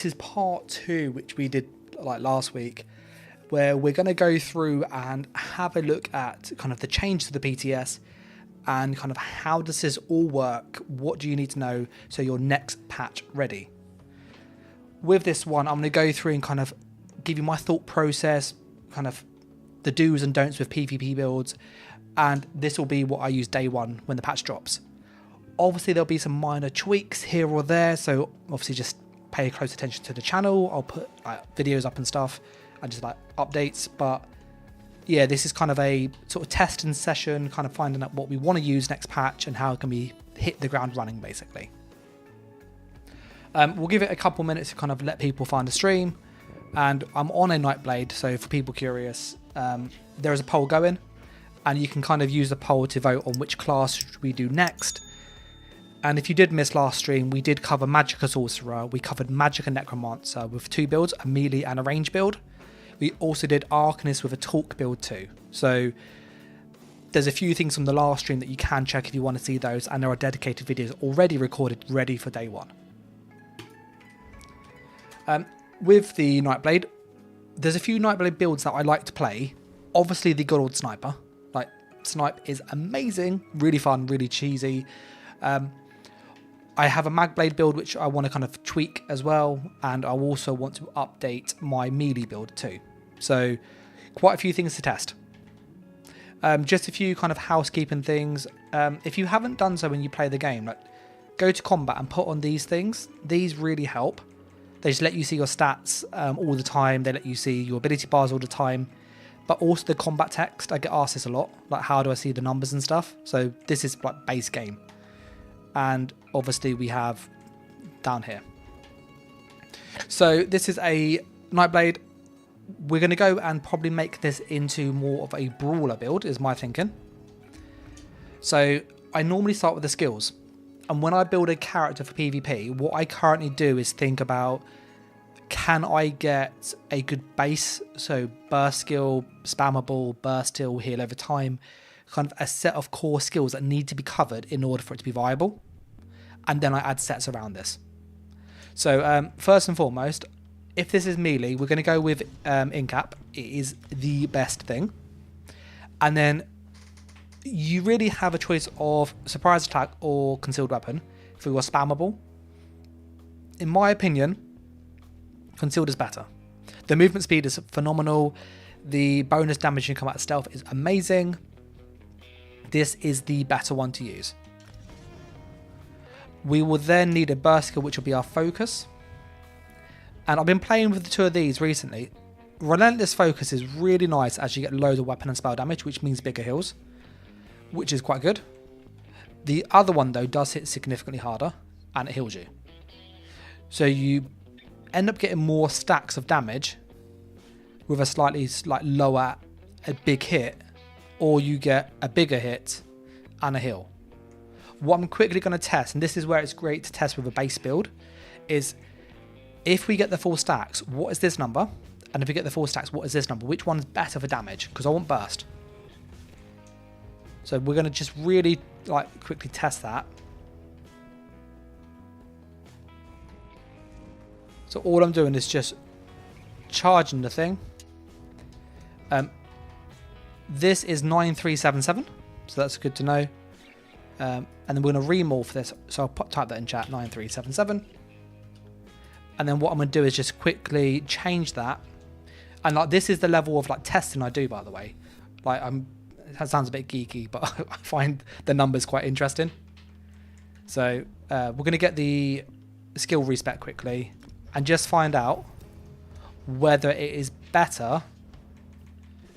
This is part 2, which we did like last week, where we're going to go through and have a look at kind of the changes to the PTS and kind of how does this all work, what do you need to know so your next patch ready. With this one, I'm going to go through and kind of give you my thought process, kind of the do's and don'ts with PvP builds, and this will be what I use day one when the patch drops. Obviously there'll be some minor tweaks here or there, so obviously just pay close attention to the channel. I'll put videos up and stuff and just like updates, but yeah, this is kind of a sort of testing session, kind of finding out what we want to use next patch and how can we hit the ground running basically. We'll give it a couple minutes to kind of let people find the stream, and I'm on a Nightblade, so for people curious, there is a poll going and you can kind of use the poll to vote on which class should we do next. And if you did miss last stream, we did cover Magic and Sorcerer, we covered Magic and Necromancer with 2 builds, a melee and a range build. We also did Arcanist with a talk build too. So there's a few things from the last stream that you can check if you want to see those, and there are dedicated videos already recorded ready for day one. With the Nightblade, there's a few Nightblade builds that I like to play. Obviously the good old Sniper, like Snipe is amazing, really fun, really cheesy. I have a Magblade build which I want to kind of tweak as well, and I also want to update my melee build too. So quite a few things to test. Just a few kind of housekeeping things. If you haven't done so when you play the game, like go to combat and put on these things. These really help. They just let you see your stats all the time. They let you see your ability bars all the time. But also the combat text. I get asked this a lot, like how do I see the numbers and stuff. So this is like base game. And obviously we have down here. So this is a Nightblade. We're going to go and probably make this into more of a brawler build is my thinking. So I normally start with the skills. And when I build a character for PvP, what I currently do is think about, can I get a good base? So burst skill, spammable, burst heal over time. Kind of a set of core skills that need to be covered in order for it to be viable, and then I add sets around this. So first and foremost, if this is melee, we're going to go with Incap. It is the best thing, and then you really have a choice of surprise attack or concealed weapon for your spammable. In my opinion, concealed is better. The movement speed is phenomenal. The bonus damage you come out of stealth is amazing. This is the better one to use. We will then need a burst skill, which will be our focus. And I've been playing with the 2 of these recently. Relentless focus is really nice as you get loads of weapon and spell damage, which means bigger heals, which is quite good. The other one though does hit significantly harder and it heals you. So you end up getting more stacks of damage with a slightly lower a big hit, or you get a bigger hit and a heal. What I'm quickly going to test, and this is where it's great to test with a base build, is if we get the full stacks, what is this number? And if we get the full stacks, what is this number? Which one's better for damage? Because I want burst. So we're going to just really quickly test that. So all I'm doing is just charging the thing. This is 9377, so that's good to know. And then we're going to remorph this, so I'll type that in chat, 9377. And then what I'm going to do is just quickly change that. And this is the level of testing I do, by the way. That sounds a bit geeky, but I find the numbers quite interesting. So we're going to get the skill respec quickly and just find out whether it is better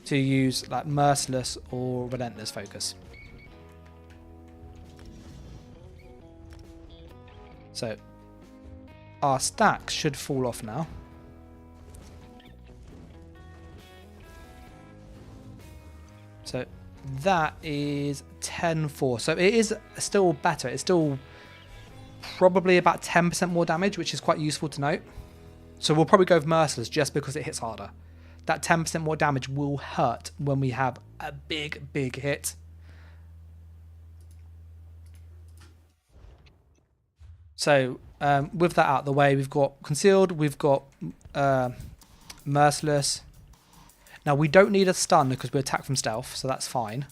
to use merciless or relentless focus. So our stacks should fall off now. So that is 10-4. So it is still better. It's still probably about 10% more damage, which is quite useful to note. So we'll probably go with merciless just because it hits harder. That 10% more damage will hurt when we have a big hit. So with that out of the way, we've got Concealed, we've got Merciless. Now, we don't need a stun because we attack from stealth, so that's fine.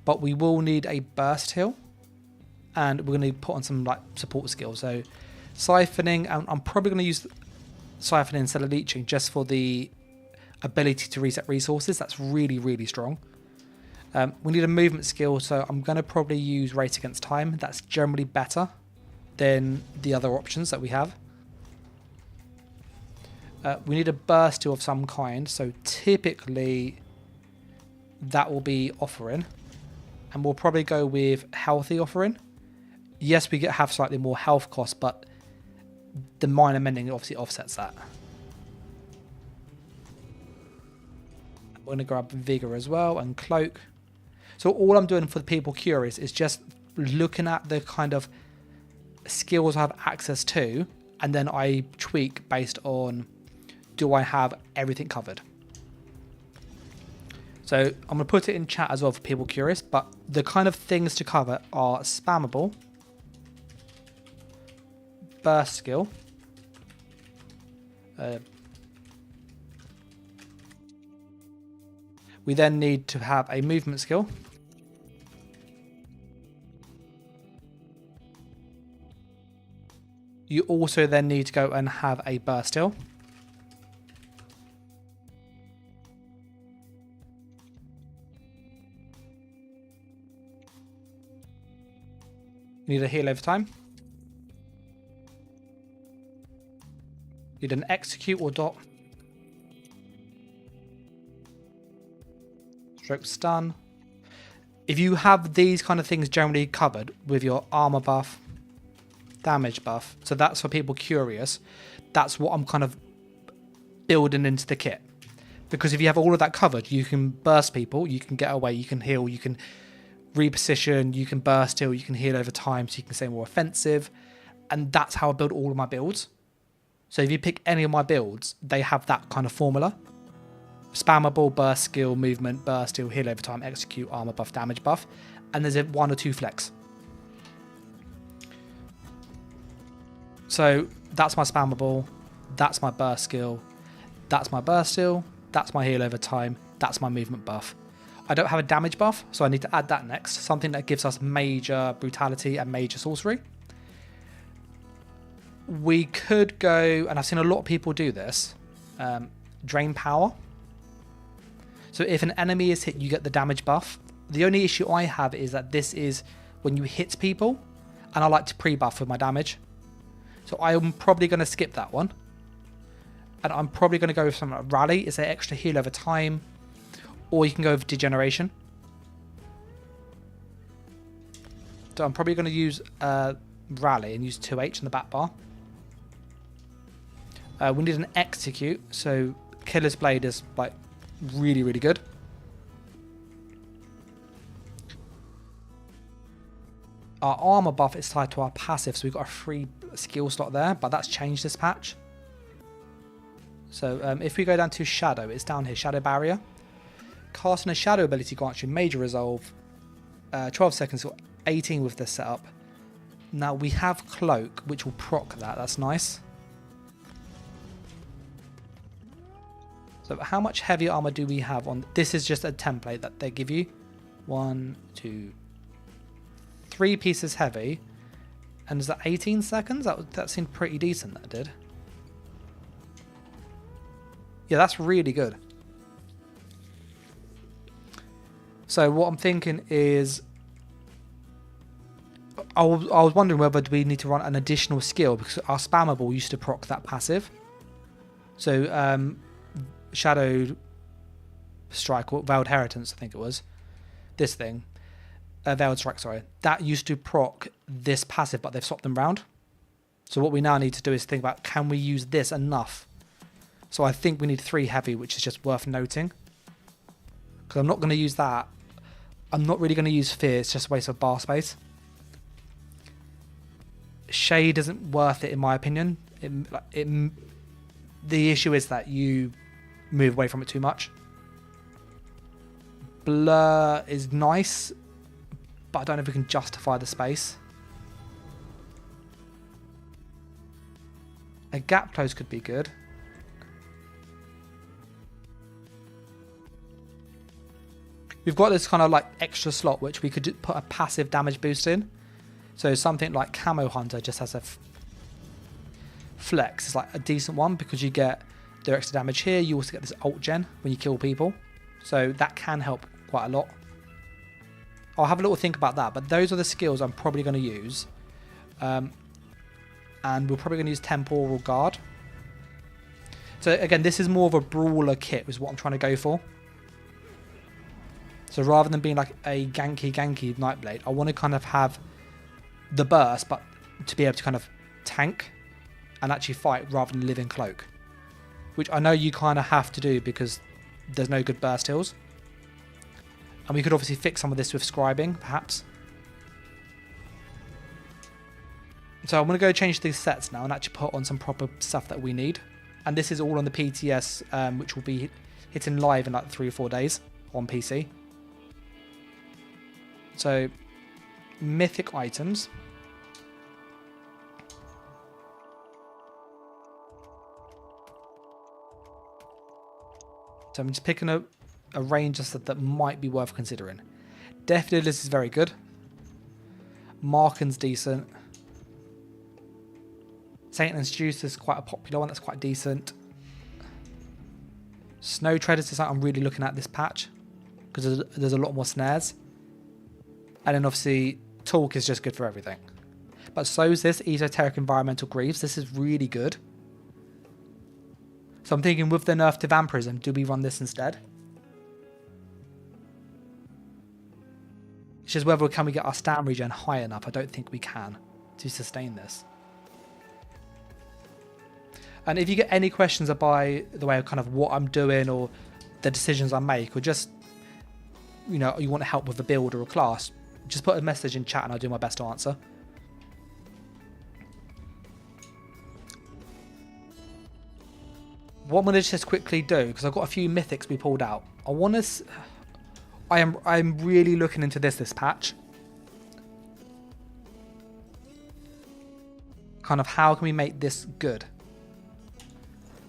But we will need a burst heal. And we're going to put on some like support skills. So, siphoning, I'm probably going to use siphoning instead of leeching just for the ability to reset resources. That's really, really strong. We need a movement skill, so I'm going to probably use Race Against Time. That's generally better than the other options that we have. We need a burst heal of some kind, so typically that will be Offering. And we'll probably go with Healthy Offering. Yes, we have slightly more health cost, but the minor mending obviously offsets that. We're going to grab Vigor as well and Cloak. So all I'm doing for the people curious is just looking at the kind of skills I have access to, and then I tweak based on, do I have everything covered? So I'm going to put it in chat as well for people curious, but the kind of things to cover are Spammable, Burst skill, we then need to have a movement skill. You also then need to go and have a burst heal. You need a heal over time. You need an execute or dot. Stroke stun. If you have these kind of things generally covered with your armor buff, damage buff, so that's for people curious, that's what I'm kind of building into the kit. Because if you have all of that covered, you can burst people, you can get away, you can heal, you can reposition, you can burst heal, you can heal over time, so you can stay more offensive, and that's how I build all of my builds. So if you pick any of my builds, they have that kind of formula. Spammable, burst skill, movement, burst heal, heal over time, execute, armor buff, damage buff, and there's one or two flex. So that's my spammable, that's my burst skill, that's my burst heal, that's my heal over time, that's my movement buff. I don't have a damage buff, so I need to add that next, something that gives us major brutality and major sorcery. We could go, and I've seen a lot of people do this, drain power. So if an enemy is hit, you get the damage buff. The only issue I have is that this is when you hit people, and I like to pre-buff with my damage. So I'm probably going to skip that one. And I'm probably going to go with something like Rally. Is there extra heal over time? Or you can go with Degeneration. So I'm probably going to use Rally and use 2H in the back bar. We need an Execute. So Killer's Blade is like really, really good. Our armor buff is tied to our passive, so we've got a free skill slot there, but that's changed this patch. So if we go down to Shadow, it's down here, Shadow Barrier. Casting a Shadow ability grants you major resolve, 12 seconds or 18 with this setup. Now we have Cloak, which will proc that, that's nice. So how much heavy armor do we have on? This is just a template that they give you. 1, 2, 3 pieces heavy. And is that 18 seconds? That seemed pretty decent, that did. Yeah, that's really good. So what I'm thinking is, I was wondering whether we need to run an additional skill, because our spammable used to proc that passive. So Shadow Strike, or Veiled Inheritance, I think it was. This thing. Veiled Strike, sorry. That used to proc this passive, but they've swapped them round. So what we now need to do is think about, can we use this enough? So I think we need 3 heavy, which is just worth noting. Because I'm not going to use that. I'm not really going to use Fear, it's just a waste of bar space. Shade isn't worth it in my opinion. The issue is that you move away from it too much. Blur is nice, but I don't know if we can justify the space. A gap close could be good. We've got this kind of like extra slot which we could put a passive damage boost in. So something like Camo Hunter just has a flex. It's like a decent one because you get the extra damage here. You also get this ult gen when you kill people. So that can help quite a lot. I'll have a little think about that. But those are the skills I'm probably going to use. And we're probably going to use Temporal Guard. So again, this is more of a brawler kit is what I'm trying to go for. So rather than being like a ganky Nightblade, I want to kind of have the burst, but to be able to kind of tank and actually fight rather than live in cloak. Which I know you kind of have to do because there's no good burst heals. And we could obviously fix some of this with scribing, perhaps. So I'm going to go change these sets now and actually put on some proper stuff that we need. And this is all on the PTS, which will be hitting live in like 3 or 4 days on PC. So, mythic items. So I'm just picking a range that might be worth considering. Death Dealers is very good. Marken's decent. Saint and Seducer is quite a popular one, that's quite decent. Snow Treaders is something I'm really looking at this patch because there's a lot more snares. And then obviously Talk is just good for everything. But so is this Esoteric Environmental Greaves. This is really good. So I'm thinking with the nerf to Vampirism, do we run this instead? It's just whether can we get our stam regen high enough. I don't think we can to sustain this. And if you get any questions about the way of kind of what I'm doing or the decisions I make, or just, you know, you want help with a build or a class, just put a message in chat and I'll do my best to answer. What I'm going to just quickly do, because I've got a few mythics we pulled out. I'm really looking into this patch. Kind of how can we make this good?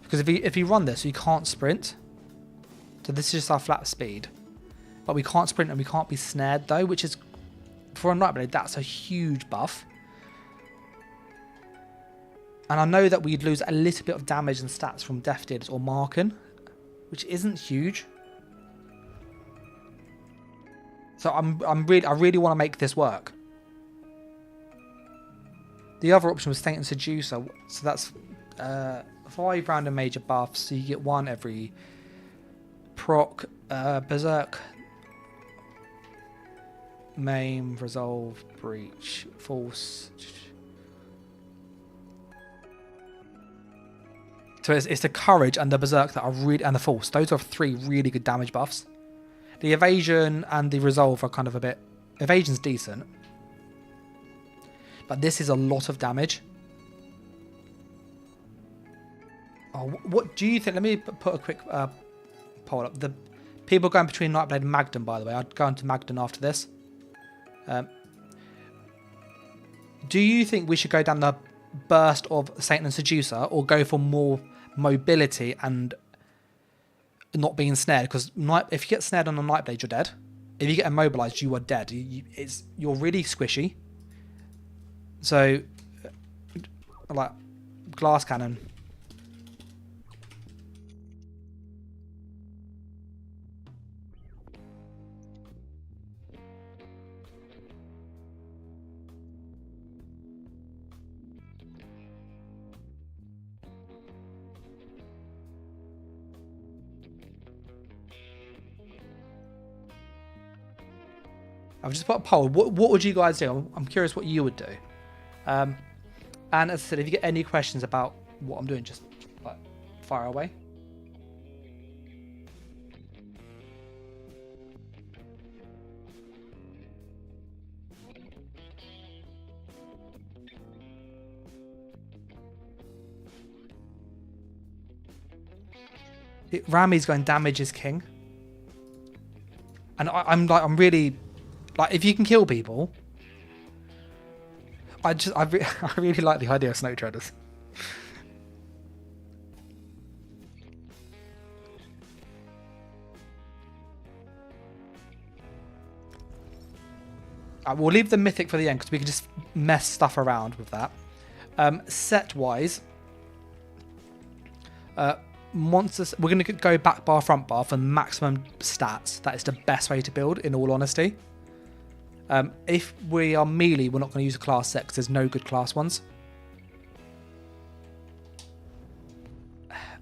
Because if you run this, you can't sprint. So this is just our flat speed. But we can't sprint and we can't be snared though, which is, for a Nightblade, that's a huge buff. And I know that we'd lose a little bit of damage and stats from Death Dealers or Marken, which isn't huge. So I really want to make this work. The other option was Saint and Seducer, so that's 5 random major buffs, so you get 1 every proc, berserk, maim, resolve, breach, force. So it's the courage and the berserk that are really, and the force. Those are 3 really good damage buffs. The evasion and the resolve are kind of a bit. Evasion's decent, but this is a lot of damage. Oh, what do you think? Let me put a quick poll up. The people going between Nightblade and Magden, by the way. I'd go into Magden after this. Do you think we should go down the burst of Saint and Seducer or go for more mobility and not being snared? Because if you get snared on a Nightblade, you're dead. If you get immobilized, you are dead. You're really squishy. So, like, glass cannon. I've just put a poll. What would you guys do? I'm curious what you would do. And as I said, if you get any questions about what I'm doing, just like fire away. Rami's going damage is king. And I'm really, like, if you can kill people, I really like the idea of Snow Treaders. We'll leave the Mythic for the end because we can just mess stuff around with that. Set-wise, monsters, we're going to go back bar, front bar for maximum stats. That is the best way to build, in all honesty. If we are melee, we're not going to use a class set because there's no good class ones.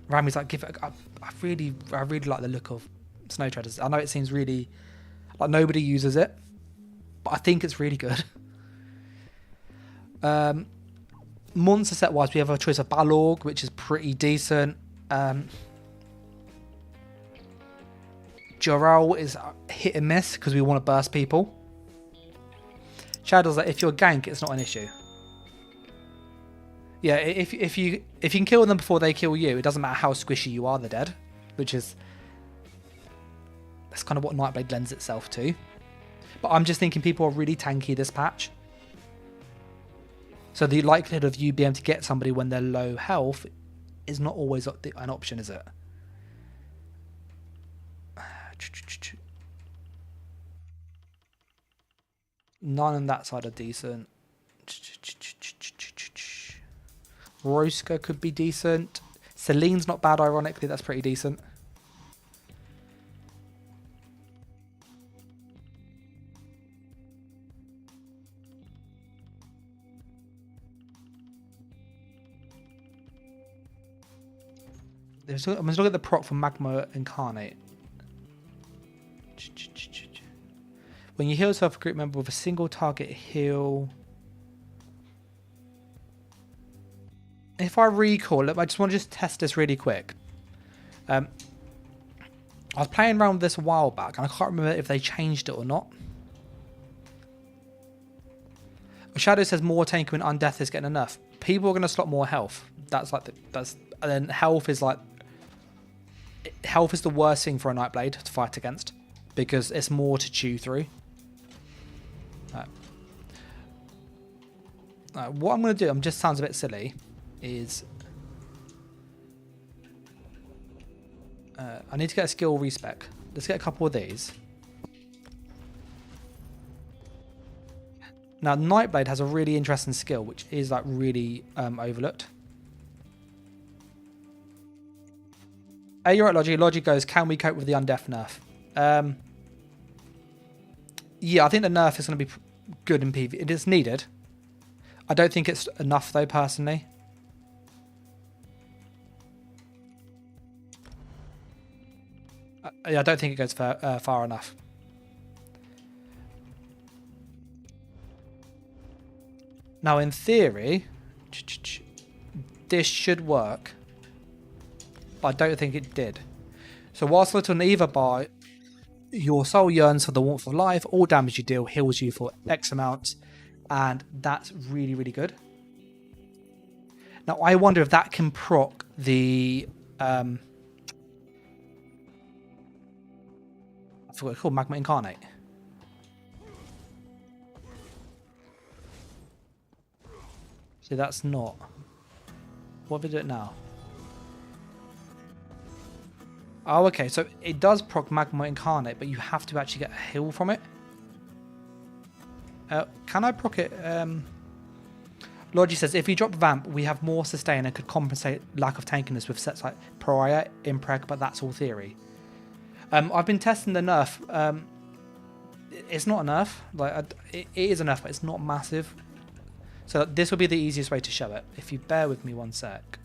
Rami's like, I really like the look of Snow Treaders. I know it seems really like nobody uses it, but I think it's really good. Monster set wise, we have a choice of Balorg, which is pretty decent. Jorel is hit and miss because we want to burst people. Shadow's like, if you're a gank, it's not an issue. Yeah, if you can kill them before they kill you, it doesn't matter how squishy you are, they're dead. That's kind of what Nightblade lends itself to. But I'm just thinking people are really tanky this patch. So the likelihood of you being able to get somebody when they're low health is not always an option, is it? None on that side are decent. Roska could be decent. Celine's not bad, ironically. That's pretty decent. I'm going to look at the proc for Magma Incarnate. When you heal yourself, a group member with a single target heal. If I recall it, I just want to test this really quick. I was playing around with this a while back, and I can't remember if they changed it or not. Shadow says more tank when undeath is getting enough. People are going to slot more health. That's like and then health is like the worst thing for a Nightblade to fight against because it's more to chew through. What I'm going to do, just sounds a bit silly, is I need to get a skill respec. Let's get a couple of these. Now, Nightblade has a really interesting skill, which is like really overlooked. Hey, you're right, Logi. Logi goes, can we cope with the undeath nerf? Yeah, I think the nerf is going to be good in PvP. It is needed. I don't think it's enough, though, personally. Yeah, I don't think it goes far enough. Now, in theory, this should work, but I don't think it did. So whilst lit on either bar, your soul yearns for the warmth of life, all damage you deal heals you for X amount, and that's really, really good. Now, I wonder if that can proc the... I forgot what it's called, Magma Incarnate. See, that's not. What if we do it now? Oh, okay, so it does proc Magma Incarnate, but you have to actually get a heal from it. Can I proc it? Logi says, if you drop Vamp, we have more sustain and could compensate lack of tankiness with sets like Pariah, Impreg, but that's all theory. I've been testing the nerf. It's not a nerf. Like it is a nerf, but it's not massive. So this will be the easiest way to show it. If you bear with me one sec.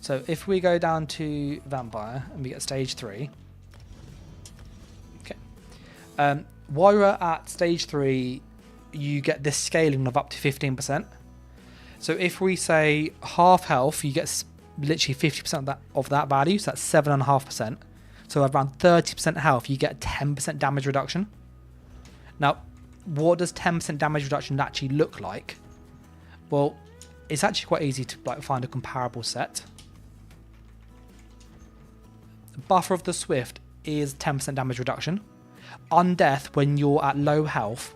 So if we go down to Vampire and we get stage 3. Okay. While you're at stage 3, you get this scaling of up to 15%. So if we say half health, you get literally 50% of that value, so that's 7.5%. So around 30% health, you get 10% damage reduction. Now, what does 10% damage reduction actually look like? Well, it's actually quite easy to find a comparable set. Buffer of the Swift is 10% damage reduction. Undeath, when you're at low health,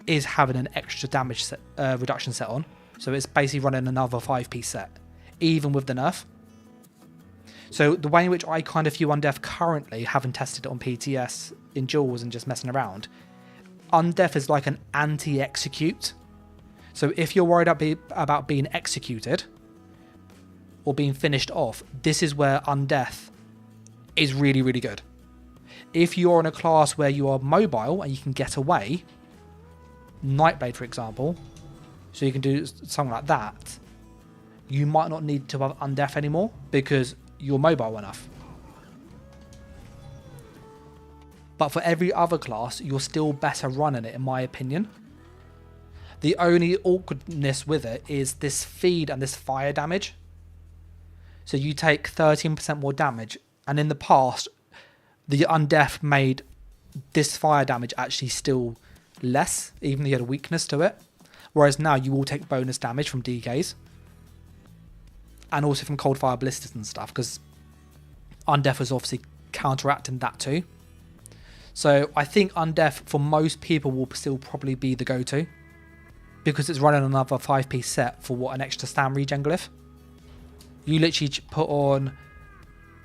is having an extra damage reduction set on. So it's basically running another 5-piece set, even with the nerf. So the way in which I kind of view Undeath currently, having tested it on PTS in duels and just messing around, Undeath is like an anti-execute. So if you're worried about being executed or being finished off, this is where Undeath is really, really good. If you're in a class where you are mobile and you can get away, Nightblade, for example, so you can do something like that, you might not need to have Undeath anymore because you're mobile enough. But for every other class, you're still better running it, in my opinion. The only awkwardness with it is this feed and this fire damage. So you take 13% more damage, and in the past, the Undeath made this fire damage actually still less, even though you had a weakness to it. Whereas now you will take bonus damage from DKs. And also from cold fire blisters and stuff, because Undeath is obviously counteracting that too. So I think Undeath for most people will still probably be the go-to, because it's running another 5-piece set for what, an extra stam regen glyph. You literally put on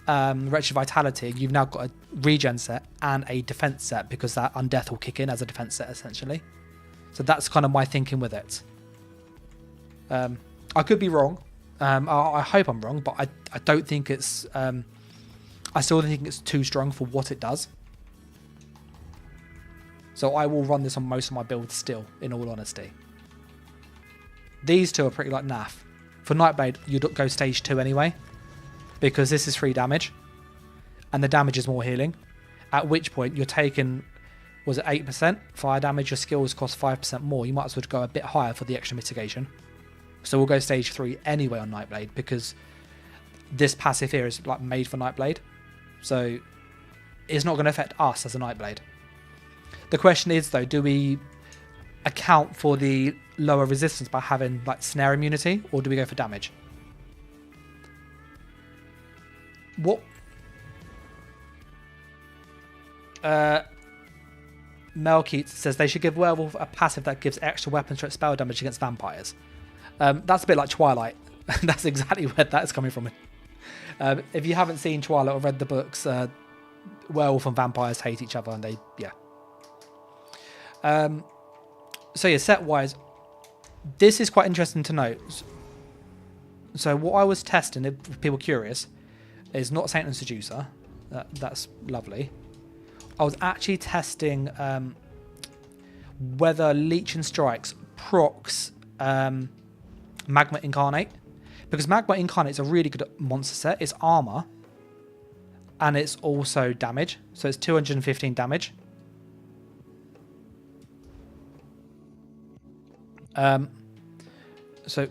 Wretched Vitality, you've now got a regen set and a defense set, because that Undeath will kick in as a defense set essentially. So that's kind of my thinking with it. I could be wrong. I hope I'm wrong, but I don't think it's... I still don't think it's too strong for what it does. So I will run this on most of my builds still, in all honesty. These two are pretty like naff. For Nightblade, you'd go stage 2 anyway, because this is 3 damage, and the damage is more healing. At which point you're taking, was it 8% fire damage? Your skills cost 5% more. You might as well go a bit higher for the extra mitigation. So we'll go stage 3 anyway on Nightblade, because this passive here is like made for Nightblade. So it's not going to affect us as a Nightblade. The question is though, do we account for the lower resistance by having like snare immunity, or do we go for damage? What? Melkeet says they should give Werewolf a passive that gives extra weapon strike spell damage against vampires. That's a bit like Twilight. That's exactly where that's coming from. If you haven't seen Twilight or read the books, werewolf and vampires hate each other, and they, yeah. So yeah, set-wise, this is quite interesting to note. So what I was testing, if people are curious, is not Saint and Seducer. That's lovely. I was actually testing whether Leech and Strikes procs Magma Incarnate, because Magma Incarnate is a really good monster set. It's armor and it's also damage, so it's 215 damage. So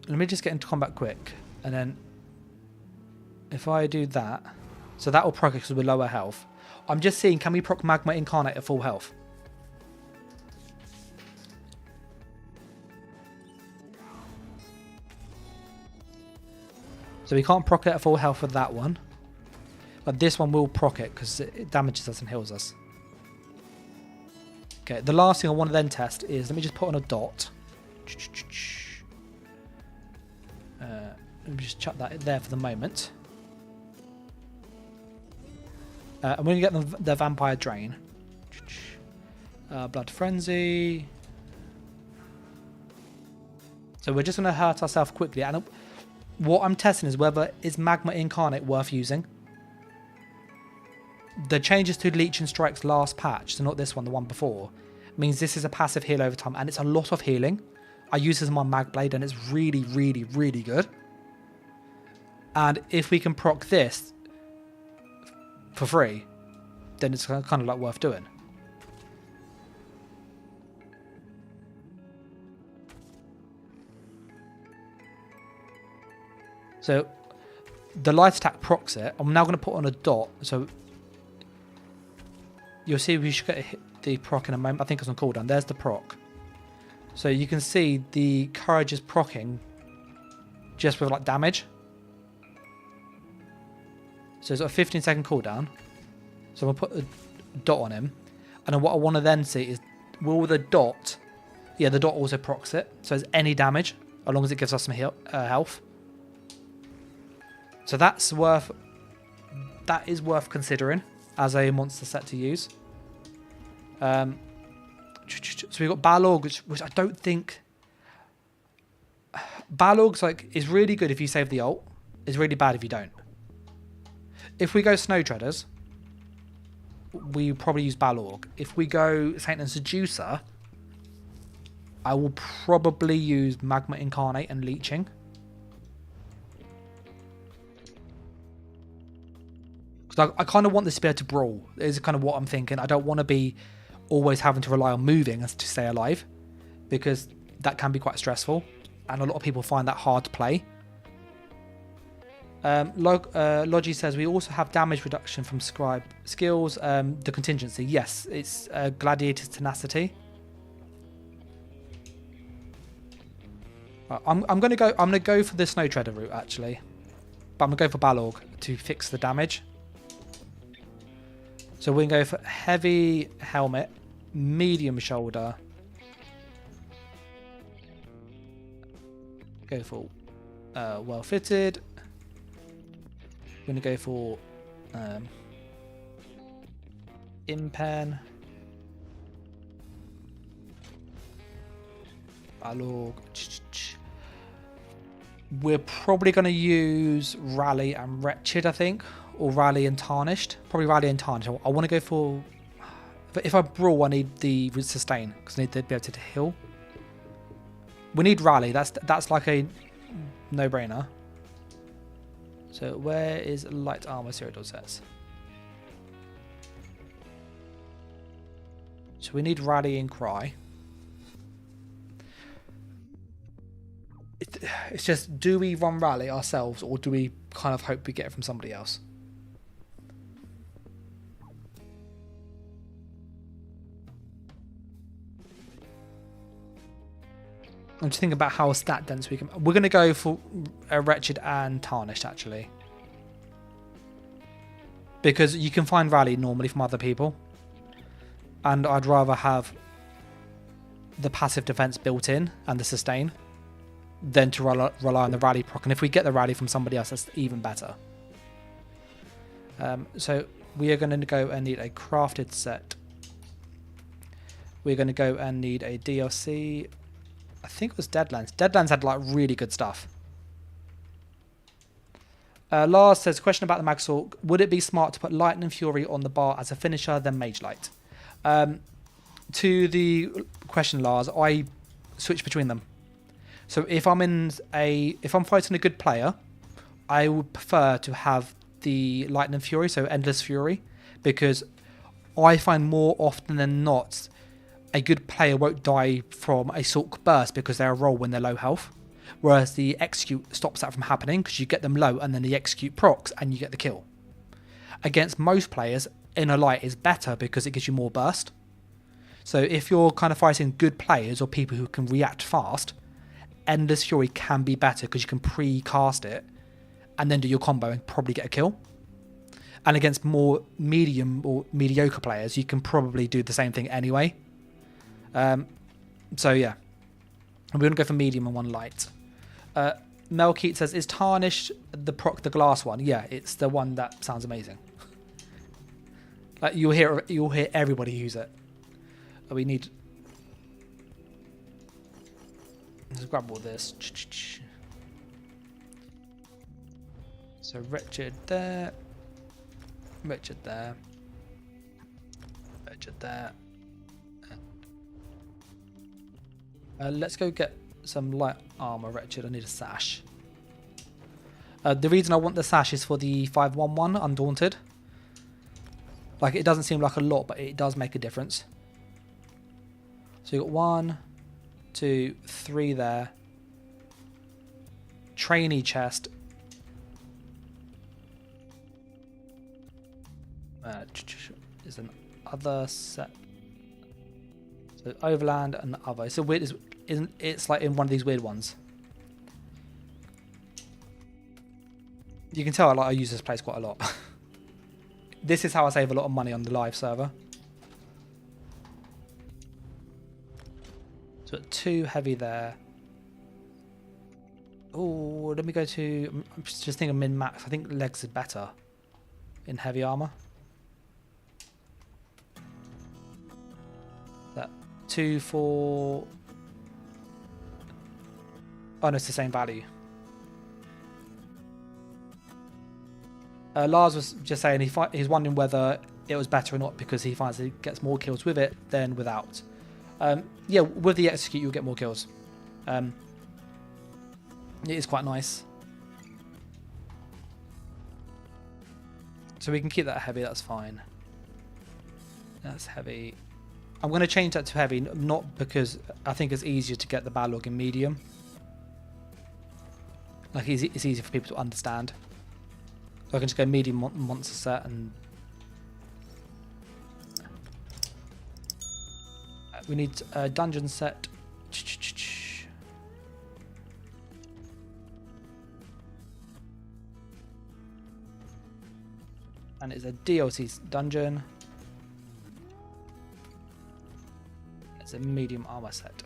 let me just get into combat quick, and then if I do that, so that will proc us with lower health. I'm just seeing, can we proc Magma Incarnate at full health? So we can't proc it at full health with that one, but this one will proc it because it damages us and heals us. Okay, the last thing I want to then test is, let me just put on a dot. Let me just chuck that there for the moment. I'm going to get the Vampire Drain. Blood Frenzy. So we're just going to hurt ourselves quickly. And what I'm testing is whether is Magma Incarnate worth using. The changes to Leech and Strike's last patch, so not this one, the one before, means this is a passive heal over time, and it's a lot of healing. I use this on my Mag Blade, and it's really, really, really good. And if we can proc this for free, then it's kind of like worth doing. So the light attack procs it. I'm now going to put on a dot, so you'll see we should get the proc in a moment. I think it's on cooldown. There's the proc. So you can see the courage is procking just with like damage. So it's got a 15-second cooldown. So we'll put a dot on him. And then what I want to then see is, will the dot... Yeah, the dot also procs it. So it's any damage, as long as it gives us some health. So that's worth that is worth considering as a monster set to use. So we've got Balog, which I don't think... Balog's like is really good if you save the ult. It's really bad if you don't. If we go Snow Treaders, we probably use Balog. If we go Saint and Seducer, I will probably use Magma Incarnate and Leeching. Because I kind of want this to be able to brawl. Is kind of what I'm thinking. I don't want to be always having to rely on moving to stay alive, because that can be quite stressful, and a lot of people find that hard to play. Logi says we also have damage reduction from scribe skills. The contingency, yes, it's Gladiator's Tenacity. I'm gonna go for the Snow Treader route actually, but I'm gonna go for Balog to fix the damage. So we can go for heavy helmet, medium shoulder. Go for well fitted. We're going to go for Impen. Balog. We're probably going to use Rally and Wretched, I think. Or Rally and Tarnished. Probably Rally and Tarnished. I want to go for... But if I brawl, I need the Sustain. Because I need to be able to heal. We need Rally. That's like a no-brainer. So where is light armor serial sets? So we need Rally and Cry. It's just, do we run Rally ourselves, or do we kind of hope we get it from somebody else? I'm just thinking about how stat dense we can... We're going to go for a Wretched and Tarnished, actually. Because you can find Rally normally from other people. And I'd rather have the passive defense built in and the sustain than to rely on the Rally proc. And if we get the Rally from somebody else, that's even better. So we are going to go and need a crafted set. We're going to go and need a DLC... I think it was Deadlands. Deadlands had like really good stuff. Lars says, question about the Magsork. Would it be smart to put Lightning Fury on the bar as a finisher, then Mage Light? To the question, Lars, I switch between them. So if I'm fighting a good player, I would prefer to have the Lightning Fury, so Endless Fury, because I find more often than not a good player won't die from a Sork burst because they're a roll when they're low health. Whereas the execute stops that from happening because you get them low and then the execute procs and you get the kill. Against most players, Inner Light is better because it gives you more burst. So if you're kind of fighting good players or people who can react fast, Endless Fury can be better because you can pre-cast it and then do your combo and probably get a kill. And against more medium or mediocre players, you can probably do the same thing anyway. So yeah, we're going to go for medium and one light. Melkeet says, is Tarnished the glass one? Yeah, it's the one that sounds amazing. Like you'll hear everybody use it. We need... Let's grab all this. So Wretched there. Wretched there. Wretched there. Let's go get some light armor. Wretched, I need a sash. The reason I want the sash is for the 511 Undaunted. Like, it doesn't seem like a lot, but it does make a difference. So you got 1, 2, 3 there. Trainee chest. Is an other set. So Overland and the other. So weird, it's like in one of these weird ones. You can tell I use this place quite a lot. This is how I save a lot of money on the live server. So 2 heavy there. Oh, let me go to... I'm just thinking min-max. I think legs is better. in heavy armor. That 2 for... Oh no, it's the same value. Lars was just saying he's wondering whether it was better or not because he finds he gets more kills with it than without. Yeah, with the execute you'll get more kills. It is quite nice. So we can keep that heavy, that's fine. That's heavy. I'm going to change that to heavy, not because I think it's easier to get the battle log in medium. Like it's easier for people to understand. So I can just go medium monster set and... We need a dungeon set. And it's a DLC dungeon. It's a medium armor set.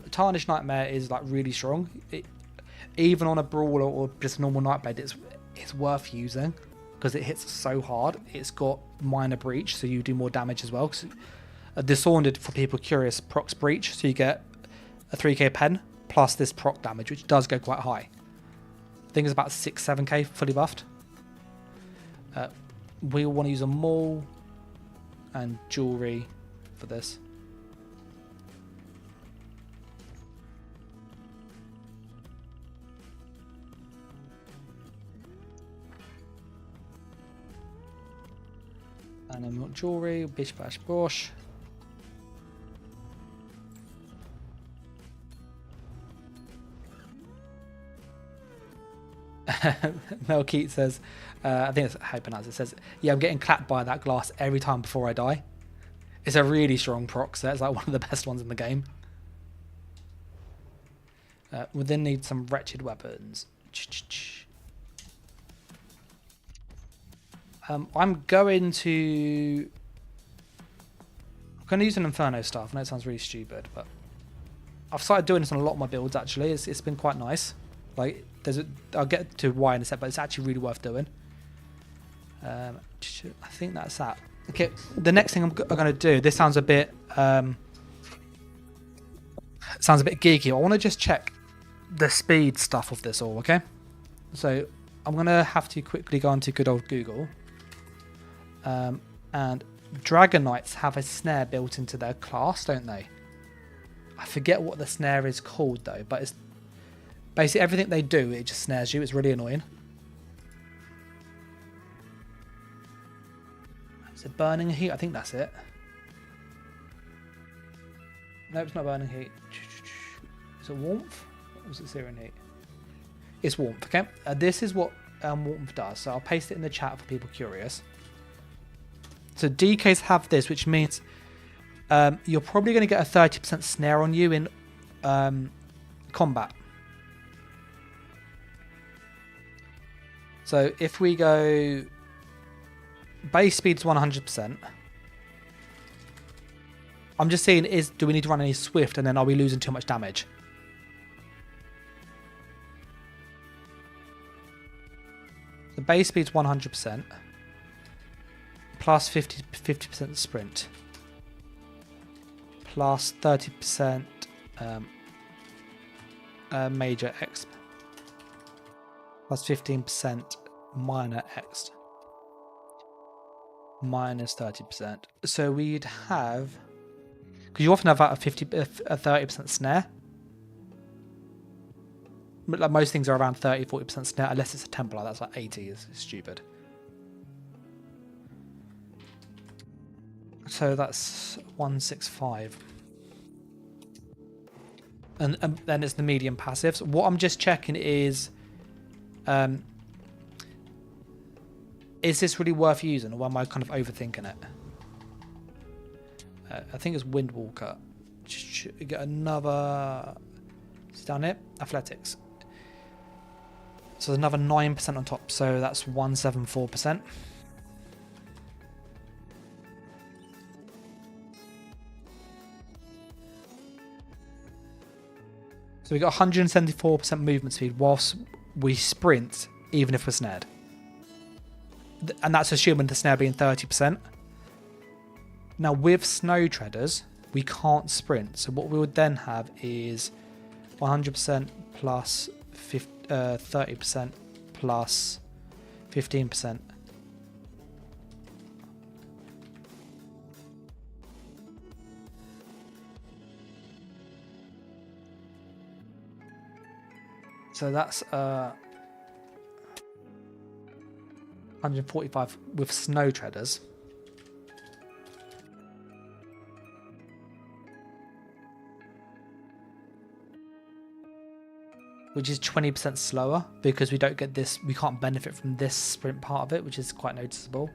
Tarnished Nightmare is like really strong. Even on a brawler or just a normal Nightblade, it's worth using because it hits so hard. It's got minor breach, so you do more damage as well. Disordered, for people curious, procs breach, so you get a 3k pen plus this proc damage, which does go quite high. I think it's about 6-7k fully buffed. We want to use a maul and jewelry for this. And then we want jewelry, bish bash bosh. Mel Keat says, I think that's how you pronounce it, says, yeah, I'm getting clapped by that glass every time before I die. It's a really strong proc set. It's like one of the best ones in the game. We then need some wretched weapons. I'm going to use an Inferno staff. I know it sounds really stupid, but I've started doing this on a lot of my builds actually. It's been quite nice. Like I'll get to why in a sec, but it's actually really worth doing. I think that's that. Okay, the next thing I'm going to do. This sounds a bit geeky. I want to just check the speed stuff of this all. Okay, so I'm going to have to quickly go onto good old Google. And Dragon Knights have a snare built into their class, don't they? I forget what the snare is called though, but it's basically everything they do, it just snares you. It's really annoying. Is it burning heat? I think that's it. No, it's not burning heat. Is it warmth? Or is it searing heat? It's warmth, okay? This is what warmth does. So I'll paste it in the chat for people curious. So DKs have this, which means you're probably going to get a 30% snare on you in combat. So if we go base speed's 100%. I'm just saying, do we need to run any swift, and then are we losing too much damage? The base speed's 100%. Plus 50% sprint. Plus 30% major X. Plus 15% minor X. Minus 30%. So we'd have, because you often have a 30% snare. But like most things are around 30-40% snare, unless it's a Templar. That's like 80. It's stupid. So that's 165. And then it's the medium passives. What I'm just checking is this really worth using, or am I kind of overthinking it? I think it's Windwalker. Get another... It's down here. Athletics. So there's another 9% on top. So that's 174%. So we got 174% movement speed whilst we sprint even if we're snared. And that's assuming the snare being 30%. Now with snow treaders, we can't sprint. So what we would then have is 100% plus 30% plus 15%. So that's 145 with snow treaders. Which is 20% slower because we don't get this, we can't benefit from this sprint part of it, which is quite noticeable.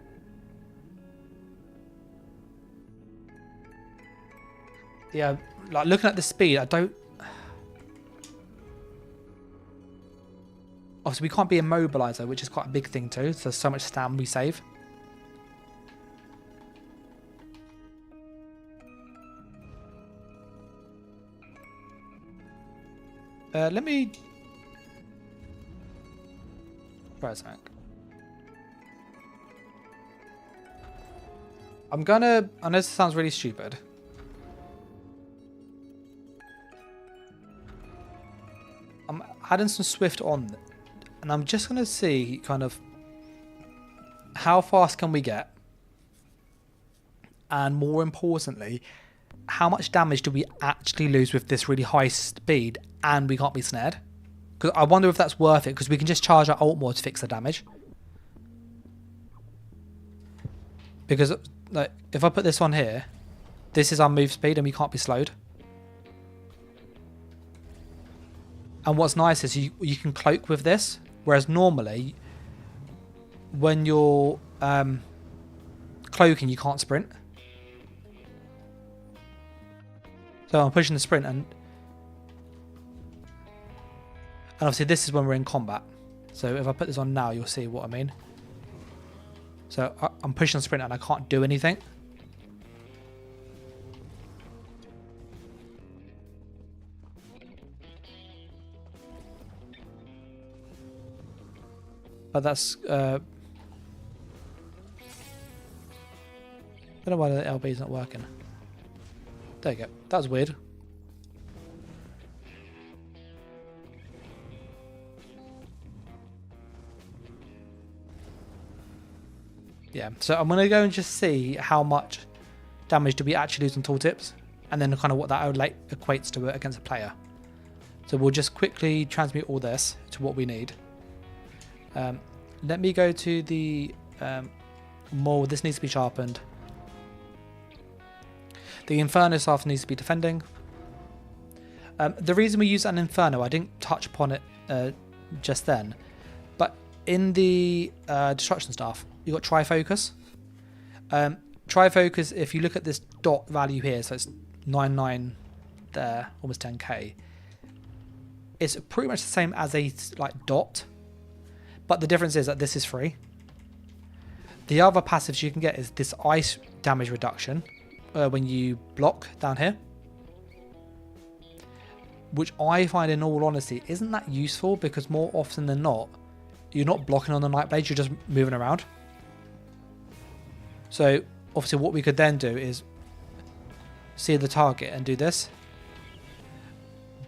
Yeah, like looking at the speed, I don't... Obviously, we can't be immobilizer, which is quite a big thing too. So much stam we save. Let me... Try a sec. I'm gonna... I know this sounds really stupid. I'm adding some Swift on, and I'm just gonna see kind of how fast can we get, and more importantly, how much damage do we actually lose with this really high speed and we can't be snared? Because I wonder if that's worth it, because we can just charge our ult more to fix the damage. Because like, if I put this on here, this is our move speed and we can't be slowed. And what's nice is you can cloak with this, whereas normally when you're cloaking you can't sprint. So I'm pushing the sprint, and obviously this is when we're in combat. So if I put this on now, you'll see what I mean. So I'm pushing the sprint and I can't do anything. But that's I don't know why the LB is not working. There you go. That was weird. Yeah, so I'm going to go and just see how much damage do we actually lose on tooltips, and then kind of what that equates to against a player. So we'll just quickly transmute all this to what we need. Let me go to the maul. This needs to be sharpened. The Inferno staff needs to be defending. The reason we use an Inferno, I didn't touch upon it just then, but in the Destruction staff, you've got Trifocus. Trifocus, if you look at this dot value here, so it's 99 there, almost 10k. It's pretty much the same as a dot, but the difference is that this is free. The other passives you can get is this ice damage reduction when you block down here, which I find, in all honesty, isn't that useful, because more often than not, you're not blocking on the Nightblade, you're just moving around. So obviously what we could then do is see the target and do this.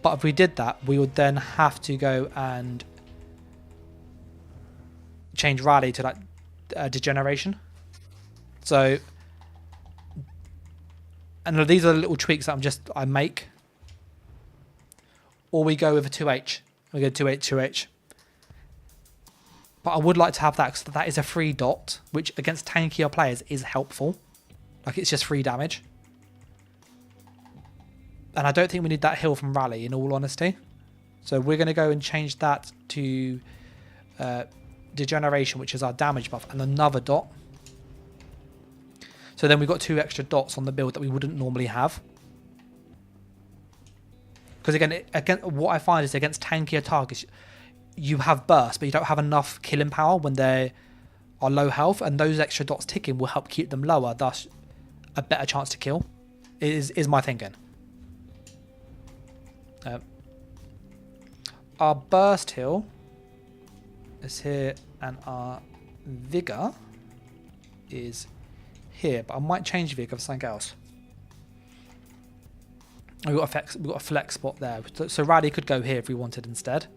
But if we did that, we would then have to go and change rally to degeneration. So, and these are the little tweaks that I make. Or we go with a 2H. We go 2H, 2H. But I would like to have that, because that is a free dot, which against tankier players is helpful. Like, it's just free damage. And I don't think we need that heal from rally, in all honesty. So we're going to go and change that to degeneration, which is our damage buff, and another dot. So then we've got 2 extra dots on the build that we wouldn't normally have. Because again, what I find is against tankier targets, you have burst, but you don't have enough killing power when they are low health, and those extra dots ticking will help keep them lower, thus a better chance to kill, is my thinking. Our burst heal is here, and our vigor is here. But I might change vigor for something else. We've got a flex spot there, so Rowdy could go here if we wanted instead.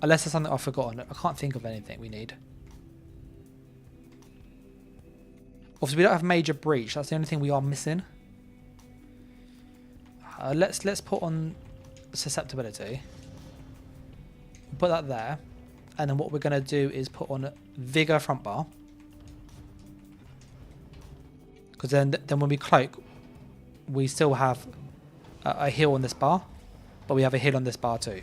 Unless there's something I've forgotten. I can't think of anything we need. Obviously, we don't have major breach. That's the only thing we are missing. Let's put on susceptibility. Put that there, and then what we're going to do is put on vigor front bar. Because then when we cloak, we still have a heal on this bar, but we have a heal on this bar too.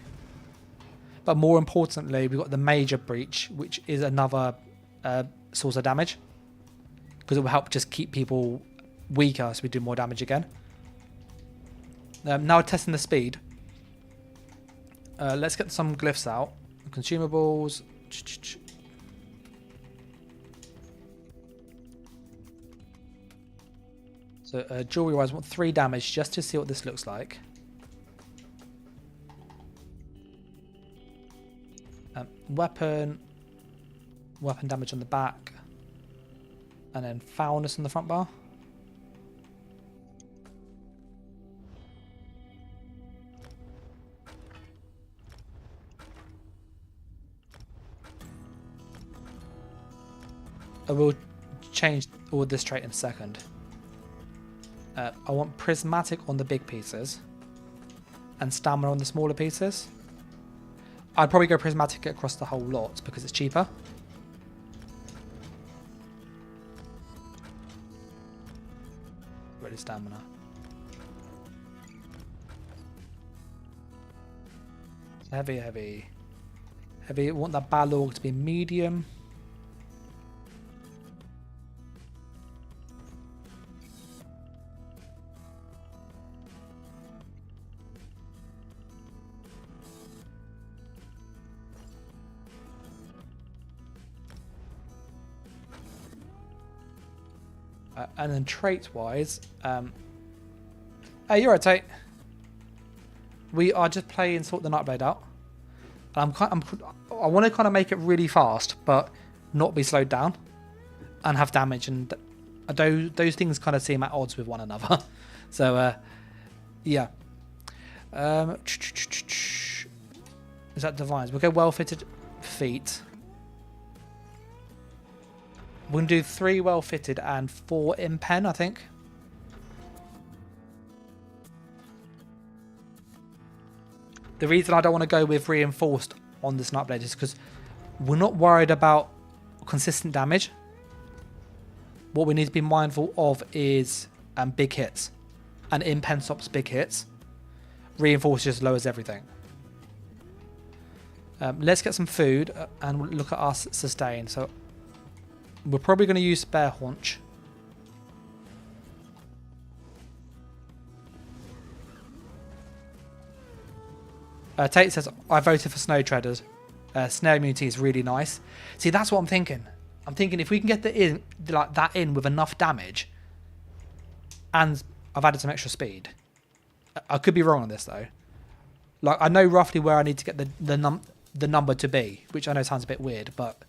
But more importantly, we've got the major breach, which is another source of damage, because it will help just keep people weaker so we do more damage again. Now testing the speed. Let's get some glyphs out. Consumables. So jewelry wise, I want 3 damage just to see what this looks like. Weapon damage on the back, and then foulness on the front bar. I will change all this trait in a second. I want prismatic on the big pieces and stamina on the smaller pieces. I'd probably go prismatic across the whole lot because it's cheaper. Ready stamina. Heavy. I want that Balog to be medium. And then trait-wise, hey, you're right, Tate. We are just playing Sort the Nightblade out. I want to kind of make it really fast, but not be slowed down, and have damage. And those things kind of seem at odds with one another. So, yeah. Is that Divines? We'll go well-fitted feet. We're going to do 3 well-fitted and 4 in pen, I think. The reason I don't want to go with reinforced on this Nightblade is because we're not worried about consistent damage. What we need to be mindful of is big hits. And in pen stops big hits. Reinforced just lowers everything. Let's get some food and look at our sustain. So we're probably going to use spare haunch. Tate says, I voted for Snow Treaders. Snare immunity is really nice. See, that's what I'm thinking. I'm thinking if we can get that in with enough damage, and I've added some extra speed. I could be wrong on this though. Like, I know roughly where I need to get the number to be, which I know sounds a bit weird, but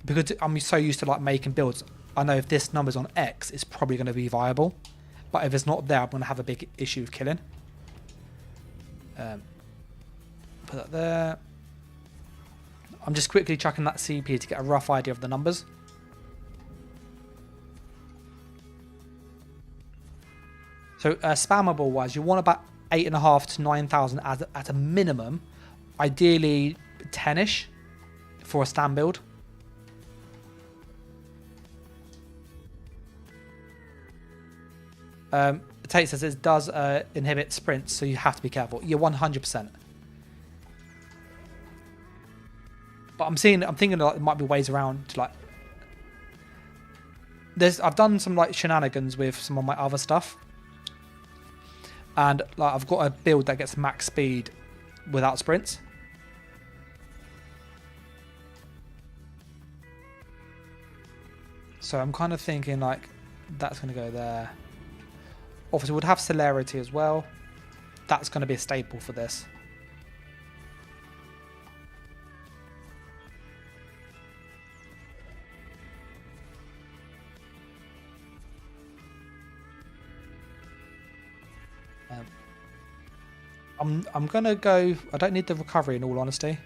because I'm so used to like making builds, I know if this number's on X, it's probably going to be viable. But if it's not there, I'm going to have a big issue with killing. Put that there. I'm just quickly chucking that CP to get a rough idea of the numbers. So spammable wise, you want about 8,500 to 9,000 at a minimum. Ideally 10ish for a stand build. Tate says it does inhibit sprints, so you have to be careful. You're 100%. But I'm thinking like there might be ways around to like. I've done some like shenanigans with some of my other stuff, and like I've got a build that gets max speed without sprints. So I'm kind of thinking like that's going to go there. Obviously, we'd have celerity as well. That's going to be a staple for this. I'm gonna go. I don't need the recovery in all honesty.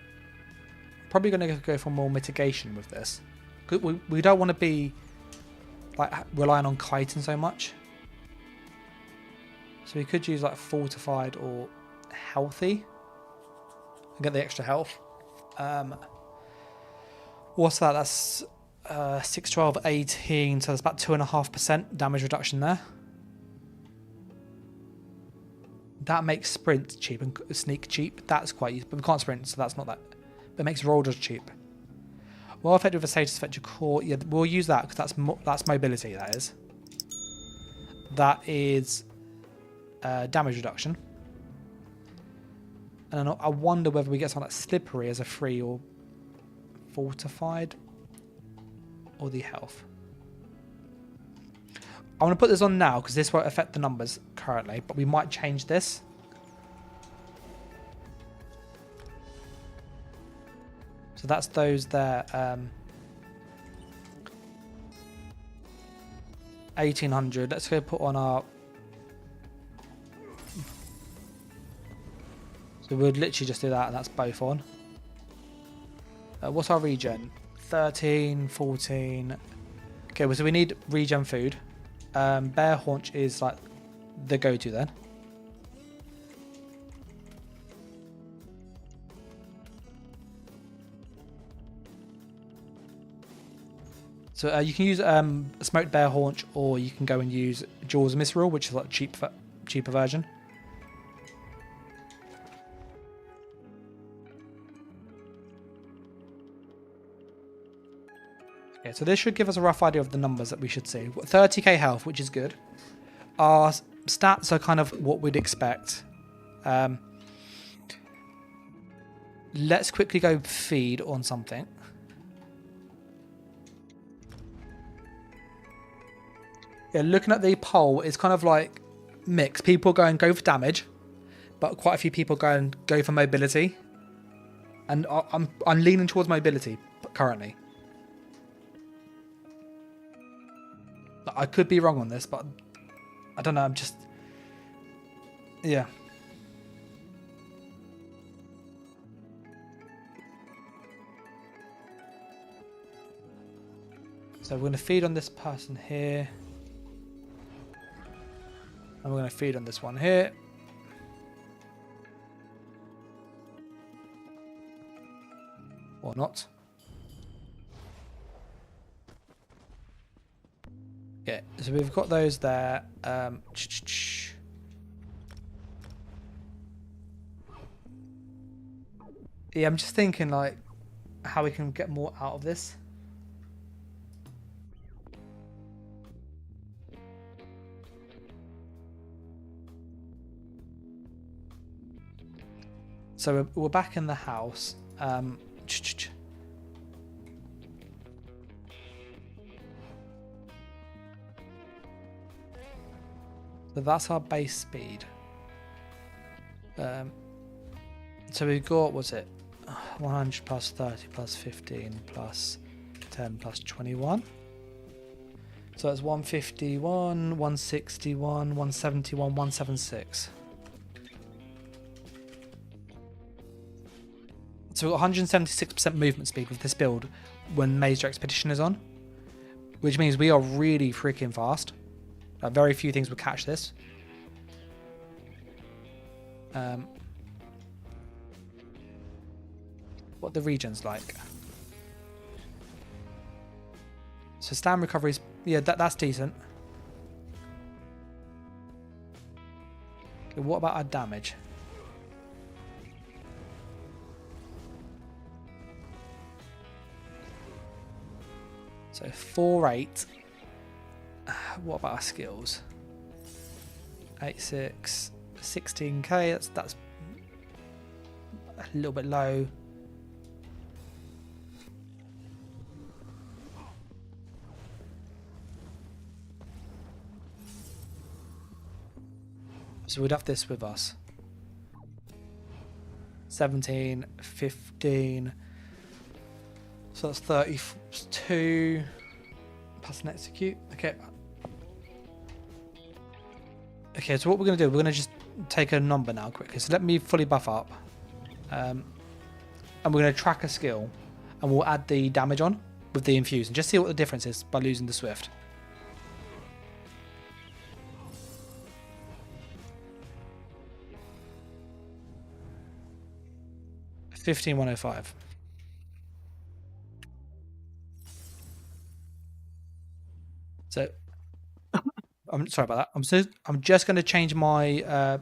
Probably gonna go for more mitigation with this. We don't want to be like relying on kiting so much. So we could use like fortified or healthy and get the extra health. What's that? That's 6, 12, 18. So that's about 2.5% damage reduction there. That makes sprint cheap and sneak cheap. That's quite easy, but we can't sprint, so that's not that. But it makes roll dodge cheap. Well, effective with a status effect your core. Yeah, we'll use that because that's mobility. That is. That is damage reduction. And I wonder whether we get something like slippery as a free or fortified, or the health. I want to put this on now because this won't affect the numbers currently, but we might change this. So that's those there. 1800. Let's go put on our. So we'd literally just do that, and that's both on. What's our regen? 13, 14. Okay, well, so we need regen food. Bear haunch is like the go-to then. So you can use smoked bear haunch, or you can go and use Jaws Misrule, which is like cheaper version. Okay, so this should give us a rough idea of the numbers that we should see. 30k health, which is good. Our stats are kind of what we'd expect. Let's quickly go feed on something. Yeah, looking at the poll, it's kind of like mixed. People go for damage, but quite a few people go for mobility. And I'm leaning towards mobility currently. I could be wrong on this, but I don't know. I'm just, yeah. So we're going to feed on this person here. And we're going to feed on this one here. Or not. Yeah, so we've got those there. Yeah, I'm just thinking like how we can get more out of this. So we're back in the house. So that's our base speed. So we've got, what's it? 100 plus 30 plus 15 plus 10 plus 21. So it's 151, 161, 171, 176. So 176% movement speed with this build when Major Expedition is on, which means we are really freaking fast. Very few things will catch this. What the region's like. So stand recoveries, yeah, that's decent. Okay, what about our damage? So 4-8. What about our skills? 8-6, 16k. That's a little bit low. So we'd have this with us. 17, 15. So that's 32. Pass and execute. Okay. Okay, so what we're going to do, we're going to just take a number now quickly. So let me fully buff up. And we're going to track a skill. And we'll add the damage on with the infuse. And just see what the difference is by losing the swift. $15,105. So I'm sorry about that. I'm just going to change my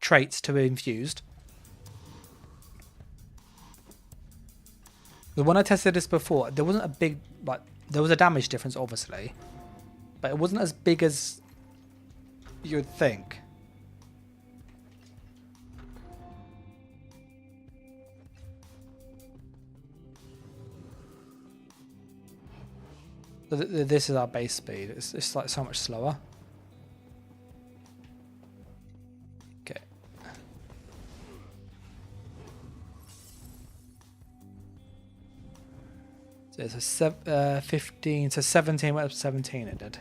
traits to infused. But when I tested this before, there wasn't a big there was a damage difference obviously, but it wasn't as big as you would think. So this is our base speed. It's like so much slower. Okay. So it's a 15 to 17. Went up to 17. It did.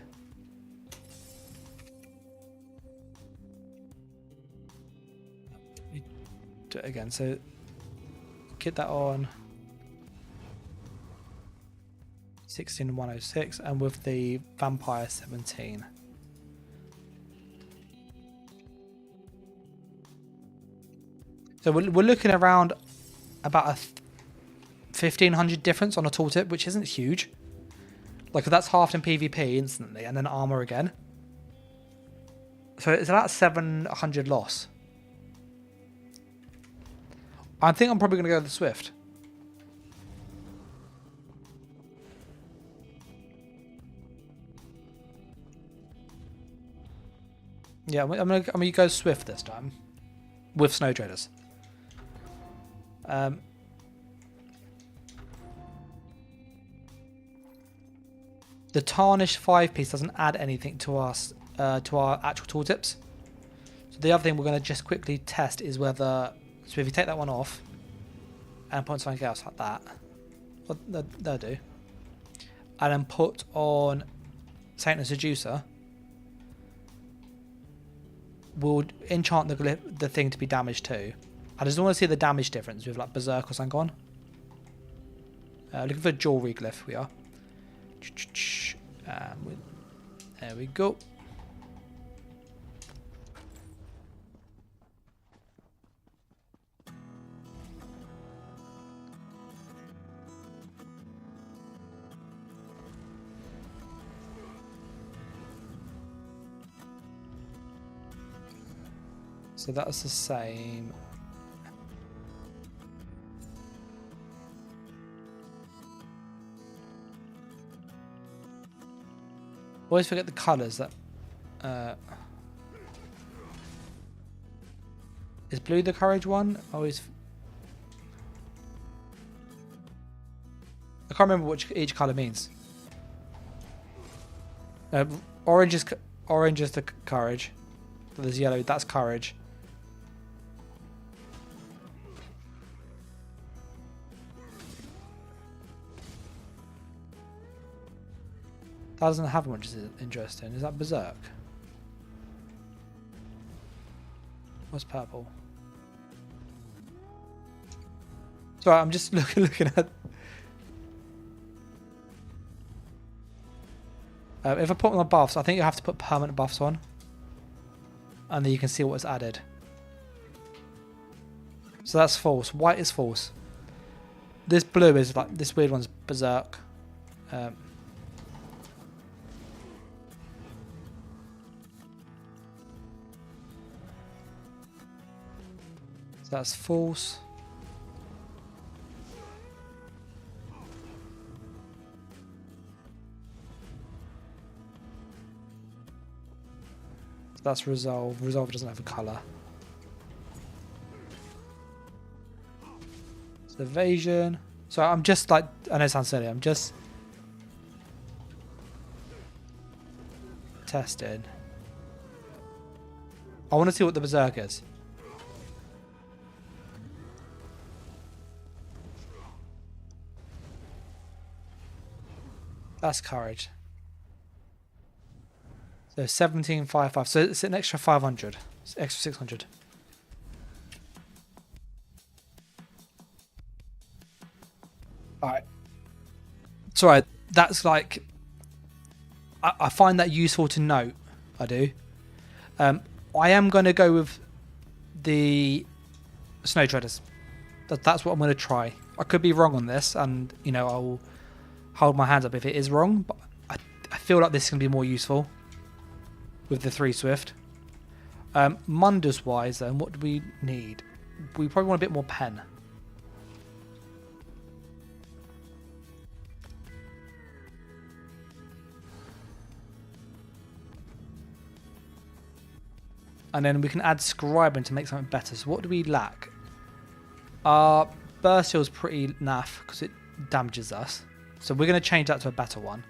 Do it again. So get that on. 16,106, and with the vampire 17. So we're looking around about a 1,500 difference on a tooltip, which isn't huge. Like that's halved in PvP instantly, and then armor again. So it's about 700 loss. I think I'm probably going to go with the Swift. Yeah, I'm gonna go Swift this time with Snow Traders. The tarnished 5-piece doesn't add anything to us to our actual tooltips. So the other thing we're going to just quickly test is whether, so if you take that one off and put on something else like that, well, that'll do, and then put on Saint and Seducer, we'll enchant the thing to be damaged too. I just want to see the damage difference with like Berserk or something on. Looking for jewelry glyph, we are. There we go. So that's the same. Always forget the colours that is blue the courage one? Always I can't remember what each colour means. Orange is the courage. So there's yellow, that's courage. That doesn't have much interesting. Is that Berserk? What's purple? Sorry, I'm just looking at. If I put on the buffs, I think you have to put permanent buffs on, and then you can see what's added. So that's false. White is false. This blue is like this weird one's Berserk. That's false. So that's resolve. Resolve doesn't have a colour. It's evasion. So I'm just like, I know it sounds silly, I'm just testing. I want to see what the Berserk is. That's courage. So 1755. So it's an extra 500. It's extra 600. Alright. Sorry, that's like... I find that useful to note. I do. I am going to go with the Snow Treaders. That's what I'm going to try. I could be wrong on this, and you know, I'll hold my hands up if it is wrong, but I feel like this is going to be more useful with the 3 Swift. Mundus wise then, what do we need? We probably want a bit more pen. And then we can add scribing to make something better. So what do we lack? Our burst heal is pretty naff because it damages us. So we're going to change that to a better one.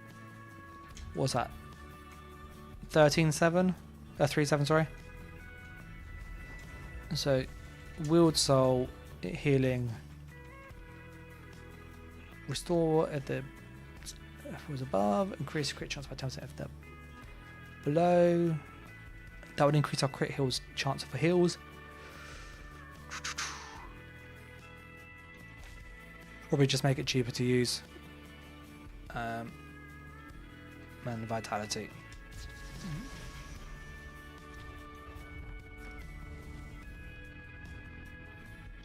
What's that? 13.7? 3.7, sorry. So, Wield Soul, healing, restore if it was above, increase crit chance by 10% if they're below. That would increase our crit heals chance for heals. Probably just make it cheaper to use. And vitality.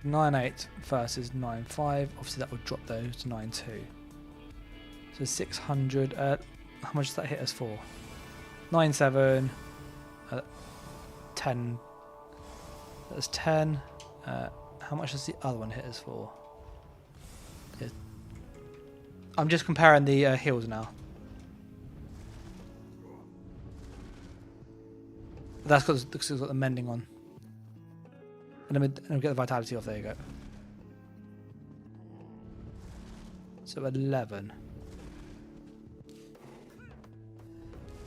9.8 versus 9.5. Obviously, that would drop those to 9.2. So 600. How much does that hit us for? 9.7. 10. That's 10. How much does the other one hit us for? I'm just comparing the heals now. That's because it's got the mending on. And then we'll get the vitality off. There you go. So 11.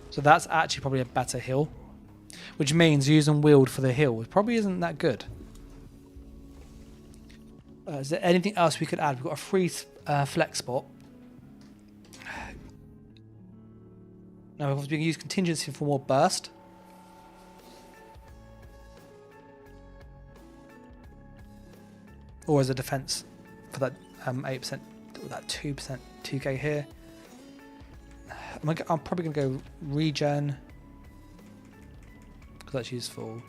So that's actually probably a better heal. Which means using wield for the heal probably isn't that good. Is there anything else we could add? We've got a free flex spot. Now we can use contingency for more burst. Or as a defense for that 8%, that 2%, 2k here. I'm probably going to go regen, because that's useful.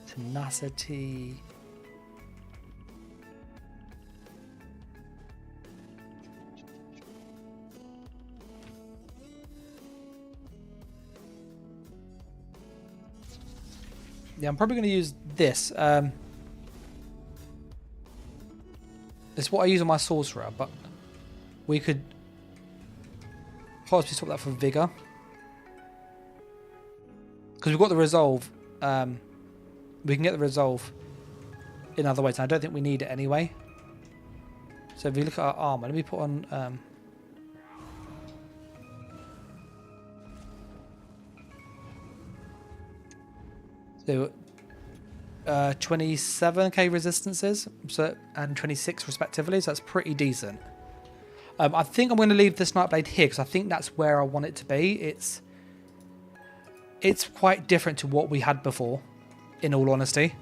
Tenacity. Yeah, I'm probably going to use this. It's what I use on my sorcerer, but we could possibly swap that for vigor. Because we've got the resolve. We can get the resolve in other ways. And I don't think we need it anyway. So if we look at our armor, let me put on... So 27k resistances, so and 26 respectively, so that's pretty decent. I think I'm going to leave this Nightblade here because I think that's where I want it to be. It's quite different to what we had before, in all honesty.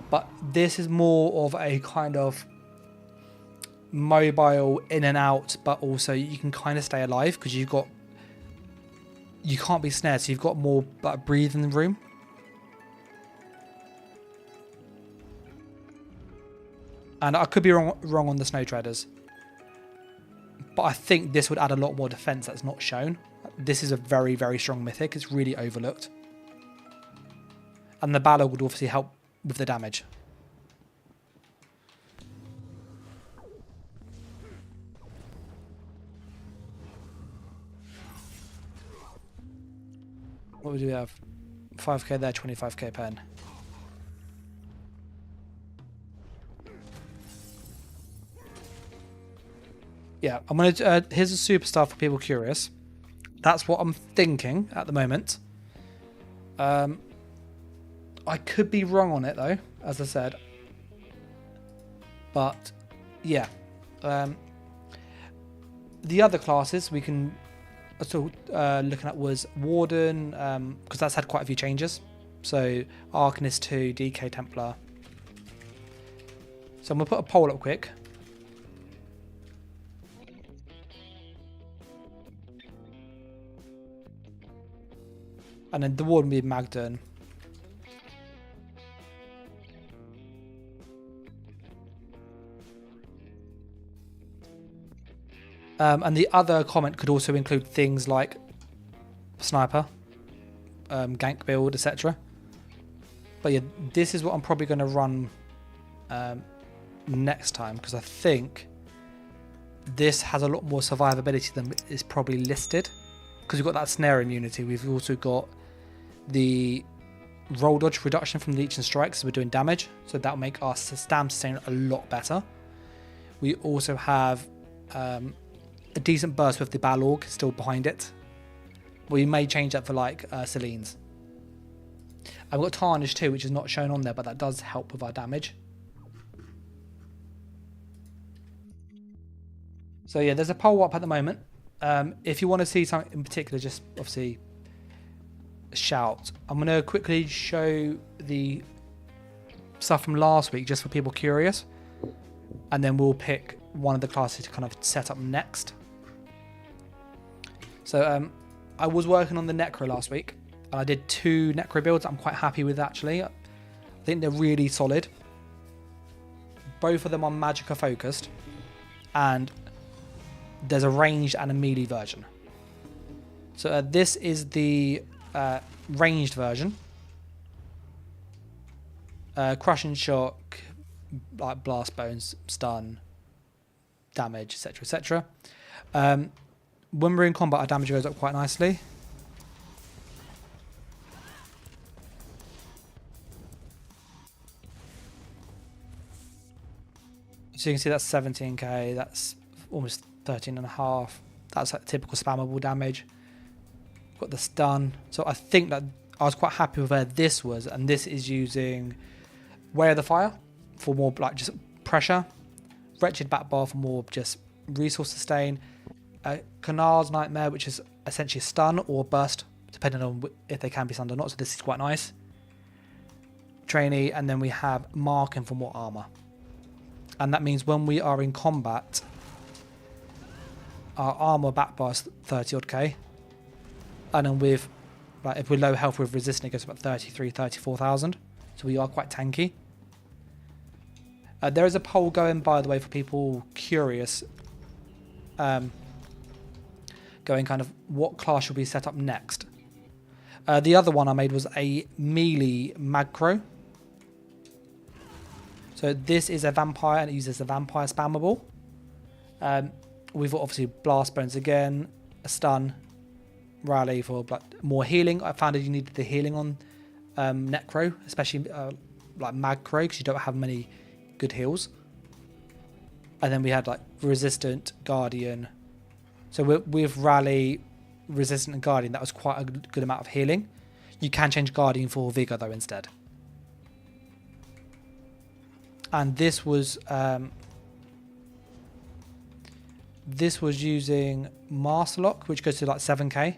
But this is more of a kind of mobile in and out, but also you can kind of stay alive because you can't be snared, so you've got more breathing room. And I could be wrong on the Snow Traders, but I think this would add a lot more defense that's not shown. This is a very, very strong mythic. It's really overlooked. And the Brawler would obviously help with the damage. What do we have? 5k there, 25k pen. Yeah, I'm going to... here's a superstar for people curious. That's what I'm thinking at the moment. I could be wrong on it, though, as I said. But, yeah. The other classes, we can looking at was Warden, because that's had quite a few changes. So Arcanist 2, DK Templar. So I'm going to put a poll up quick. And then the Warden will be Magdon. And the other comment could also include things like sniper, gank build, etc. But yeah, this is what I'm probably going to run next time, because I think this has a lot more survivability than is probably listed. Because we've got that snare immunity, we've also got the roll dodge reduction from leech and strikes, so we're doing damage, so that'll make our stam sustain a lot better. We also have a decent burst with the Balorg still behind it. We may change that for like Celine's. I've got Tarnish too, which is not shown on there, but that does help with our damage. So yeah, there's a poll up at the moment. If you want to see something in particular, just obviously shout. I'm going to quickly show the stuff from last week just for people curious, and then we'll pick one of the classes to kind of set up next. So I was working on the Necro last week, and I did 2 Necro builds I'm quite happy with actually. I think they're really solid. Both of them are Magicka focused, and there's a ranged and a melee version. So this is the ranged version. Crushing shock, like blast bones, stun, damage, etc, etc. When we're in combat, our damage goes up quite nicely. So you can see that's 17k, that's almost 13.5. That's like typical spammable damage. Got the stun. So I think that I was quite happy with where this was, and this is using Way of the Fire for more like just pressure. Wretched Backbar for more just resource sustain. Canard's Nightmare, which is essentially stun or burst, depending on if they can be stunned or not. So this is quite nice. Trainee, and then we have Marking for more armor. And that means when we are in combat, our armor backbar is 30 odd k. And then with, like, if we're low health with resisting, it goes about 34,000. So we are quite tanky. There is a poll going, by the way, for people curious. Going kind of what class should we set up next. The other one I made was a melee Magcro. So this is a vampire, and it uses the vampire spammable. We've got obviously blast bones again, a stun, rally for more healing. I found that you needed the healing on Necro, especially like Magcro, because you don't have many good heals. And then we had like resistant, guardian. So with rally, resistant, and guardian, that was quite a good amount of healing. You can change guardian for vigor though instead. And this was using Masterlock, which goes to like 7k.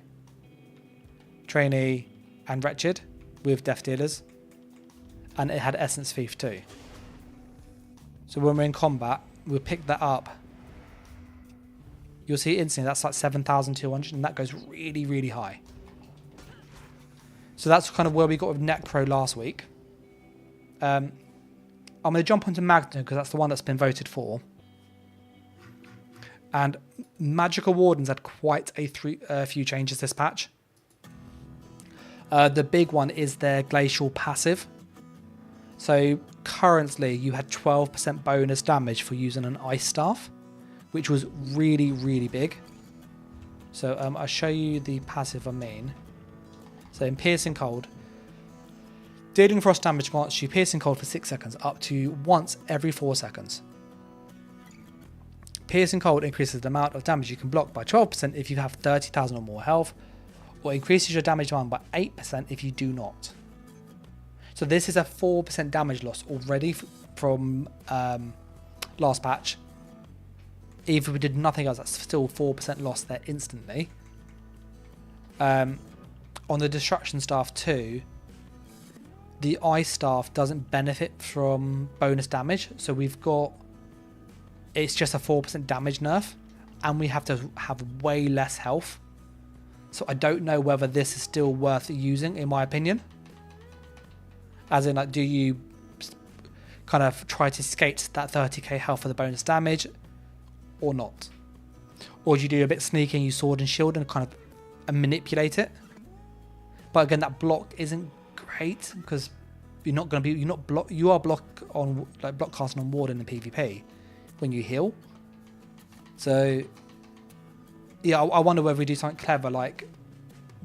Trainee and Wretched with Death Dealers. And it had Essence Thief too. So when we're in combat, we'll pick that up. You'll see instantly that's like 7,200, and that goes really, really high. So that's kind of where we got with Necro last week. I'm going to jump onto Magdon because that's the one that's been voted for. And Magicka Wardens had quite a few changes this patch. The big one is their Glacial passive. So currently you had 12% bonus damage for using an Ice Staff, which was really, really big. So I'll show you the passive I mean. So in Piercing Cold, dealing frost damage grants you Piercing Cold for 6 seconds, up to once every 4 seconds. Piercing Cold increases the amount of damage you can block by 12% if you have 30,000 or more health, or increases your damage demand by 8% if you do not. So this is a 4% damage loss already from last patch. Even if we did nothing else, that's still 4% loss there instantly. On the destruction staff too, the ice staff doesn't benefit from bonus damage, so it's just a 4% damage nerf, and we have to have way less health. So I don't know whether this is still worth using, in my opinion. As in, like, do you kind of try to skate that 30k health for the bonus damage, or not? Or do you do a bit sneaky and use sword and shield and kind of manipulate it? But again, that block isn't great because you are block casting on Warden in PvP when you heal. So yeah, I wonder whether we do something clever like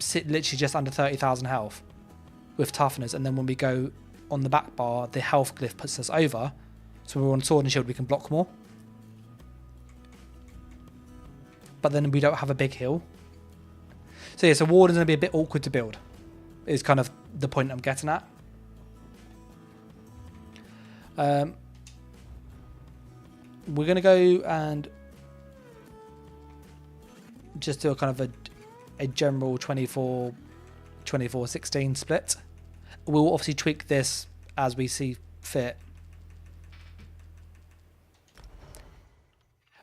sit literally just under 30,000 health with toughness, and then when we go on the back bar, the health glyph puts us over, so we're on sword and shield, we can block more. But then we don't have a big heal. So yeah, so Warden's going to be a bit awkward to build, is kind of the point I'm getting at. We're going to go and just do a kind of a general 24-16 split. We'll obviously tweak this as we see fit.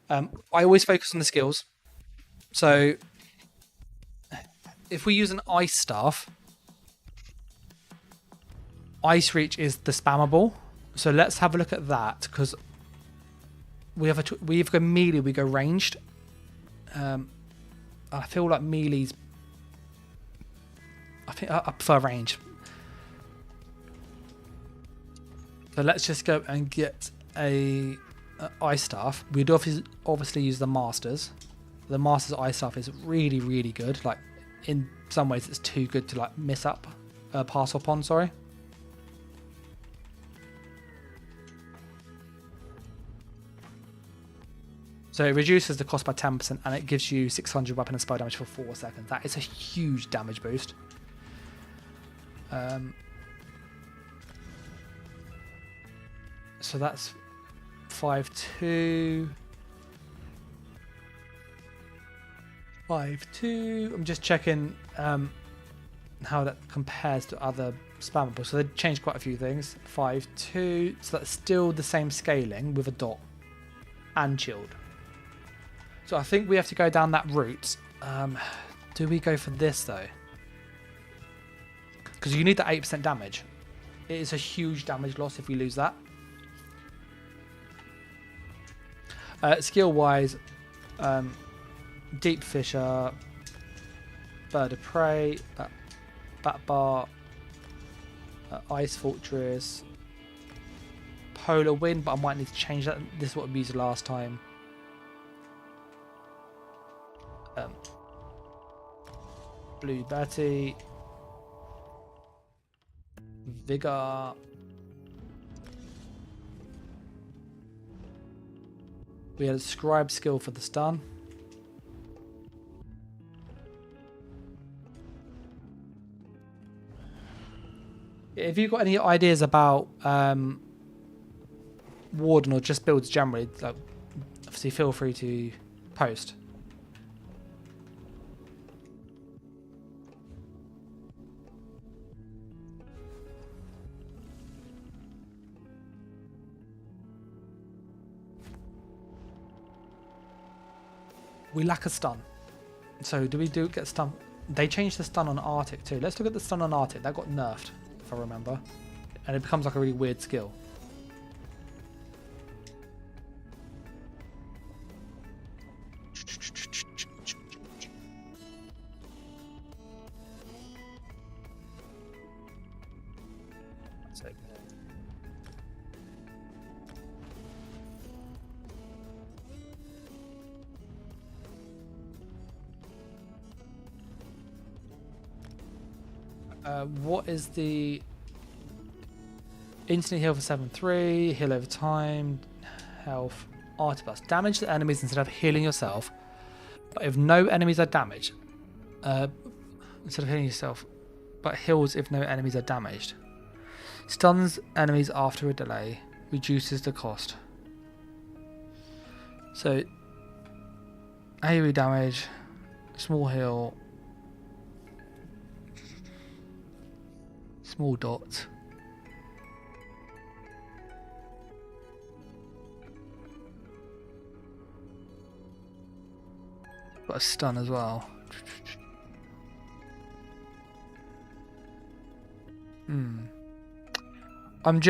I always focus on the skills. So if we use an ice staff, ice reach is the spammable. So let's have a look at that, because we go melee, we go ranged. I feel like melee's, I prefer range. So let's just go and get a ice staff. We'd obviously use the masters. The master's ice staff is really, really good. Like, in some ways it's too good to like pass up on, sorry. So it reduces the cost by 10% and it gives you 600 weapon and spell damage for 4 seconds. That is a huge damage boost. So that's 5-2. 5-2. I'm just checking how that compares to other spammables. So they changed quite a few things. 5-2. So that's still the same scaling with a dot and chilled. So I think we have to go down that route. Do we go for this though? Because you need that 8% damage. It is a huge damage loss if we lose that. Skill wise, Deep Fisher, Bird of Prey, Bat Bar, Ice Fortress, Polar Wind, but I might need to change that. This is what we used last time. Blue Betty, Vigor, we had a Scribe skill for the stun. If you've got any ideas about Warden or just builds generally, like, obviously feel free to post. We lack a stun. So do we get stun? They changed the stun on Arctic too. Let's look at the stun on Arctic. That got nerfed, if I remember. And it becomes like a really weird skill. What is the instantly heal for 7-3, heal over time, health, artifact, damage the enemies instead of healing yourself, but if no enemies are damaged, instead of healing yourself, but heals if no enemies are damaged, stuns enemies after a delay, reduces the cost. So AoE damage, small heal, Small dot. Got a stun as well. I'm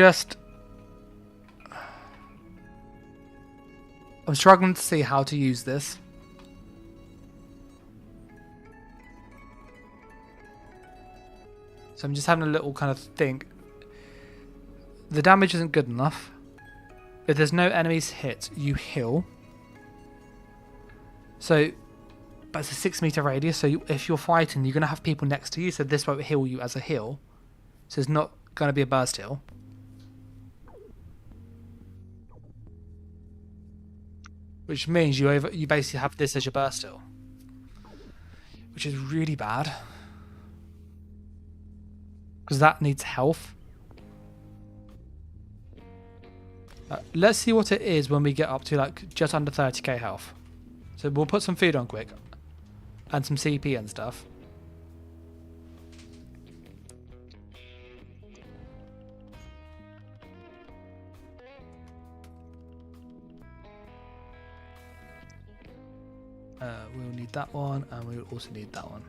struggling to see how to use this. So I'm just having a little kind of think. The damage isn't good enough. If there's no enemies hit, you heal. So, but it's a 6 meter radius, so if you're fighting, you're going to have people next to you, so this won't heal you as a heal. So it's not going to be a burst heal. Which means you basically have this as your burst heal. Which is really bad. Because that needs health. Let's see what it is when we get up to like just under 30k health. So we'll put some food on quick. And some CP and stuff. We'll need that one, and we'll also need that one.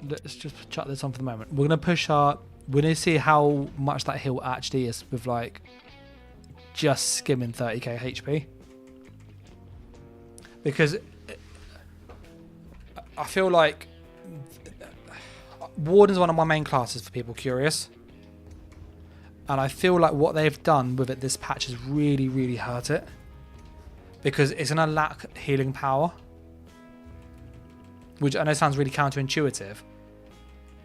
Let's just chuck this on for the moment. We're going to push our... We're going to see how much that heal actually is with like just skimming 30k HP. Because I feel like Warden's one of my main classes for people curious. And I feel like what they've done with it this patch has really, really hurt it. Because it's going to lack healing power. Which I know sounds really counterintuitive.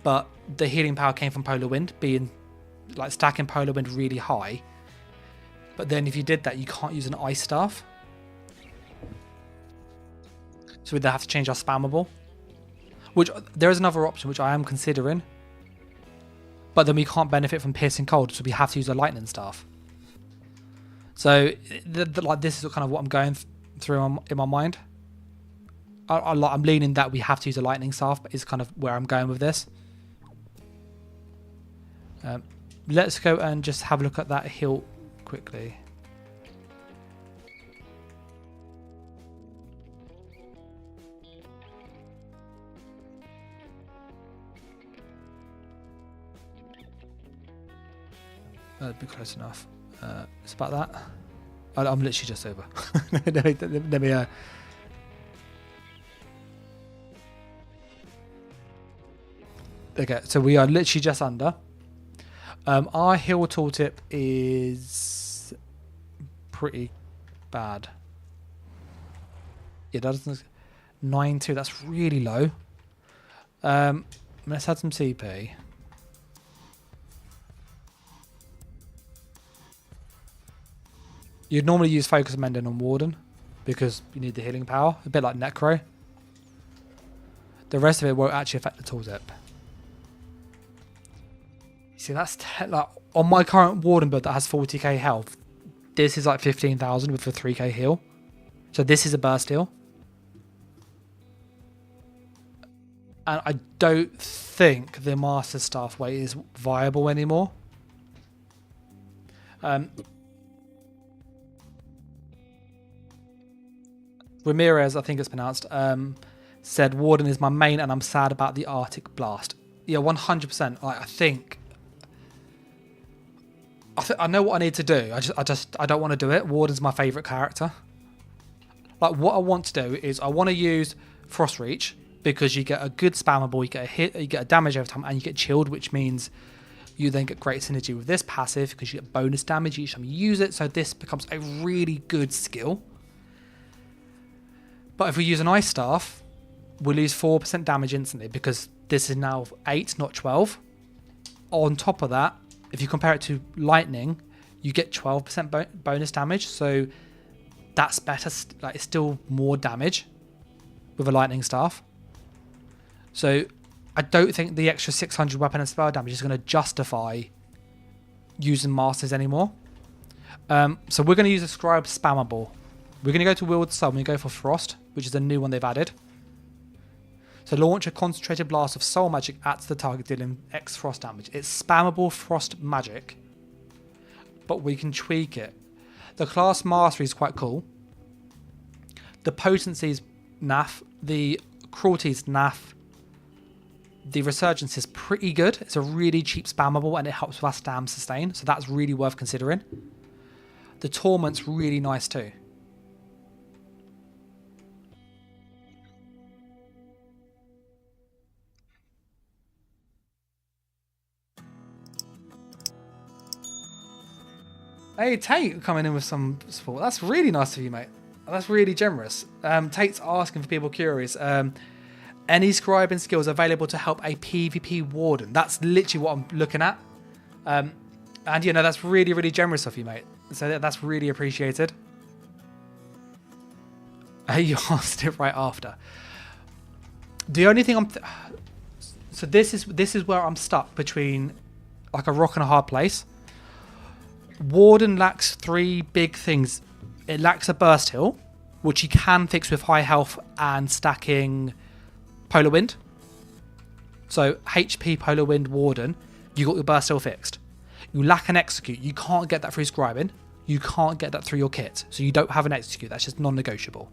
But the healing power came from Polar Wind, being like stacking Polar Wind really high. But then if you did that, you can't use an ice staff. So we'd have to change our spammable. Which there is another option which I am considering. But then we can't benefit from piercing cold, so we have to use a lightning staff. So like this is kind of what I'm going through in my mind. I'm leaning that we have to use a lightning staff, but is kind of where I'm going with this. Let's go and just have a look at that heal quickly. That'd be close enough. It's about that. I'm literally just over. let me okay, so we are literally just under. Our heal tooltip is pretty bad. Yeah, that doesn't 9-2. That's really low. Let's add some CP. You'd normally use Focus Mending on Warden because you need the healing power, a bit like Necro. The rest of it won't actually affect the tooltip. See, that's like on my current Warden build that has 40k health. This is like 15,000 with a 3k heal. So this is a burst heal. And I don't think the Master Staff weight is viable anymore. Ramirez, I think it's pronounced, said Warden is my main and I'm sad about the Arctic Blast. Yeah, 100%. Like, I know what I need to do. I don't want to do it. Warden's my favourite character. Like, what I want to do is I want to use Frost Reach because you get a good spammable, you get a hit, you get a damage every time, and you get chilled, which means you then get great synergy with this passive because you get bonus damage each time you use it. So this becomes a really good skill. But if we use an Ice Staff, we lose 4% damage instantly because this is now 8, not 12. On top of that, if you compare it to Lightning, you get 12% bonus damage. So that's better. Like, it's still more damage with a Lightning Staff. So I don't think the extra 600 weapon and spell damage is going to justify using Masters anymore. So we're going to use a scribe spammable. We're going to go to Wield Soul and we go for Frost, which is a new one they've added. So launch a concentrated blast of soul magic at the target, dealing X frost damage. It's spammable frost magic, but we can tweak it. The class mastery is quite cool. The potency is naff. The cruelty is naff. The resurgence is pretty good. It's a really cheap spammable and it helps with our stam sustain, so that's really worth considering. The torment's really nice too. Hey, Tate coming in with some support. That's really nice of you, mate. That's really generous. Tate's asking for people curious. Any scribing skills available to help a PvP warden? That's literally what I'm looking at. And, you know, that's really, really generous of you, mate. So that's really appreciated. You asked it right after. The only thing so this is where I'm stuck between like a rock and a hard place. Warden lacks 3 big things. It lacks a burst heal, which you can fix with high health and stacking Polar Wind. So HP Polar Wind Warden, you got your burst heal fixed. You lack an execute. You can't get that through scribing. You can't get that through your kit. So you don't have an execute. That's just non-negotiable.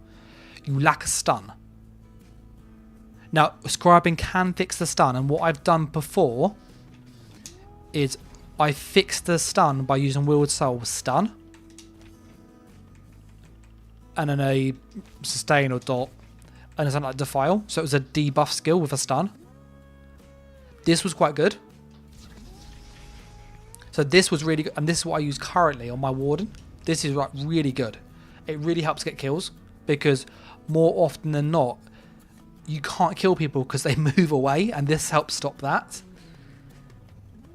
You lack a stun. Now, scribing can fix the stun, and what I've done before is I fixed the stun by using Wield Soul stun. And then a sustain or dot. And something like defile. So it was a debuff skill with a stun. This was quite good. So this was really good. And this is what I use currently on my Warden. This is like really good. It really helps get kills. Because more often than not, you can't kill people because they move away. And this helps stop that.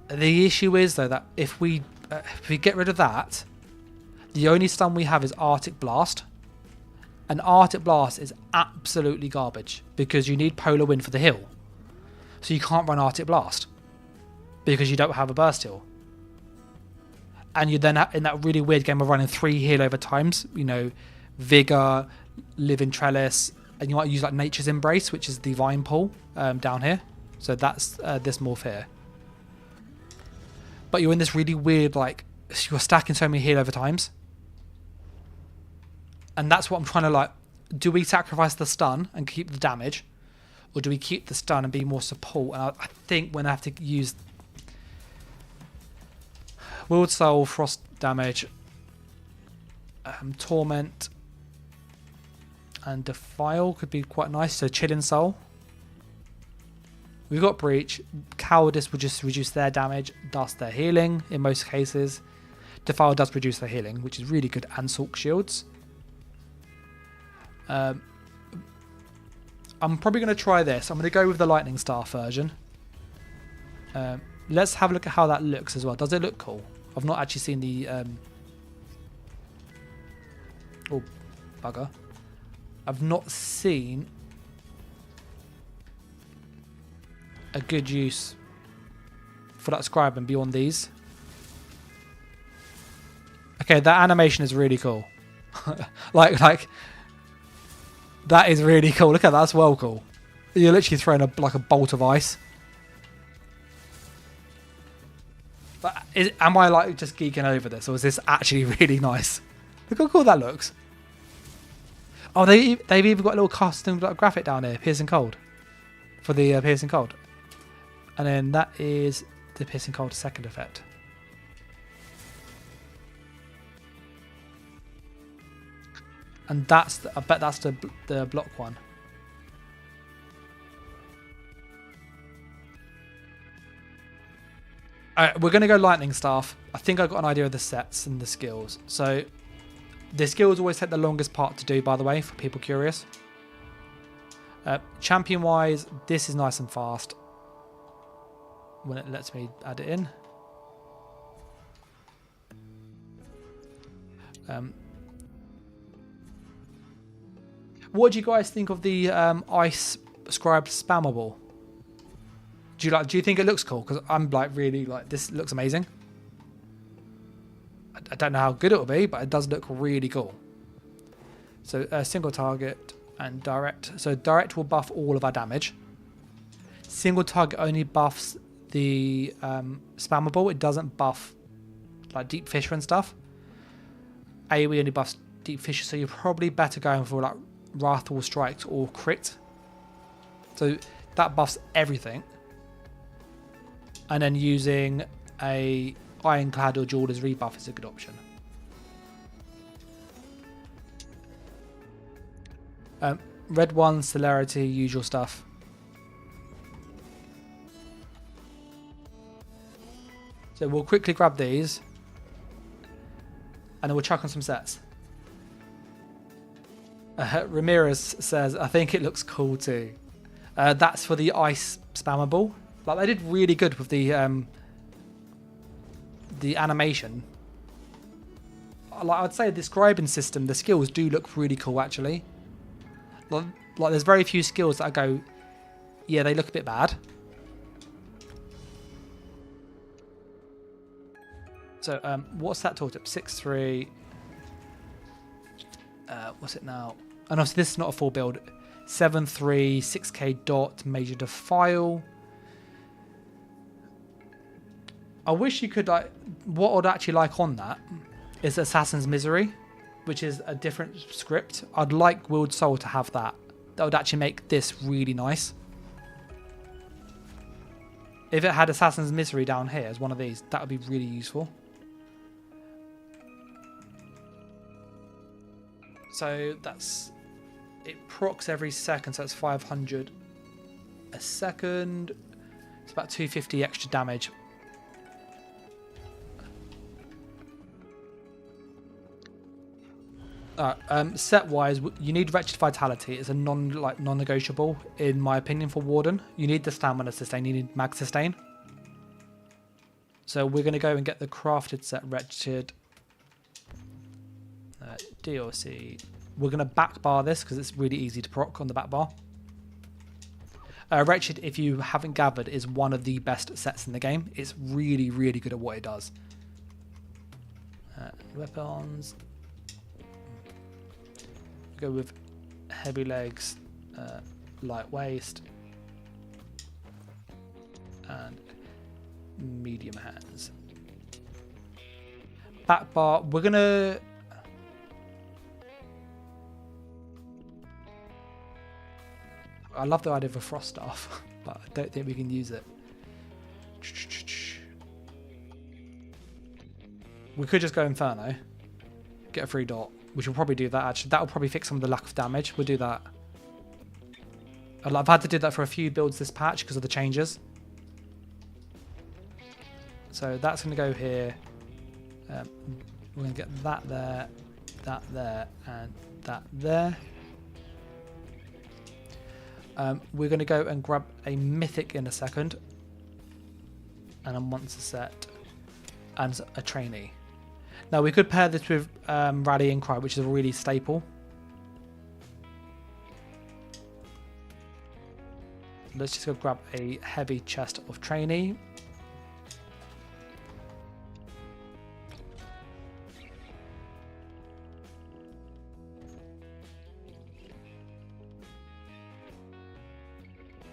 The issue is though that if we get rid of that, the only stun we have is Arctic Blast, and Arctic Blast is absolutely garbage because you need Polar Wind for the heal, so you can't run Arctic Blast because you don't have a burst heal, and you're then in that really weird game of running 3 heal over times, you know, Vigor, Living Trellis, and you might use like Nature's Embrace, which is the Vine Pool down here. So that's this morph here. But you're in this really weird, like, you're stacking so many heal over times. And that's what I'm trying to, like, do we sacrifice the stun and keep the damage? Or do we keep the stun and be more support? And I think when I have to use Wield Soul, Frost damage, Torment, and Defile could be quite nice. So Chilling Soul. We've got Breach. Cowardice will just reduce their damage, thus their healing in most cases. Defile does reduce their healing, which is really good, and Sulk Shields. I'm probably going to try this. I'm going to go with the Lightning Staff version. Let's have a look at how that looks as well. Does it look cool? I've not actually seen the... Oh, bugger. I've not seen a good use for that scribing beyond these. Okay, that animation is really cool. like that is really cool. Look at that, that's well cool. You're literally throwing like a bolt of ice. But am I like just geeking over this, or is this actually really nice? Look how cool that looks. Oh, they've even got a little custom graphic down here, Piercing Cold, for the Piercing Cold. And then that is the Piercing Cold second effect. And that's, I bet that's the block one. Alright, we're going to go Lightning Staff. I think I got an idea of the sets and the skills. So, the skills always take the longest part to do, by the way, for people curious. Champion-wise, this is nice and fast when it lets me add it in. What do you guys think of the Ice Scribe Spammable? Do you think it looks cool? Because I'm like really like, this looks amazing. I don't know how good it will be, but it does look really cool. So single target and direct. So direct will buff all of our damage. Single target only buffs the spammable. It doesn't buff like deep fissure and stuff. AoE only buffs deep fissure, so you're probably better going for like wrathful strikes or crit. So that buffs everything. And then using a Ironclad or Jeweler's rebuff is a good option. Red 1, celerity, usual stuff. So we'll quickly grab these. And then we'll chuck on some sets. Ramirez says, I think it looks cool too. That's for the ice spammable. Like they did really good with the animation. Like I'd say the scribing system, the skills do look really cool actually. Like there's very few skills that I go, yeah, they look a bit bad. So what's that tooltip? 6-3. What's it now? And obviously this is not a full build. 7-3, 6k dot, major defile. I wish you could like. What I'd actually like on that is Assassin's Misery, which is a different script. I'd like Willed Soul to have that. That would actually make this really nice. If it had Assassin's Misery down here as one of these, that would be really useful. So that's it. Procs every second, so it's 500 a second. It's about 250 extra damage. Set wise, you need Wretched Vitality. It's a non-negotiable in my opinion for Warden. You need the stamina sustain. You need mag sustain. So we're going to go and get the crafted set Wretched DLC. We're going to back bar this because it's really easy to proc on the back bar. Wretched, if you haven't gathered, is one of the best sets in the game. It's really, really good at what it does. Weapons. Go with heavy legs, light waist, and medium hands. Back bar, we're gonna. I love the idea of a frost staff, but I don't think we can use it. We could just go Inferno, get a free dot. We should probably do that actually. That'll probably fix some of the lack of damage. We'll do that. I've had to do that for a few builds this patch because of the changes. So that's going to go here. We're going to get that there, and that there. We're going to go and grab a Mythic in a second. And a monster set. And a trainee. Now we could pair this with Rallying Cry, which is a really staple. Let's just go grab a heavy chest of trainee.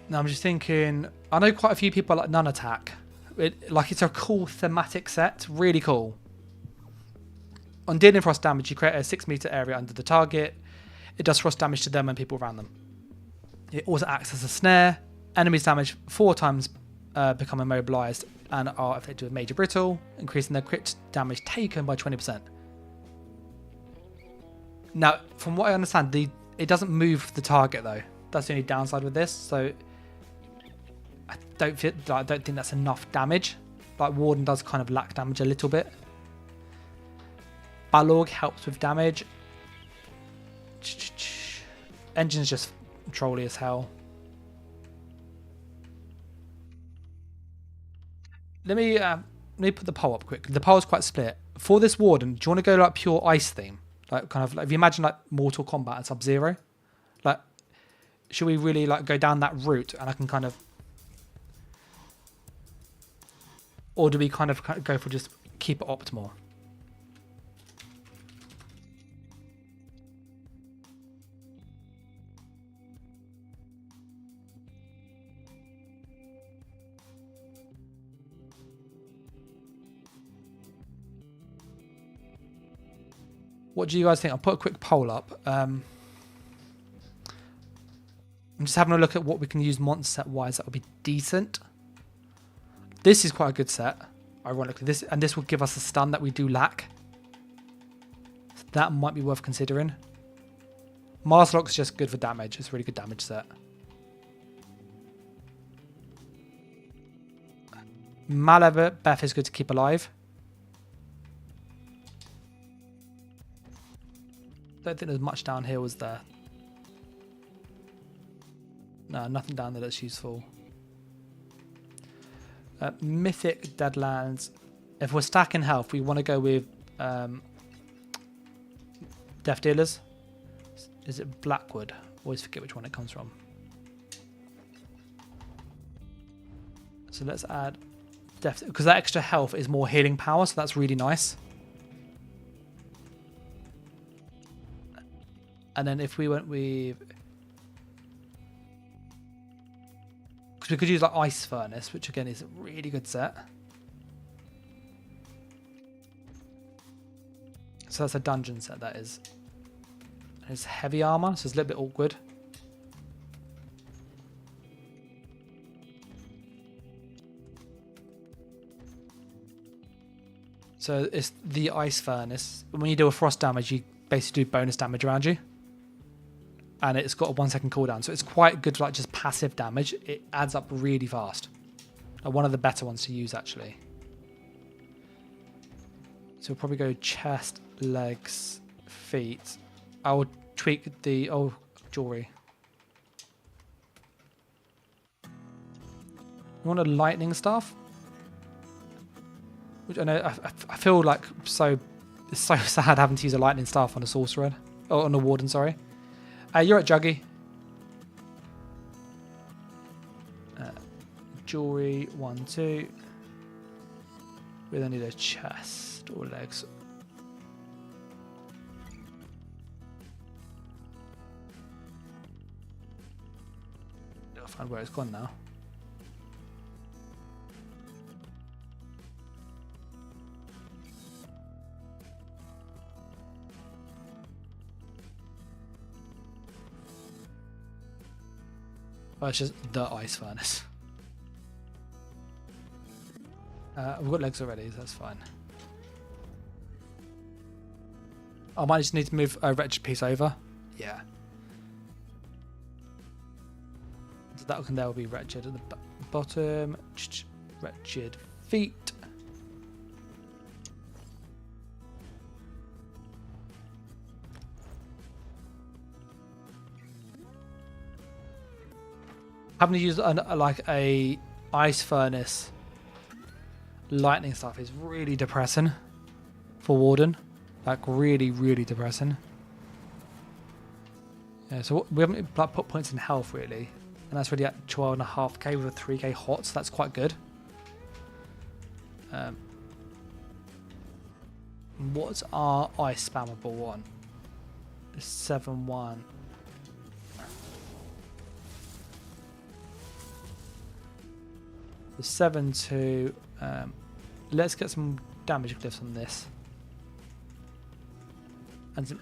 Now I'm just thinking, I know quite a few people like Nun Attack. It's a cool thematic set, really cool. On dealing frost damage, you create a 6 meter area under the target. It does frost damage to them and people around them. It also acts as a snare. Enemies damage 4 times become immobilized and are affected with major brittle, increasing their crit damage taken by 20%. Now, from what I understand, it doesn't move the target though. That's the only downside with this. So I don't think that's enough damage. Like Warden does kind of lack damage a little bit. Balorg helps with damage. Engine's just trolly as hell. Let me put the poll up quick. The poll is quite split. For this Warden, do you want to go like pure ice theme? Like kind of like if you imagine like Mortal Kombat and Sub-Zero? Like should we really like go down that route and I can kind of, or do we kind of go for just keep it optimal? What do you guys think? I'll put a quick poll up. I'm just having a look at what we can use monster set wise. That would be decent. This is quite a good set. Ironically, this will give us a stun that we do lack. So that might be worth considering. Marslock's just good for damage. It's a really good damage set. Malabeth is good to keep alive. Don't think there's much down here, was there? No, nothing down there that's useful. Mythic, Deadlands. If we're stacking health, we want to go with Death Dealers. Is it Blackwood? Always forget which one it comes from. So let's add Death, because that extra health is more healing power, so that's really nice. And then if we went with, because we could use like Ice Furnace, which again is a really good set. So that's a dungeon set, that is. And it's heavy armor, so it's a little bit awkward. So it's the Ice Furnace. When you do a frost damage, you basically do bonus damage around you. And it's got a 1 second cooldown. So it's quite good for like just passive damage. It adds up really fast. One of the better ones to use, actually. So we'll probably go chest, legs, feet. I will tweak the jewelry. You want a lightning staff? Which I know I feel like it's so sad having to use a lightning staff on a sorcerer. Oh, on a warden, sorry. You're at Juggy. Jewelry, 1, 2. We then need a chest or legs. I'll find where it's gone now. Oh, it's just the Ice Furnace. We've got legs already, so that's fine. I might just need to move a wretched piece over. Yeah. So that can there will be wretched at the bottom. Wretched feet. Having to use like a Ice Furnace lightning stuff is really depressing for Warden. Like really, really depressing. Yeah, so we haven't like, put points in health really, and that's really at 12.5k with a 3k hot, so that's quite good. What's our ice spammable one? 7-1. The 7-2. Let's get some damage glyphs on this. And some,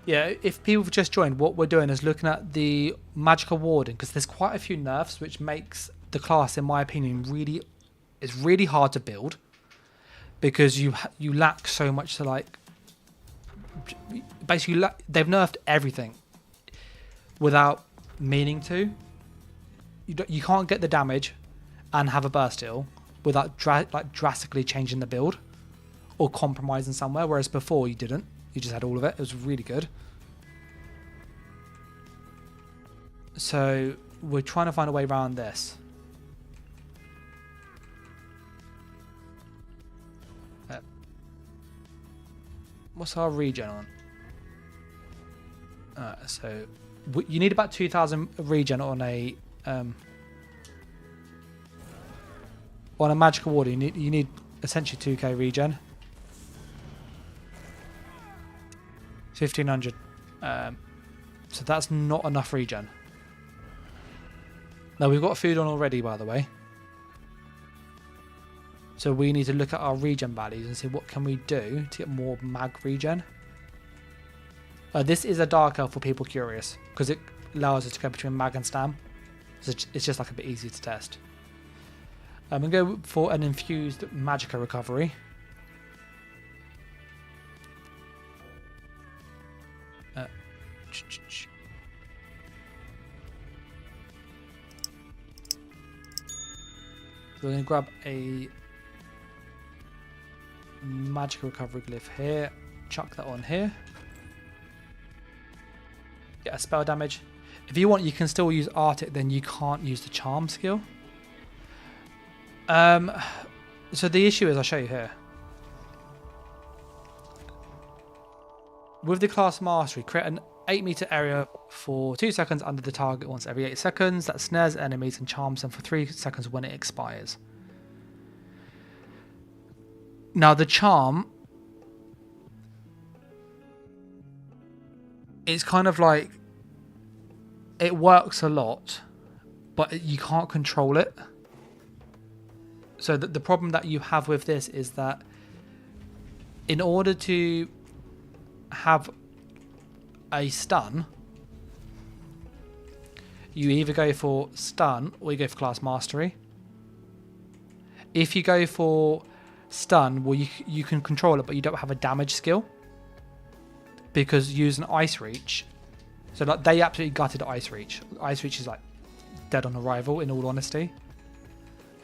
yeah, if people have just joined, what we're doing is looking at the magical warden, because there's quite a few nerfs which makes the class, in my opinion, it's really hard to build, because you lack so much to like. Basically, they've nerfed everything without meaning to. You can't get the damage and have a burst heal without drastically changing the build or compromising somewhere, whereas before you didn't. You just had all of it. It was really good. So we're trying to find a way around this. What's our regen on? So you need about 2,000 regen on a magical warder. You need essentially 2k regen. 1,500. So that's not enough regen. No, we've got food on already, by the way. So we need to look at our regen values and see what can we do to get more mag regen. This is a dark elf for people curious, because it allows us to go between mag and stam. So it's just like a bit easier to test. I'm going to go for an infused magicka recovery. So we're going to grab a magic recovery glyph here, chuck that on here, get a spell damage. If you want, you can still use Arctic, then you can't use the charm skill. So the issue is, I'll show you here. With the class mastery, create an 8-meter area for 2 seconds under the target once every 8 seconds. That snares enemies and charms them for 3 seconds when it expires. Now the charm is kind of like, it works a lot, but you can't control it. So the problem that you have with this is that in order to have a stun, you either go for stun or you go for class mastery. If you go for stun, well, you can control it, but you don't have a damage skill, because using ice reach, so like they absolutely gutted ice reach. Ice reach is like dead on arrival, in all honesty.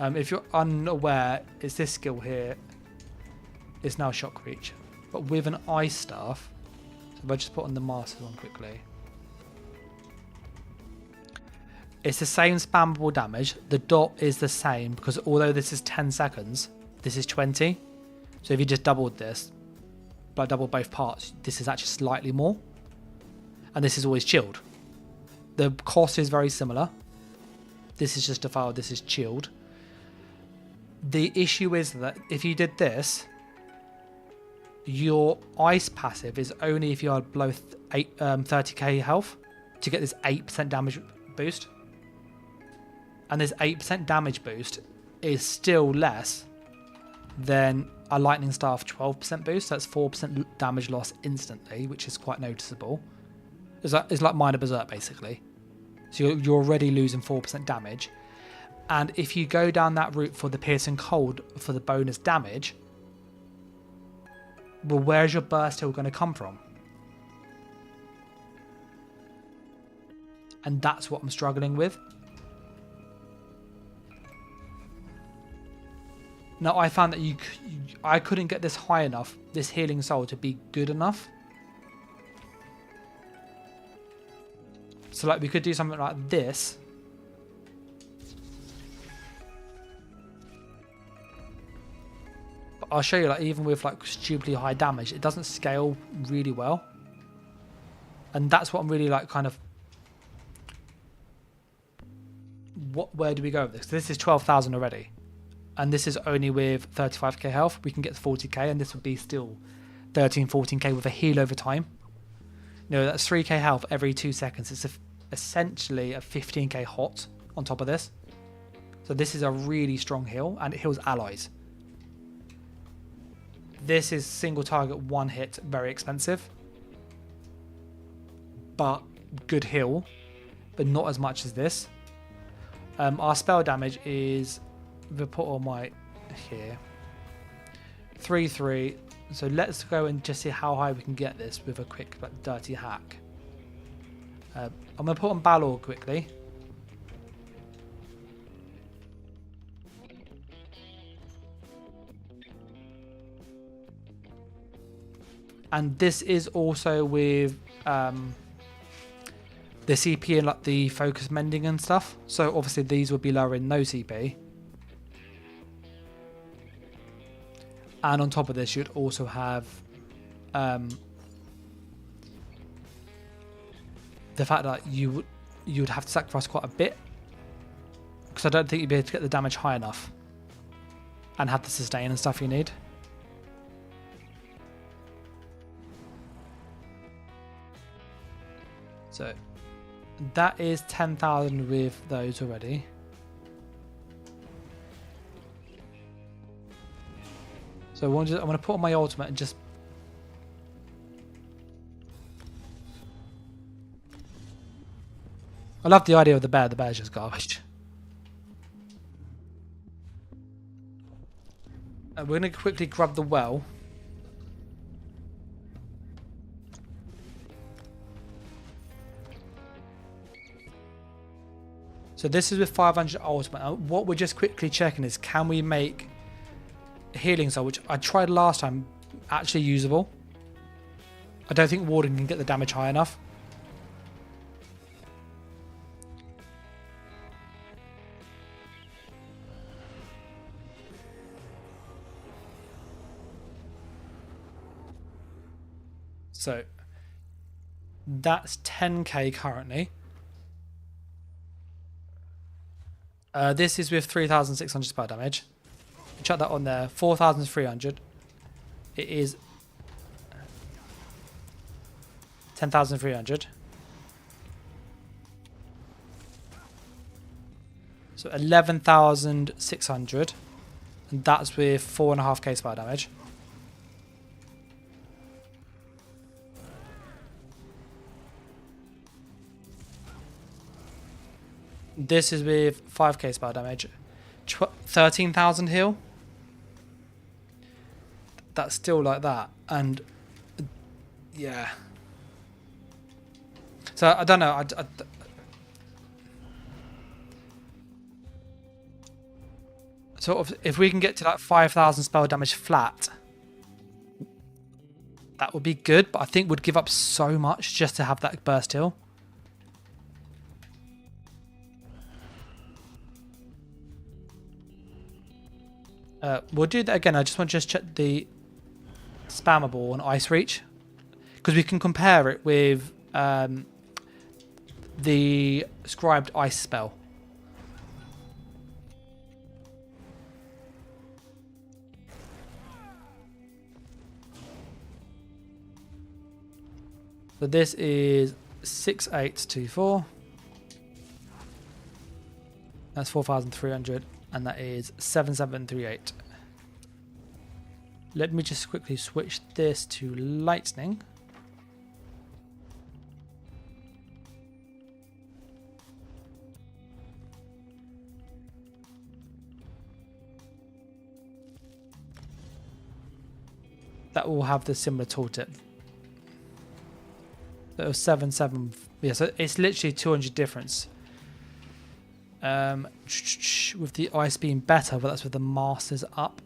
If you're unaware, it's this skill here. It's now shock reach, but with an ice staff. So if I just put on the masters one quickly, it's the same spammable damage. The dot is the same, because although this is 10 seconds, this is 20. So if you just doubled this, but double both parts, this is actually slightly more. And this is always chilled. The cost is very similar. This is just defiled, this is chilled. The issue is that if you did this, your ice passive is only if you are below 30k health to get this 8% damage boost. And this 8% damage boost is still less than a lightning staff 12% boost. So that's 4% damage loss instantly, which is quite noticeable. It's like minor berserk basically. So you're already losing 4% damage. And if you go down that route for the piercing cold for the bonus damage, well, where's your burst heal going to come from? And that's what I'm struggling with. Now, I found that I couldn't get this high enough, this healing soul, to be good enough. So like we could do something like this. But I'll show you, like even with like stupidly high damage, it doesn't scale really well. And that's what I'm really like kind of, where do we go with this? This is 12,000 already. And this is only with 35k health. We can get to 40k, and this would be still 13, 14k with a heal over time. You know, that's 3k health every 2 seconds. It's essentially a 15k hot on top of this. So this is a really strong heal, and it heals allies. This is single target, one hit, very expensive. But good heal, but not as much as this. Our spell damage is, we'll put on my here, 3-3. So let's go and just see how high we can get this with a quick like dirty hack. I'm going to put on Brawler quickly. And this is also with the CP and like the focus mending and stuff. So obviously these would be lower in no CP. And on top of this, you'd also have the fact that you would have to sacrifice quite a bit, because I don't think you'd be able to get the damage high enough and have the sustain and stuff you need. So that is 10,000 with those already. So I'm going to put on my ultimate and just... I love the idea of the bear. The bear's just garbage. We're going to quickly grab the well. So this is with 500 ultimate. What we're just quickly checking is, can we make healing soul, which I tried last time, actually usable? I don't think Warden can get the damage high enough. So that's 10k currently. This is with 3,600 spell damage. Chuck that on there. 4,300. It is 10,300. So 11,600. And that's with 4.5k spell damage. This is with 5k spell damage. 13,000 heal. That's still like that. And yeah. So I don't know. Sort of, if we can get to like 5,000 spell damage flat, that would be good. But I think we'd give up so much just to have that burst heal. We'll do that again. I just want to check the spammable on Ice Reach, because we can compare it with the scribed ice spell. So this is 6824. That's 4,300. And that is 7738. Let me just quickly switch this to lightning. That will have the similar tooltip. That was 77. Yeah, so it's literally 200 difference. With the ice being better, but that's with the masters up.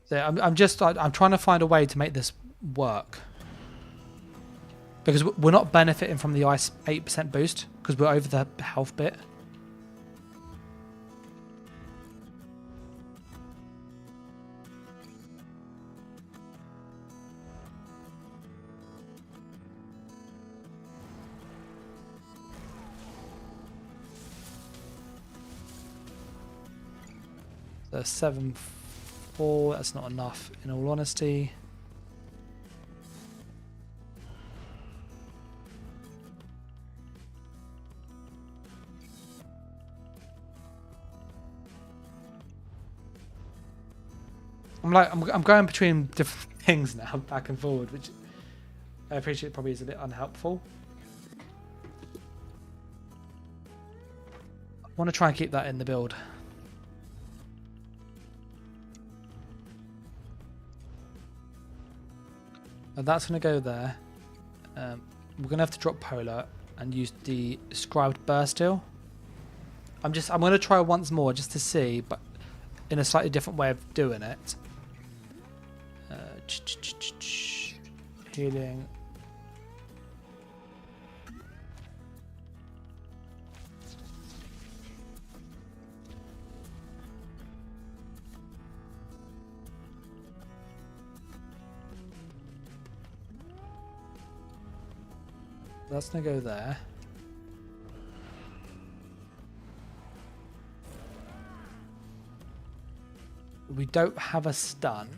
So I'm trying to find a way to make this work, because we're not benefiting from the ice 8% boost because we're over the health bit. So 7.4, that's not enough in all honesty. I'm going between different things now, back and forward, which I appreciate probably is a bit unhelpful. I want to try and keep that in the build. And that's going to go there. We're going to have to drop Polar and use the scribed burst heal. I'm going to try once more just to see, but in a slightly different way of doing it. Healing. That's going to go there. We don't have a stun.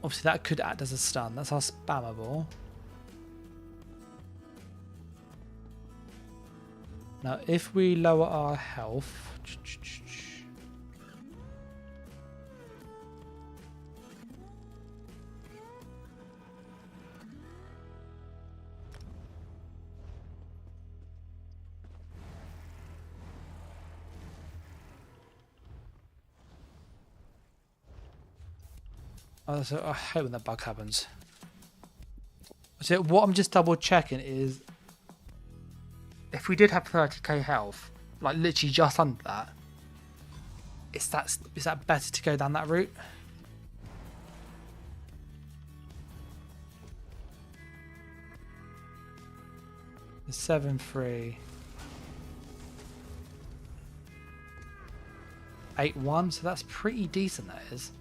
Obviously that could act as a stun. That's our spammable. Now if we lower our health... Oh, so I hate when that bug happens. So what I'm just double checking is if we did have 30k health, like literally just under that, is that better to go down that route? The 7-3 8-1, so that's pretty decent, that is.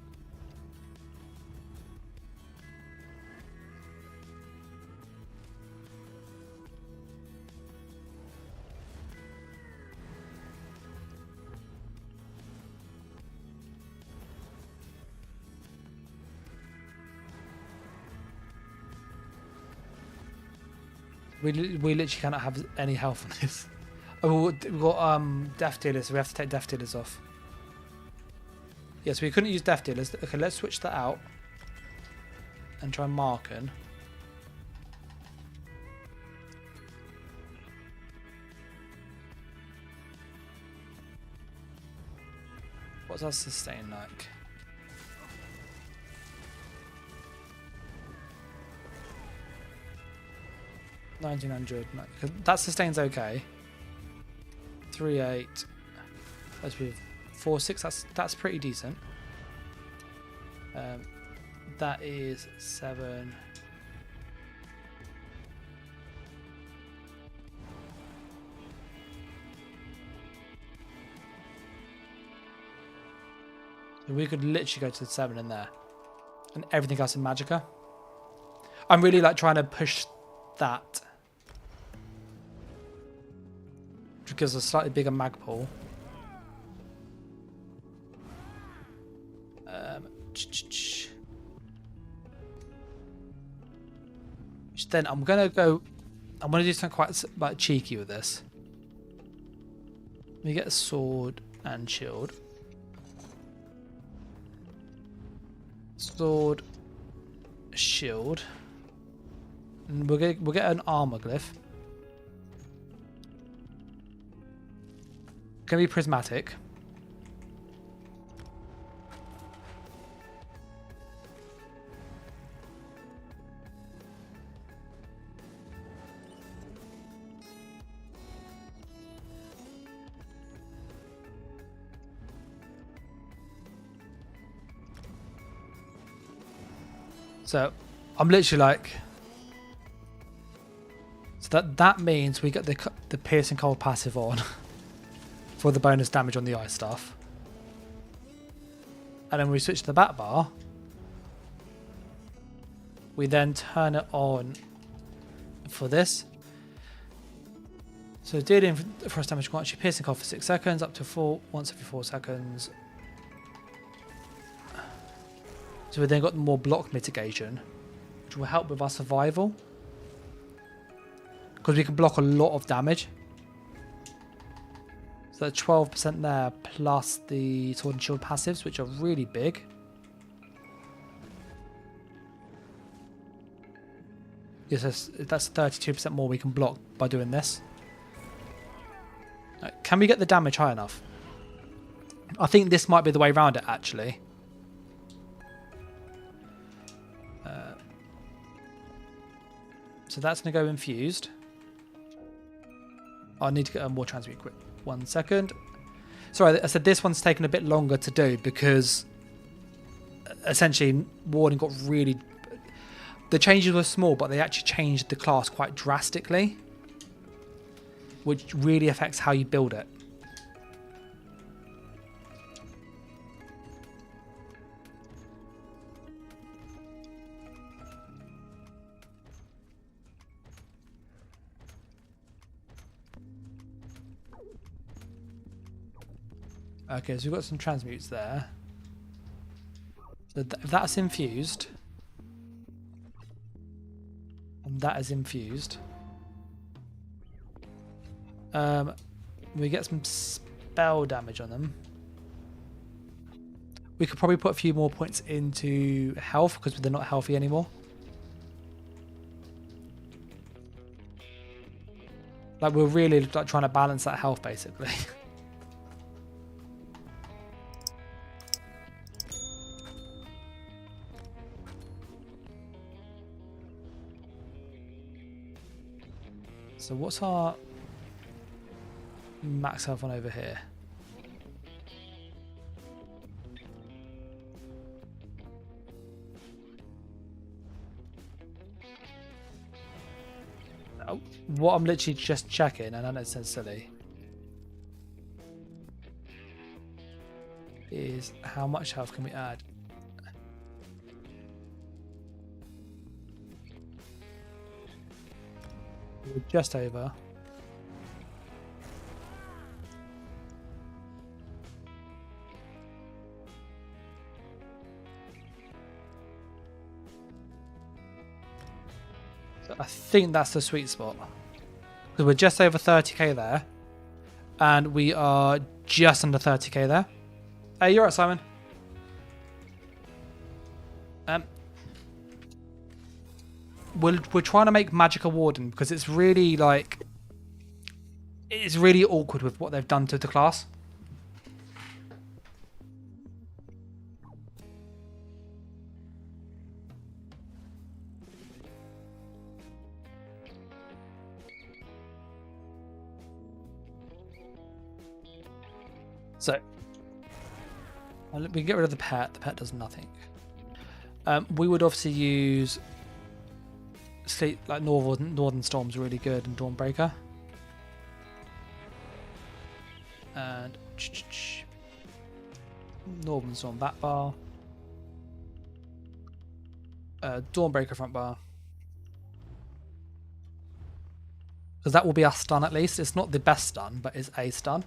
We literally cannot have any health on this. Oh, we've got death dealers, so we have to take death dealers off. Yes, we couldn't use death dealers. Okay, let's switch that out and try marking. What's our sustain like? $1900. That sustains okay. 3-8. Let's be 4-6. That's pretty decent. That is 7. We could literally go to the 7 in there, and everything else in Magicka. I'm really like trying to push that because a slightly bigger mag pool. Then I'm gonna do something quite like cheeky with this. Let me get a sword and shield. Sword, shield, and we'll get an armor glyph. Gonna be prismatic. So I'm literally like, so that means we get the piercing cold passive on for the bonus damage on the ice stuff, and then we switch to the bat bar. We then turn it on for this. So dealing frost damage once, piercing cold for 6 seconds, up to 4 once every 4 seconds. So we then got more block mitigation, which will help with our survival, because we can block a lot of damage. So 12% there, plus the sword and shield passives, which are really big. Yes, that's 32% more we can block by doing this. Can we get the damage high enough? I think this might be the way around it, actually. So that's going to go infused. I need to get a more transmute quick. 1 second. Sorry, I said this one's taken a bit longer to do because essentially Warden got really... The changes were small, but they actually changed the class quite drastically, which really affects how you build it. Okay, so we've got some transmutes there. So if that's infused, That is infused. We get some spell damage on them. We could probably put a few more points into health because they're not healthy anymore. Like we're really like trying to balance that health basically. So what's our max health on over here? Oh, what I'm literally just checking, and I know it sounds silly, is how much health can we add? We're just over. So I think that's the sweet spot. Because we're just over 30k there. And we are just under 30k there. Hey, you're right, Simon. We're trying to make Magic a Warden because it's really like it's really awkward with what they've done to the class. So we can get rid of the pet. The pet does nothing. We would obviously use Sleep, like Northern Storm's really good, and Dawnbreaker. And Northern Storm back bar. Dawnbreaker front bar. Because that will be our stun at least. It's not the best stun, but it's a stun.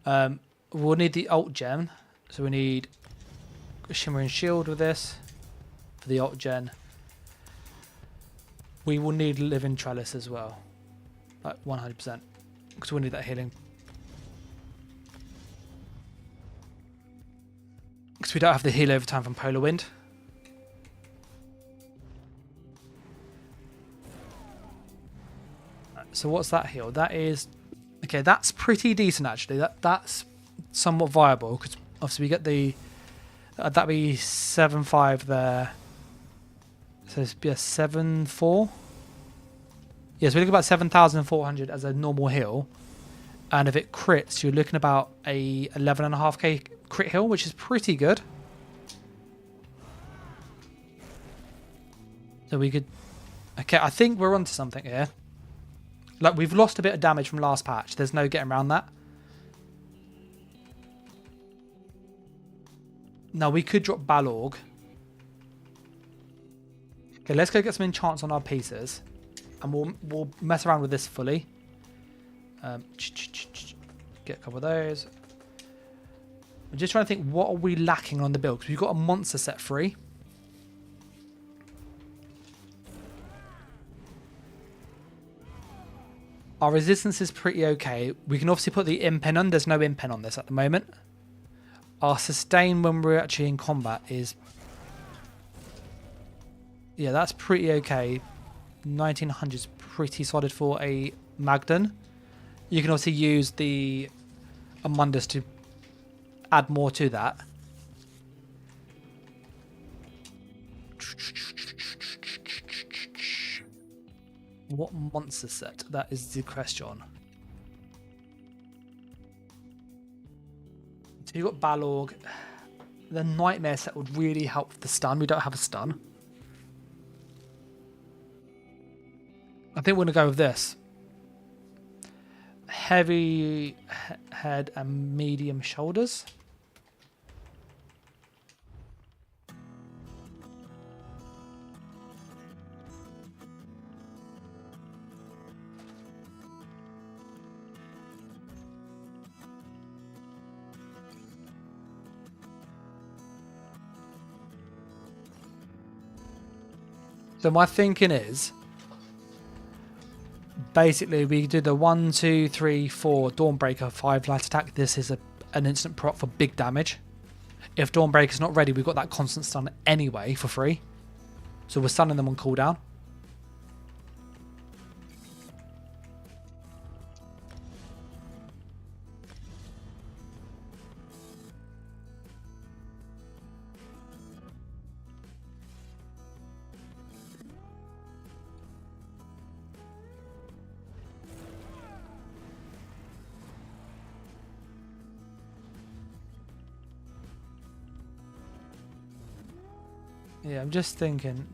We'll need the ult gen. So we need a Shimmering Shield with this for the ult gen. We will need Living Trellis as well, like 100%, because we'll need that healing. Because we don't have the heal over time from Polar Wind. So what's that heal? That is okay. That's pretty decent actually. That's somewhat viable because obviously we get the that'd be 7-5 there. So it's be a 7-4. Yes, we're looking about 7,400 as a normal heal, and if it crits, you're looking about a 11.5k crit heal, which is pretty good. So we could, okay, I think we're onto something here. Like we've lost a bit of damage from last patch. There's no getting around that. Now we could drop Balorg. Okay, let's go get some enchants on our pieces, and we'll mess around with this fully. Get a couple of those. I'm just trying to think, what are we lacking on the build? Because we've got a monster set free. Our resistance is pretty okay. We can obviously put the impen on. There's no impen on this at the moment. Our sustain when we're actually in combat is... yeah, that's pretty okay. 1900 is pretty solid for a Magdan. You can also use the Amundus to add more to that. What monster set? That is the question. So you've got Balorg. The Nightmare set would really help with the stun. We don't have a stun. I think we're going to go with this. Heavy head and medium shoulders. So my thinking is, basically we do the 1, 2, 3, 4 Dawnbreaker 5 light attack. This is an instant proc for big damage. If Dawnbreaker's not ready, we've got that constant stun anyway for free. So we're stunning them on cooldown. Yeah, I'm just thinking.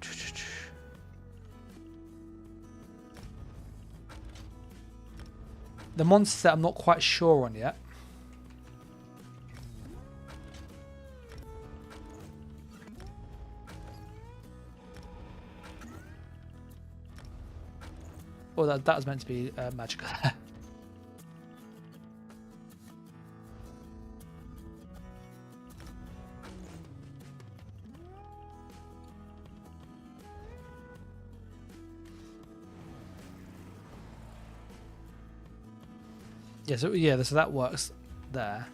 The monsters that I'm not quite sure on yet. Oh, that was meant to be magical. Yeah, so that works there.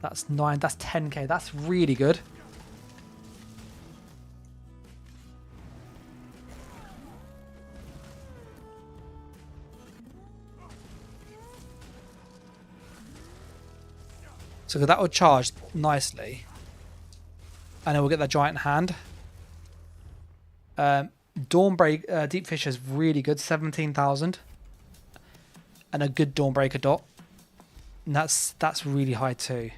That's 9, that's 10k, that's really good. So that will charge nicely. And then we'll get that giant hand. Dawnbreak Deep Fisher is really good, 17,000, and a good Dawnbreaker dot, and that's really high too.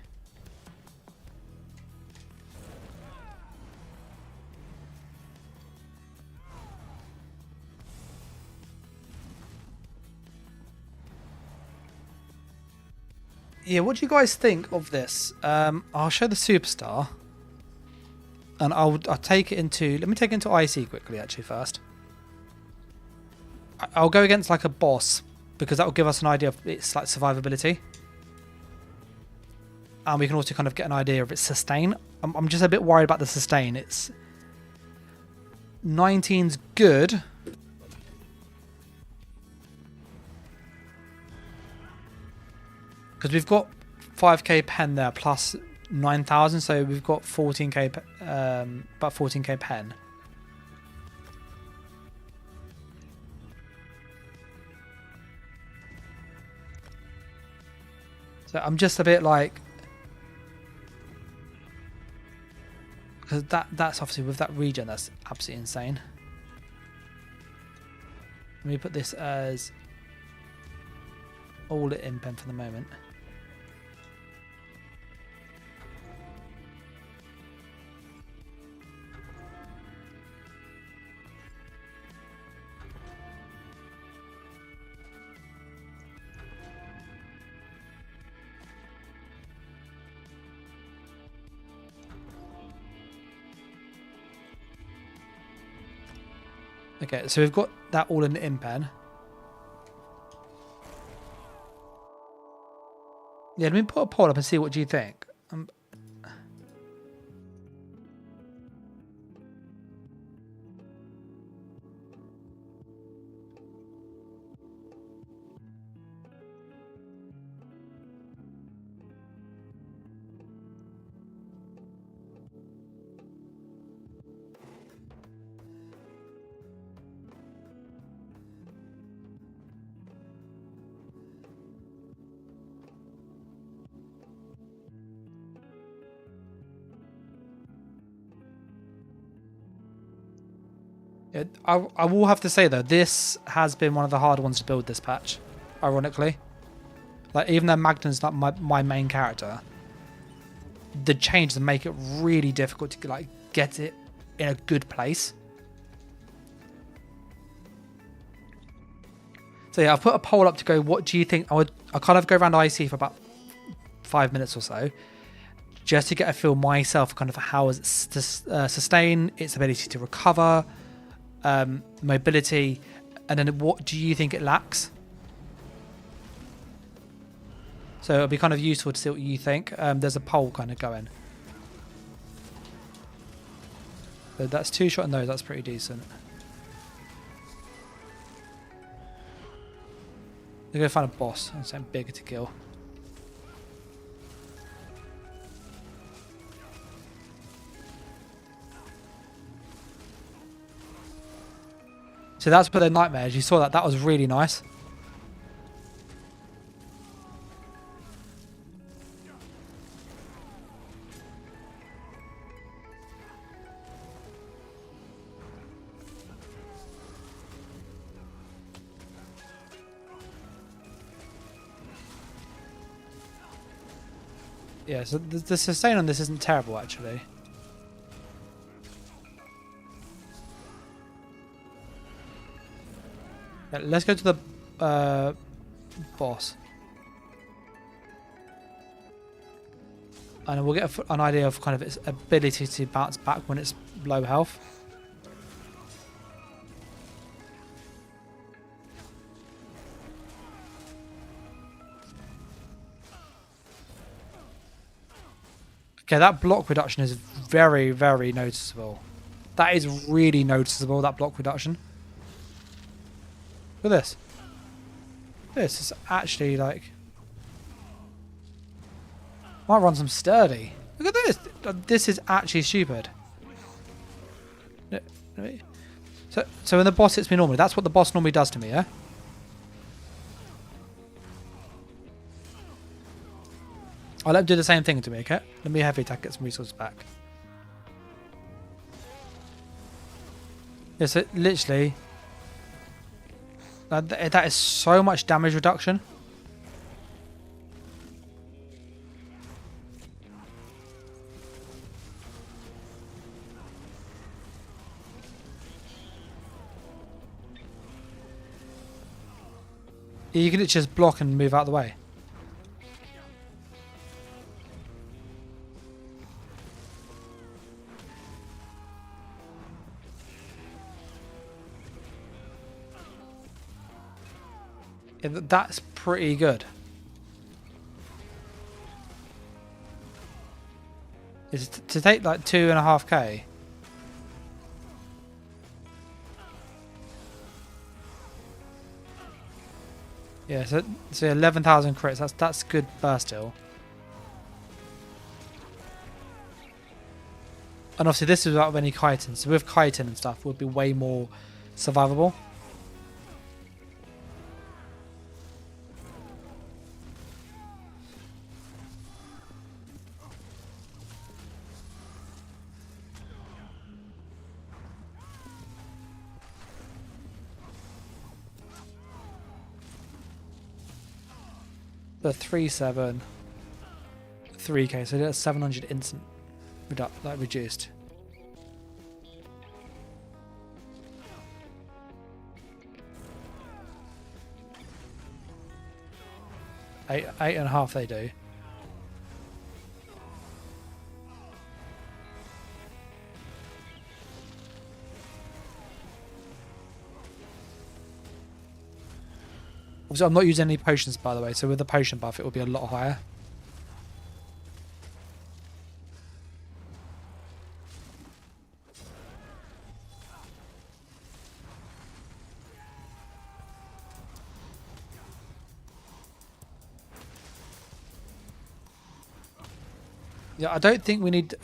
Yeah, what do you guys think of this? I'll show the superstar. And I'll take it into... Let me take it into IC quickly, actually, first. I'll go against, like, a boss, because that will give us an idea of its, like, survivability. And we can also kind of get an idea of its sustain. I'm just a bit worried about the sustain. It's... 19's good. Because we've got 5k pen there, plus... 9,000, so we've got 14k, about 14k pen. So I'm just a bit like, because that's obviously with that regen, that's absolutely insane. Let me put this as all in pen for the moment. Okay, so we've got that all in the impen. Yeah, let me put a poll up and see what do you think. I will have to say though, this has been one of the harder ones to build this patch, ironically. Like, even though Magnum's not my main character, the changes make it really difficult to like get it in a good place. So yeah, I've put a poll up to go, what do you think? I'll kind of go around IC for about 5 minutes or so, just to get a feel myself kind of how is it sustain, its ability to recover, mobility, and then what do you think it lacks? So it'll be kind of useful to see what you think. There's a poll kind of going. So that's 2 shot in those, that's pretty decent. We're going to find a boss and something bigger to kill. So that's for the nightmares. You saw that. That was really nice. Yeah, so the sustain on this isn't terrible, actually. Yeah, let's go to the boss. And we'll get an idea of kind of its ability to bounce back when it's low health. Okay, that block reduction is very, very noticeable. That is really noticeable, that block reduction. Look at this. This is actually like... Might run some sturdy. Look at this. This is actually stupid. So when the boss hits me normally, that's what the boss normally does to me, yeah? I'll let him do the same thing to me, okay? Let me heavy attack, get some resources back. Yeah, so literally... That is so much damage reduction. You can just block and move out of the way. Yeah, that's pretty good. Is to take like 2.5k. Yeah, so 11,000 crits. That's good burst still. And obviously this is without any chitin. So with chitin and stuff, it would be way more survivable. The 3-7, 3k, so that's 700 instant reduced. Eight and a half they do. I'm not using any potions, by the way, so with the potion buff it will be a lot higher. Yeah, I don't think we need...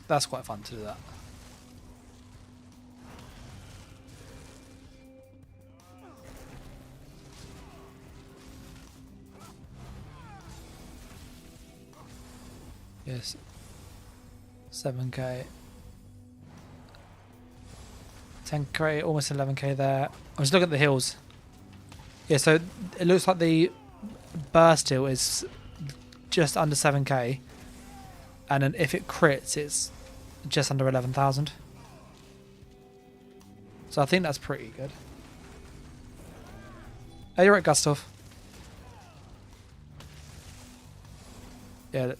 That's quite fun to do that. Yes. 7k. 10k, almost 11k there. I was looking at the hills. Yeah, so it looks like the burst hill is just under 7k. And then if it crits, it's just under 11,000. So I think that's pretty good. Oh, you're right, Gustav. Yeah.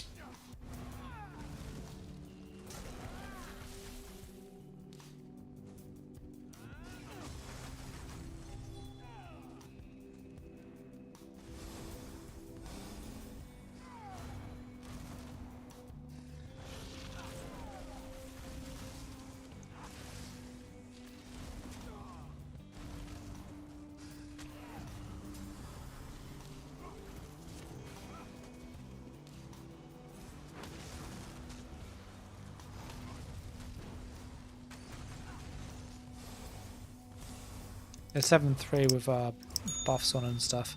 It's 7-3 with buffs on and stuff.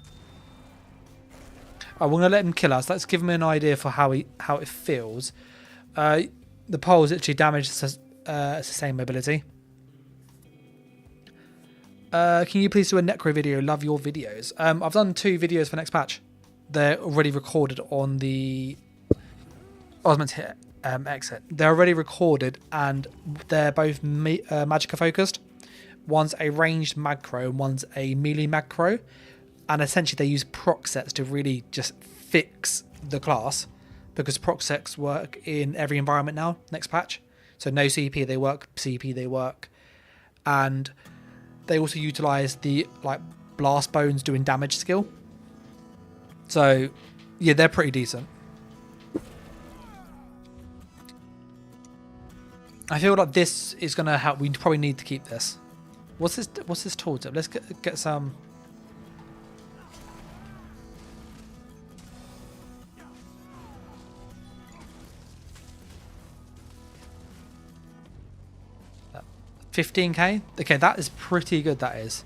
We're gonna let him kill us. Let's give him an idea for how it feels. The pole's actually damaged. It's the same mobility. Can you please do a necro video? Love your videos. I've done 2 videos for next patch. They're already recorded on the... I was meant to hit exit. They're already recorded and they're both Magicka focused. One's a ranged macro and one's a melee macro. And essentially they use proc sets to really just fix the class. Because proc sets work in every environment now, next patch. So no CP they work, CP they work. And they also utilise the blast bones doing damage skill. So yeah, they're pretty decent. I feel like this is going to help. We probably need to keep this. What's this tool tip? Let's get some. $15k. Okay, that is pretty good. That is.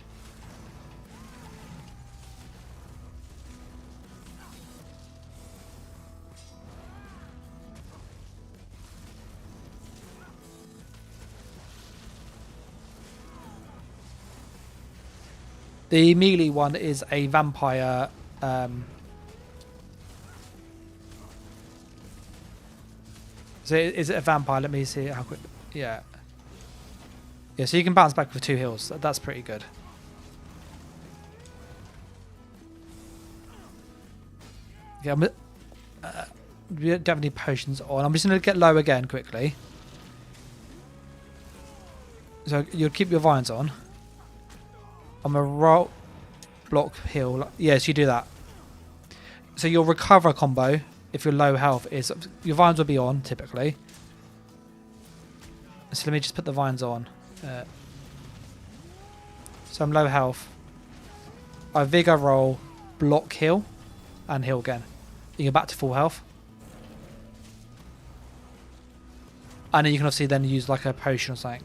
The melee one is a vampire. So is it a vampire? Let me see how quick. Yeah. Yeah, so you can bounce back with 2 heals. That's pretty good. Yeah, we don't have any potions on. I'm just going to get low again quickly. So you'll keep your vines on. I'm going to roll, block, heal. Yes, you do that. So your recover combo, if you're low health, is your vines will be on typically. So let me just put the vines on. So I'm low health. I vigor roll, block, heal, and heal again. You go back to full health. And then you can obviously then use like a potion or something.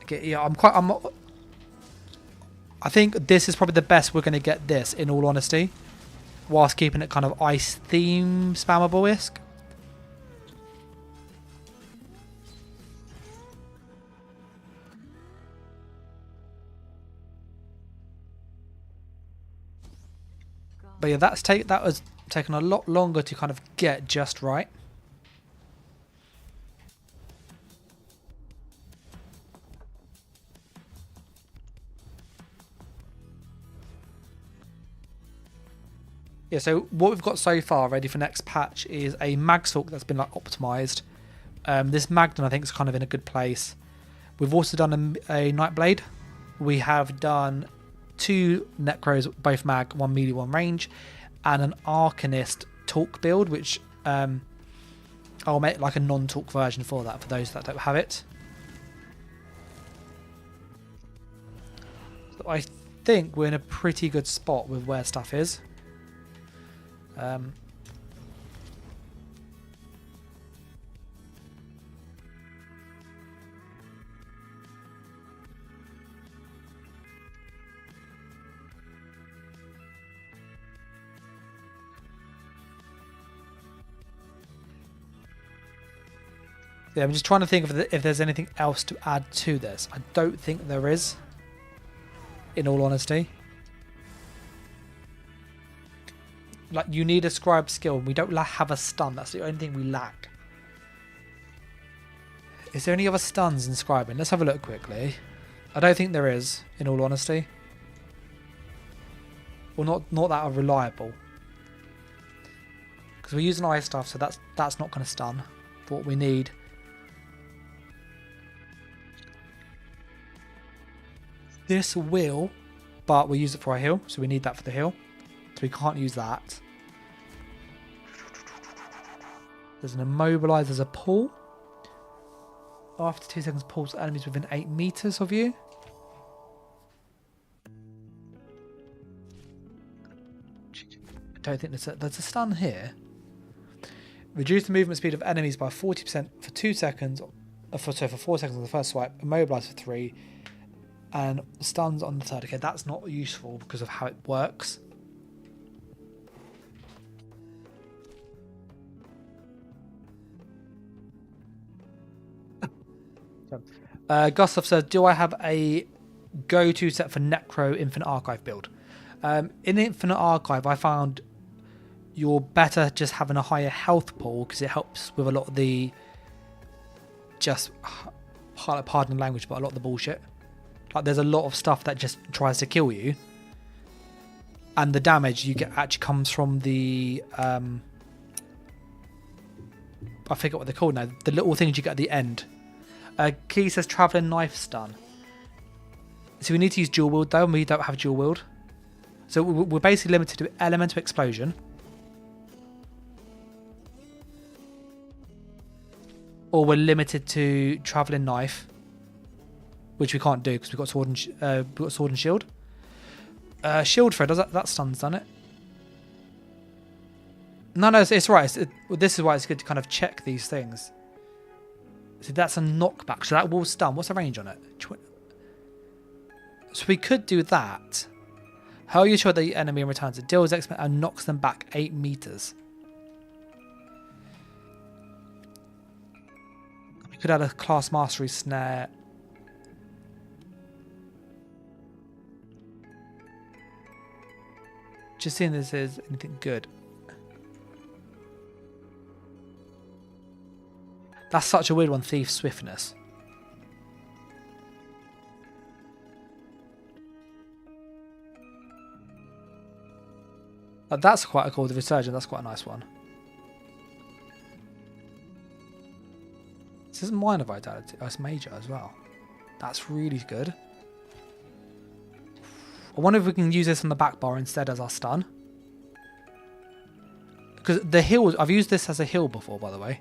Okay, yeah, I think this is probably the best we're going to get this, in all honesty, whilst keeping it kind of ice theme spammable-esque. But yeah, that was taken a lot longer to kind of get just right. Yeah, so what we've got so far ready for next patch is a Magsalk that's been optimized. This Magden I think is kind of in a good place. We've also done a Nightblade. We have done 2 Necros, both mag, 1 melee, 1 range, and an Arcanist talk build, which I'll make like a non-talk version for that for those that don't have it. So I think we're in a pretty good spot with where stuff is. Yeah, I'm just trying to think if there's anything else to add to this. I don't think there is, in all honesty. Like, you need a scribe skill, and we don't have a stun. That's the only thing we lack. Is there any other stuns in scribing? Let's have a look quickly. I don't think there is, in all honesty. Or not that are reliable. Because we're using ice stuff, so that's not going to stun for what we need. This will, but we'll use it for our heal, so we need that for the heal. So we can't use that. There's an immobilize, there's a pull. After 2 seconds, pulls enemies within 8 meters of you. I don't think there's a stun here. Reduce the movement speed of enemies by 40% for 2 seconds. For 4 seconds on the first swipe. Immobilize for 3. And stuns on the 3rd. Okay, that's not useful because of how it works. Gustav says, do I have a go-to set for Necro Infinite Archive build? In Infinite Archive, I found you're better just having a higher health pool because it helps with a lot of the pardon the language, but a lot of the bullshit. Like there's a lot of stuff that just tries to kill you, and the damage you get actually comes from the I forget what they're called now. The little things you get at the end. Key says traveling knife stun. So we need to use dual wield though, and we don't have dual wield. So we're basically limited to elemental explosion, or we're limited to traveling knife, which we can't do because we've got sword and shield. Shield throw, does that stuns, doesn't it? No, it's right. This is why it's good to kind of check these things. So that's a knockback. So that will stun. What's the range on it? So we could do that. How are you sure the enemy returns? It deals X and knocks them back 8 meters. We could add a class mastery snare. Just seeing if there's anything good. That's such a weird one, Thief Swiftness. That's quite a cool, the Resurgent, that's quite a nice one. This isn't minor vitality, oh, it's major as well. That's really good. I wonder if we can use this on the back bar instead as our stun. Because the heal, I've used this as a heal before, by the way.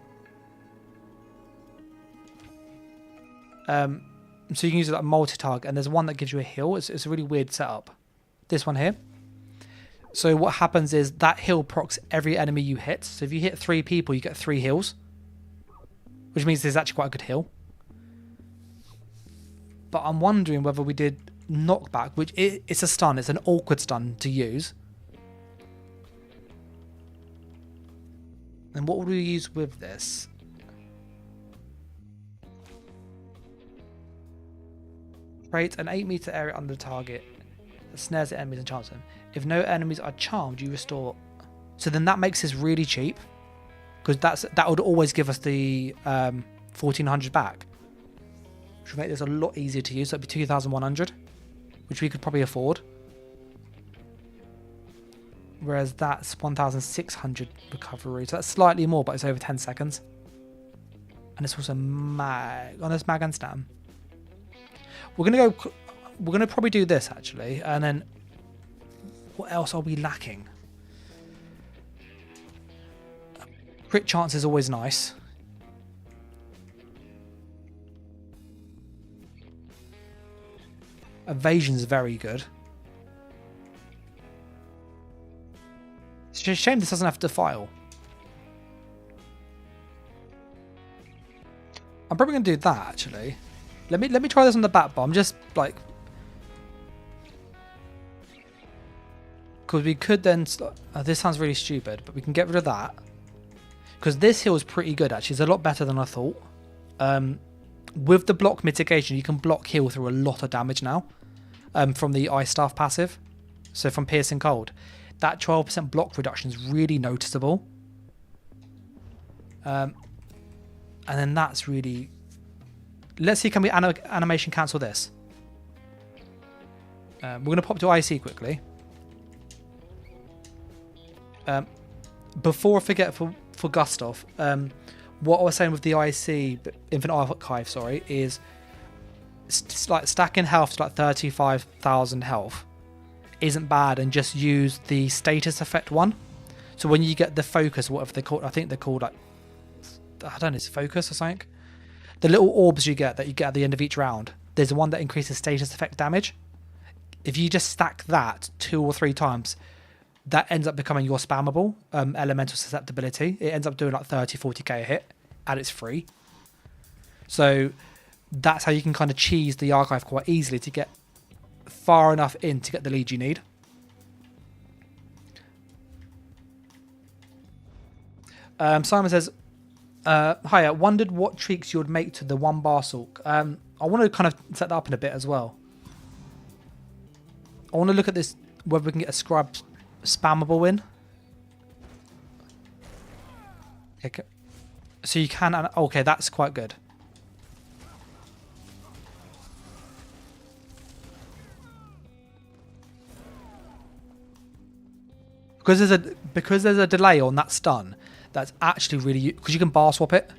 So you can use it like multi-target, and there's one that gives you a heal. It's a really weird setup. This one here. So what happens is that heal procs every enemy you hit. So if you hit 3 people, you get 3 heals, which means there's actually quite a good heal. But I'm wondering whether we did knockback, which it's a stun. It's an awkward stun to use. And what would we use with this? Create an 8 meter area under the target that snares the enemies and charms them. If no enemies are charmed, you restore. So then that makes this really cheap, because that would always give us the 1400 back, which would make this a lot easier to use. So it'd be 2100, which we could probably afford. Whereas that's 1600 recovery, so that's slightly more, but it's over 10 seconds. And it's also mag. Oh, there's mag and stam. We're gonna probably do this actually, and then what else are we lacking? Crit chance is always nice. Evasion is very good. It's a shame this doesn't have defile. I'm probably gonna do that actually. Let me try this on the back bar. I'm just like, because we could then. This sounds really stupid, but we can get rid of that because this heal is pretty good actually. It's a lot better than I thought. With the block mitigation, you can block heal through a lot of damage now from the Ice Staff passive. So from Piercing Cold, that 12% block reduction is really noticeable. And then that's really. Let's see, can we animation cancel this? We're going to pop to IC quickly. Before I forget for Gustav, what I was saying with the IC, Infinite Archive, sorry, is like stacking health to like 35,000 health isn't bad, and just use the status effect one. So when you get the focus, whatever they're called, I think they're called like, I don't know, it's focus or something. The little orbs you get at the end of each round, there's one that increases status effect damage. If you just stack that 2 or 3 times, that ends up becoming your spammable elemental susceptibility. It ends up doing like 30-40k a hit, and it's free. So that's how you can kind of cheese the archive quite easily to get far enough in to get the lead you need. Simon says, hi, I wondered what tweaks you would make to the 1-bar sulk. I want to kind of set that up in a bit as well. I want to look at this, whether we can get a scribe spammable win. Okay, so you can, okay, that's quite good. Because there's a delay on that stun, that's actually really, because you can bar swap it,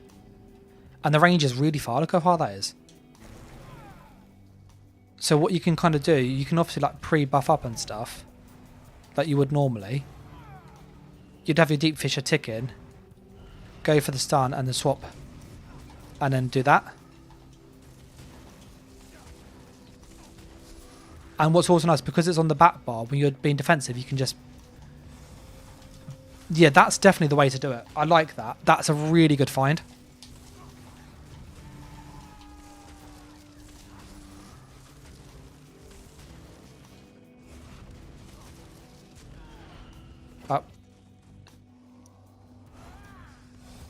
and the range is really far. Look how far that is. So what you can kind of do, you can obviously like pre-buff up and stuff, like you would normally. You'd have your deep fisher tick in, go for the stun and the swap, and then do that. And what's also nice, because it's on the back bar, when you're being defensive, you can just... Yeah, that's definitely the way to do it. I like that. That's a really good find.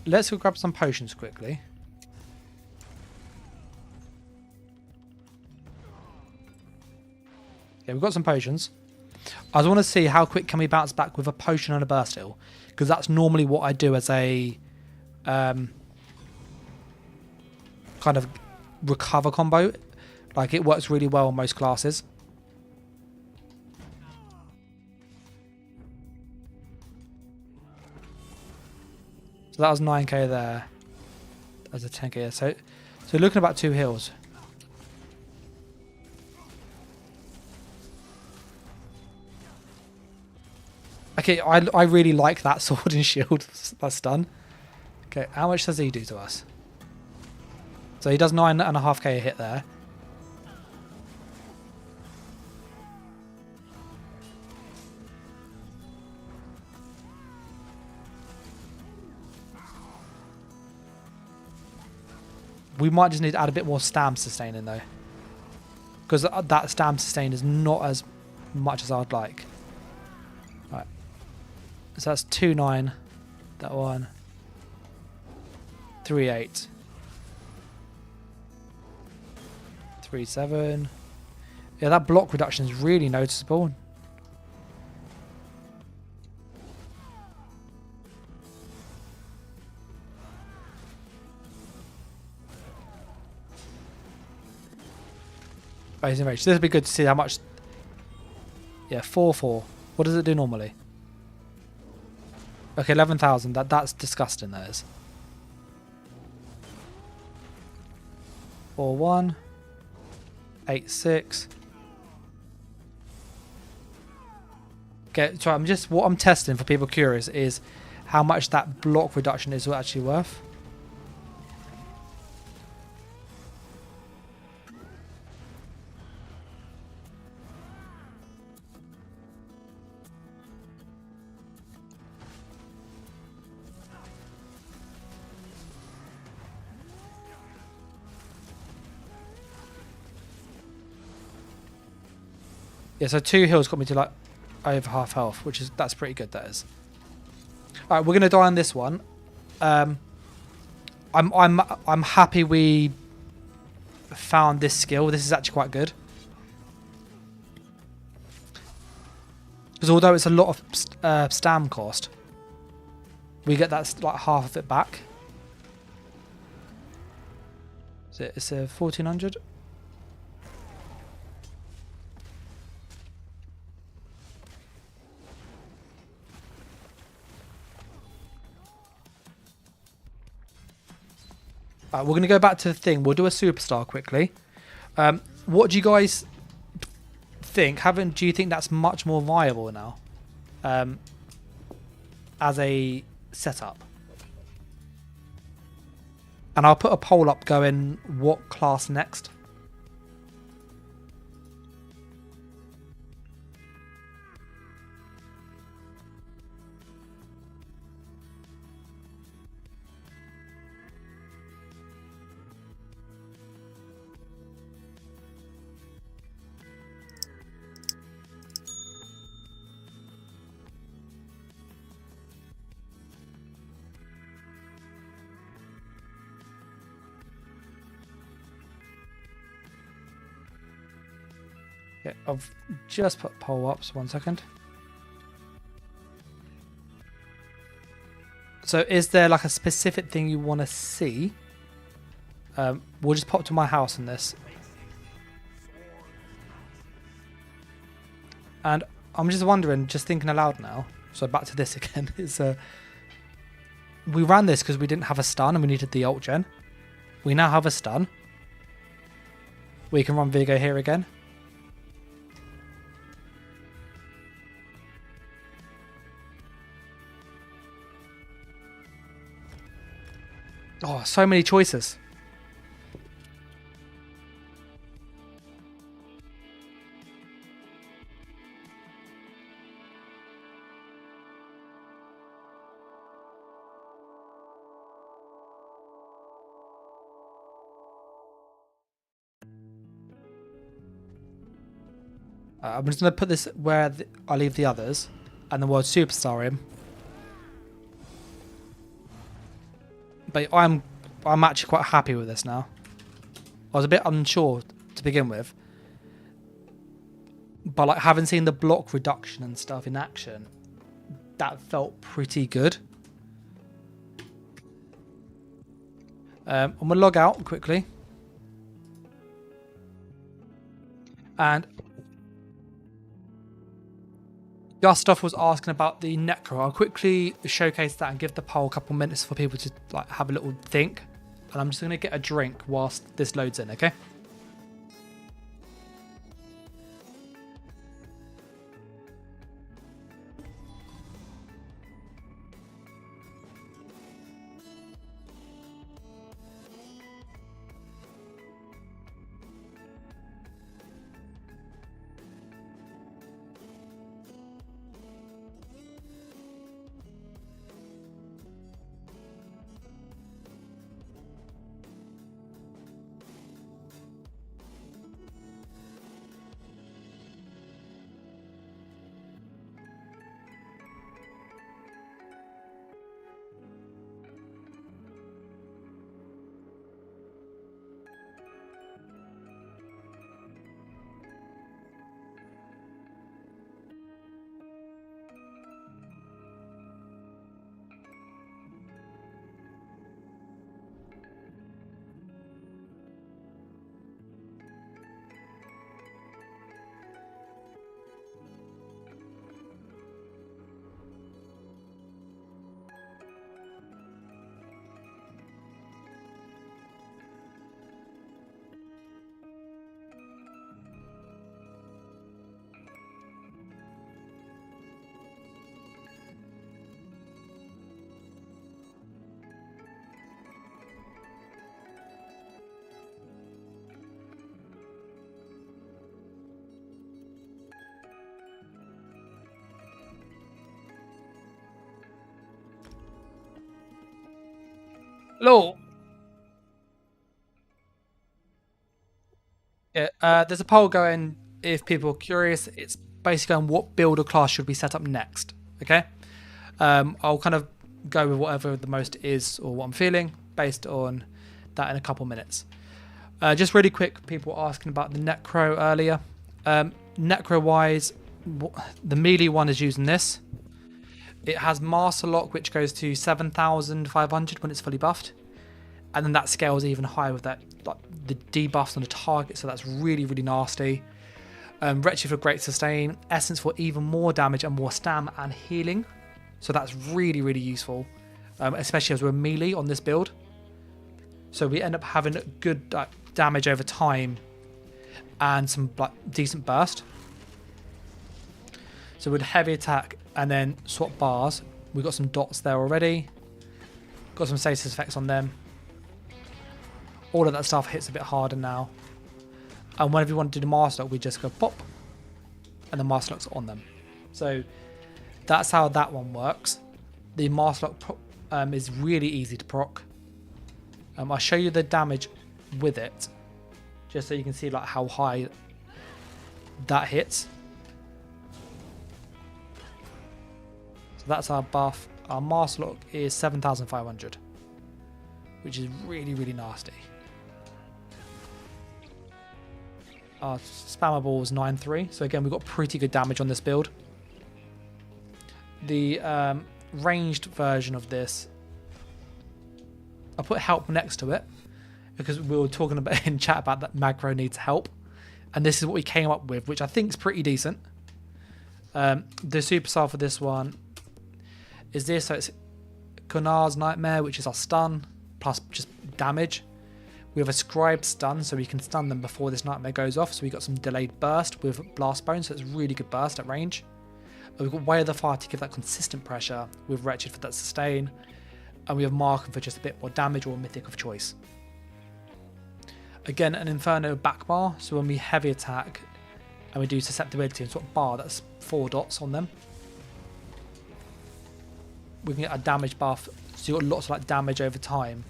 Let's go grab some potions quickly. Yeah, we've got some potions. I just want to see how quick can we bounce back with a potion and a burst heal, because that's normally what I do as a kind of recover combo. Like, it works really well on most classes. So that was 9k there. As a 10k there. So looking about 2 heals. Okay, I really like that sword and shield. That's done. Okay, how much does he do to us? So he does 9.5k a hit there. We might just need to add a bit more stam sustaining though, because that stam sustain is not as much as I'd like. Right, so that's 2-9, that one, 3-8, 3-7. Yeah, that block reduction is really noticeable. Amazing range. This would be good to see how much. Yeah, 4-4. What does it do normally? Okay, 11,000. That's disgusting. That is. 4-1. 8-6. Okay, so what I'm testing for people curious is how much that block reduction is actually worth. Yeah, so 2 heals got me to like over half health, that's pretty good. That is. All right, we're gonna die on this one. I'm happy we found this skill. This is actually quite good, because although it's a lot of stam cost, we get that like half of it back. So it's a 1400. We're going to go back to the thing. We'll do a superstar quickly. What do you guys think? Do you think that's much more viable now as a setup? And I'll put a poll up going, what class next? Okay, I've just put poll up, so 1 second. So is there like a specific thing you want to see? We'll just pop to my house in this. And I'm just wondering, just thinking aloud now, so back to this again, is we ran this because we didn't have a stun and we needed the ult gen. We now have a stun. We can run Vigo here again. Oh, so many choices. I'm just going to put this where I leave the others, and then we'll superstar him. But I'm actually quite happy with this now. I was a bit unsure to begin with, but like having seen the block reduction and stuff in action, that felt pretty good. I'm gonna log out quickly, and Gustav was asking about the Necro. I'll quickly showcase that and give the poll a couple minutes for people to like have a little think. And I'm just going to get a drink whilst this loads in, okay? Hello. Yeah, there's a poll going if people are curious. It's basically on what build or class should we set up next. Okay. I'll kind of go with whatever the most is or what I'm feeling based on that in a couple minutes. Just really quick, people were asking about the Necro earlier. Necro wise, the melee one is using this. It has Master Lock, which goes to 7,500 when it's fully buffed. And then that scales even higher with that, like the debuffs on the target, so that's really, really nasty. Retri for great sustain, Essence for even more damage and more stam and healing. So that's really, really useful, especially as we're melee on this build. So we end up having good damage over time and some decent burst. So with heavy attack and then swap bars, we've got some dots there already. Got some status effects on them. All of that stuff hits a bit harder now. And whenever you want to do the Master Lock, we just go pop. And the Master Lock's on them. So that's how that one works. The Master Lock is really easy to proc. I'll show you the damage with it. Just so you can see like how high that hits. So that's our buff. Our Master Lock is 7,500. Which is really, really nasty. our spammable is 9-3. So again, we've got pretty good damage on this build. The ranged version of this, I put help next to it because we were talking about in chat about that Magro needs help, and this is what we came up with, which I think is pretty decent. The superstar for this one is this, so it's Gunnar's Nightmare, which is our stun plus just damage. We have a scribe stun, so we can stun them before this nightmare goes off. So we got some delayed burst with blast bone, so it's really good burst at range. We've got Way of the Fire to give that consistent pressure, with Wretched for that sustain, and we have Markham for just a bit more damage, or Mythic of choice. Again, an Inferno back bar, so when we heavy attack and we do susceptibility and sort of bar, that's 4 dots on them. We can get a damage buff, so you've got lots of like damage over time.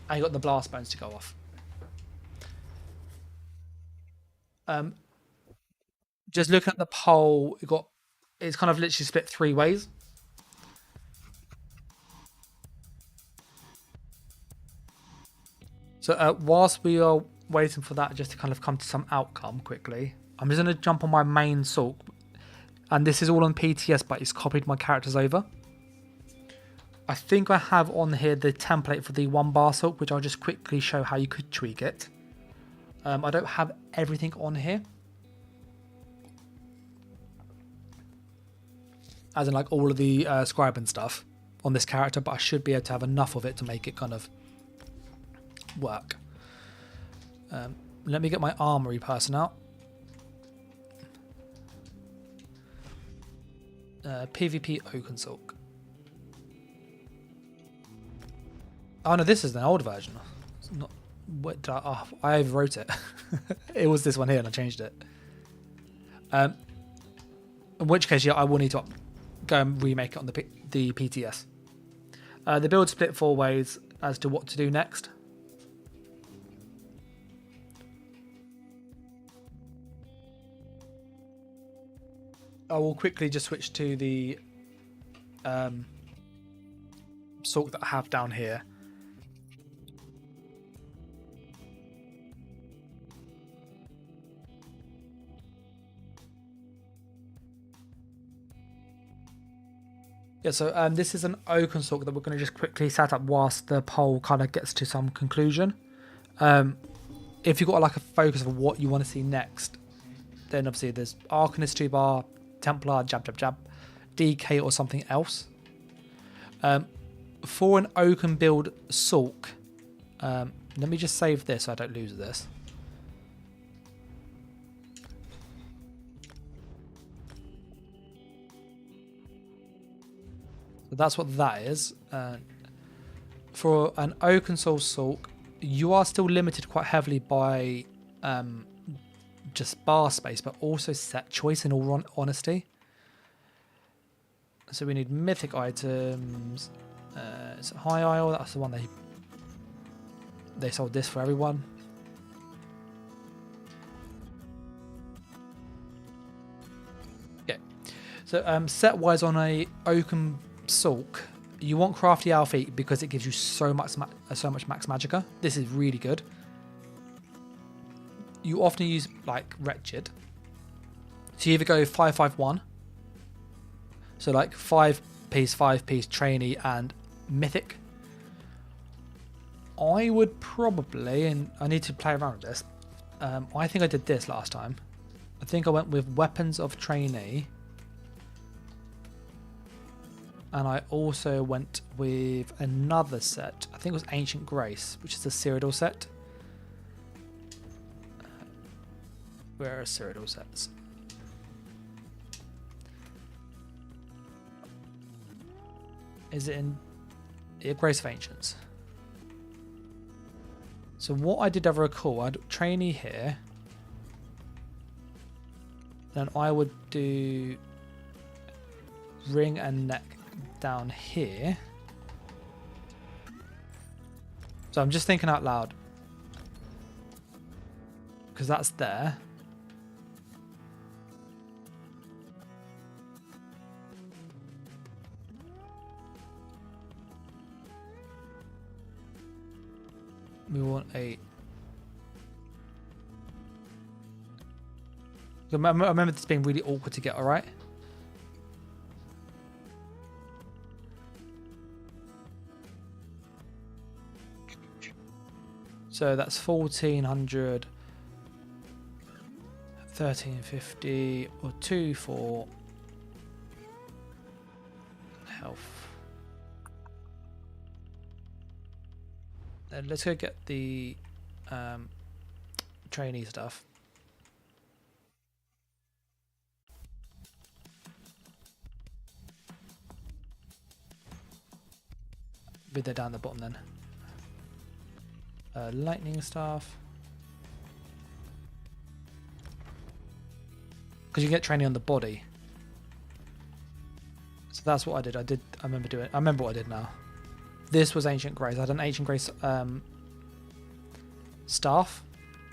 And you got the blast bones to go off. Just looking at the poll, it's kind of literally split 3 ways. So whilst we are waiting for that just to kind of come to some outcome quickly, I'm just going to jump on my main Sulk. And this is all on PTS, but it's copied my characters over. I think I have on here the template for the 1-bar Sulk, which I'll just quickly show how you could tweak it. I don't have everything on here, as in like all of the scribing stuff on this character, but I should be able to have enough of it to make it kind of work. Let me get my armory person out. PvP Oaken Sulk. Oh no, this is an old version. It's not. What did I overwrote it. It was this one here, and I changed it. In which case, yeah, I will need to go and remake it on the PTS. The build split 4 ways as to what to do next. I will quickly just switch to the Sulk that I have down here. Yeah, so this is an Oaken Sulk that we're going to just quickly set up whilst the poll kind of gets to some conclusion. If you've got like a focus of what you want to see next, then obviously there's Arcanist 2-bar, Templar, jab, jab, jab, DK or something else. For an Oaken build Sulk, let me just save this so I don't lose this. So that's what that is. For an Oaken Soul Sulk, you are still limited quite heavily by just bar space, but also set choice in all honesty. So we need mythic items. It's High Isle, that's the one they sold this for everyone. Okay. So set wise on a Oaken Sulk, you want Crafty Alpha because it gives you so much max magicka. This is really good. You often use like Wretched. So you either go 5-5-1. So like 5-piece trainee and mythic. I would probably, and I need to play around with this. I think I did this last time. I think I went with Weapons of Trainee. And I also went with another set. I think it was Ancient Grace, which is a Cyrodiil set. Where are Cyrodiil sets? Is it in Grace of Ancients? So what I did ever recall, I'd trainee here. Then I would do ring and neck down here. So I'm just thinking out loud, because that's there. We want a I remember this being really awkward to get, alright? So that's 1400, 1350, or 2 for health. Then let's go get the trainee stuff. Bid they're down the bottom then. Lightning staff. Because you get training on the body. So that's what I did. I remember what I did now. This was Ancient Grace. I had an Ancient Grace staff.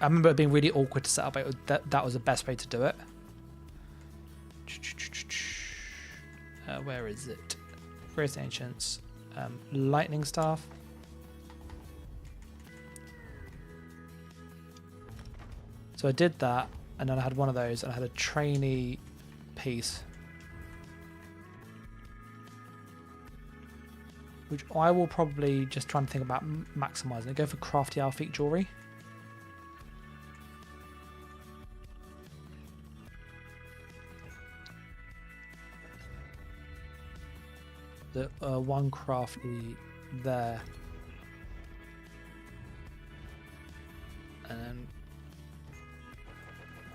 I remember it being really awkward to set up. That was the best way to do it. Where is it? Grace Ancients. Lightning staff. So I did that, and then I had one of those, and I had a trainee piece, which I will probably just try and think about maximising it. Go for crafty Alphic jewellery. The one crafty there, and then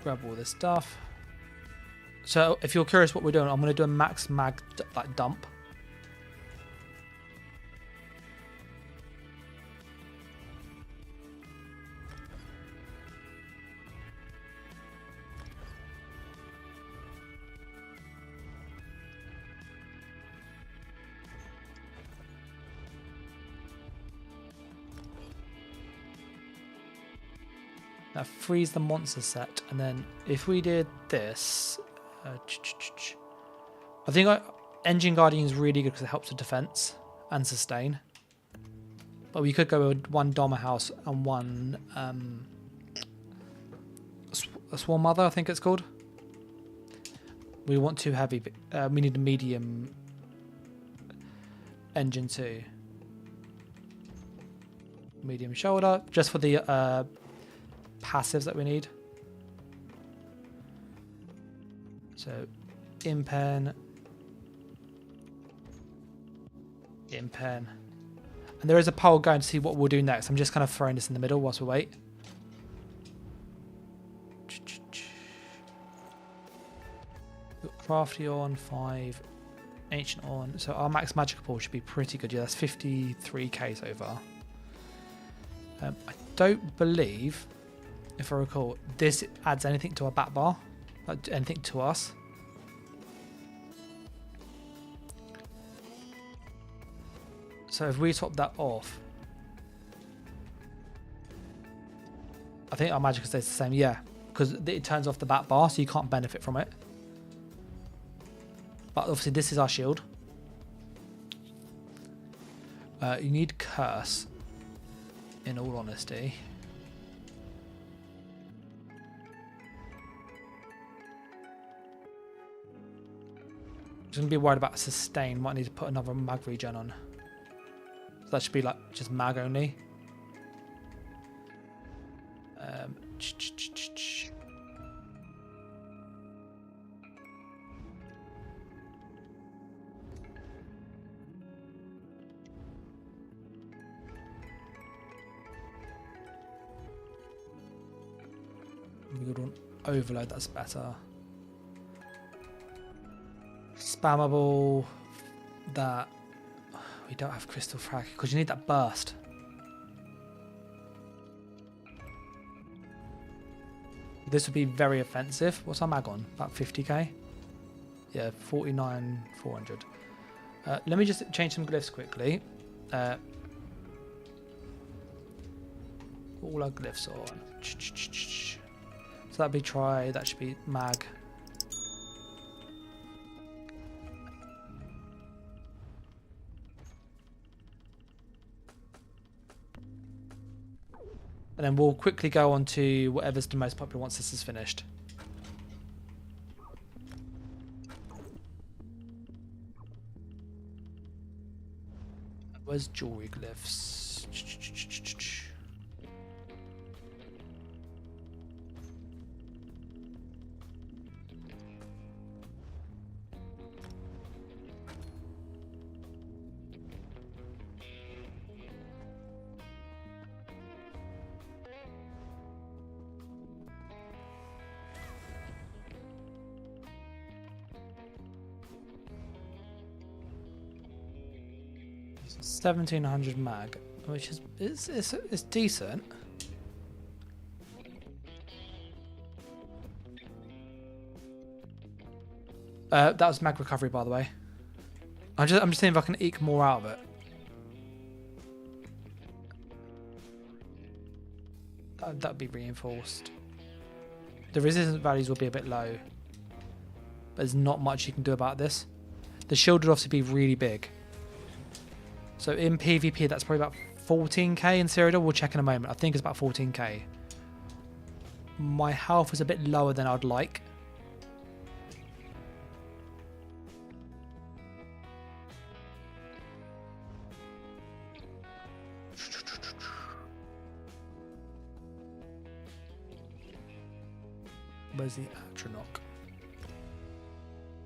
grab all this stuff. So if you're curious what we're doing, I'm going to do a max mag like dump. Now freeze the monster set, and then if we did this, I think Engine Guardian is really good because it helps with defense and sustain. But we could go with one Doma House and one a Swarm Mother, I think it's called. We want too heavy. We need a medium engine too. Medium shoulder, just for the passives that we need. So impen, and there is a poll going to see what we'll do next. I'm just kind of throwing this in the middle whilst we wait. Crafty on 5, ancient on. So our max magic pool should be pretty good. Yeah, that's 53k so far. I don't believe, if I recall, this adds anything to our bat bar, like anything to us. So if we top that off, I think our magic stays the same. Yeah, because it turns off the bat bar, so you can't benefit from it. But obviously this is our shield. You need curse, in all honesty. Just gonna be worried about sustain. Might need to put another mag regen on. So that should be like just mag only. We could overload. That's better. Spammable, that we don't have crystal frag because you need that burst. This would be very offensive. What's our mag on? About 50k? Yeah, 49,400. Let me just change some glyphs quickly. All our glyphs are on. So that'd be try, that should be mag. And then we'll quickly go on to whatever's the most popular once this is finished. Where's jewelry glyphs? 1700 mag, which is it's decent. That was mag recovery, by the way. I'm just seeing if I can eke more out of it. That'd be reinforced. The resistance values will be a bit low, but there's not much you can do about this. The shield would obviously be really big. So in PvP, that's probably about 14k in Cyrodiil. We'll check in a moment. I think it's about 14k. My health is a bit lower than I'd like. Where's the Atronach?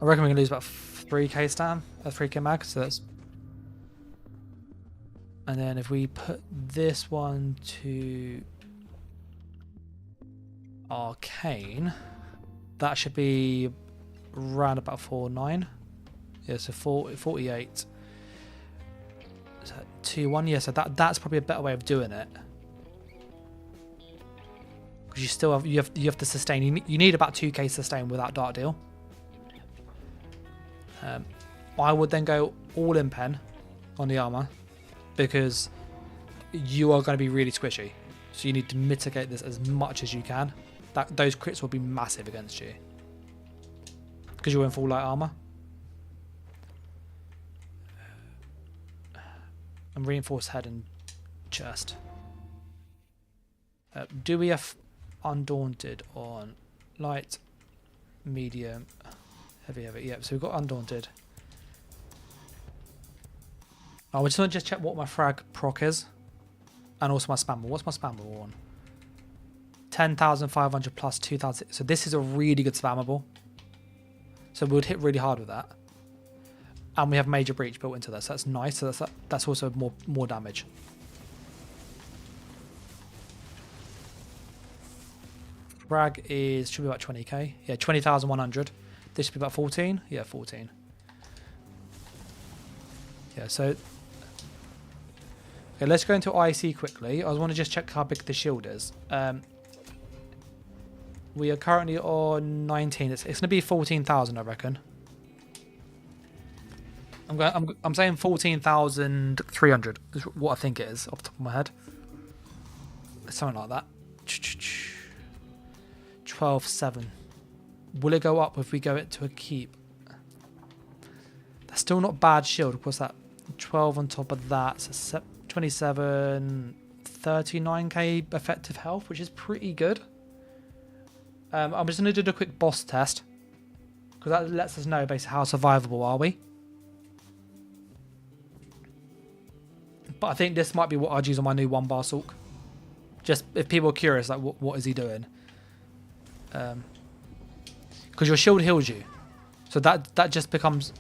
I reckon we're going to lose about 3k stam, 3k mag, so that's... And then if we put this one to Arcane, that should be around about 49. Yeah, so 48. So 2-1, yeah, so that's probably a better way of doing it. Because you still have you have to sustain. You need about 2k sustain without Dark Deal. I would then go all in pen on the armor, because you are going to be really squishy. So you need to mitigate this as much as you can. Those crits will be massive against you, because you're in full light armor. And reinforced head and chest. Do we have Undaunted on light, medium, heavy? Yep, so we've got Undaunted. I just want to check what my frag proc is, and also my spam ball. What's my spam ball on? 10,500 plus 2,000. So this is a really good spammable. So we would hit really hard with that. And we have major breach built into this. So that's nice. So that's also more damage. Frag should be about 20k. Yeah, 20,100. This should be about 14. Yeah, 14. Yeah, so okay, let's go into IC quickly. I want to just check how big the shield is. We are currently on 19. It's going to be 14,000, I reckon. I'm saying 14,300 is what I think it is off the top of my head. Something like that. 12,700. Will it go up if we go into a keep? That's still not bad shield. What's that? 12 on top of that. So 27, 39k effective health, which is pretty good. I'm just going to do a quick boss test, because that lets us know basically how survivable are we. But I think this might be what I'd use on my new 1-bar Sulk. Just if people are curious, like what is he doing? Because your shield heals you, so that just becomes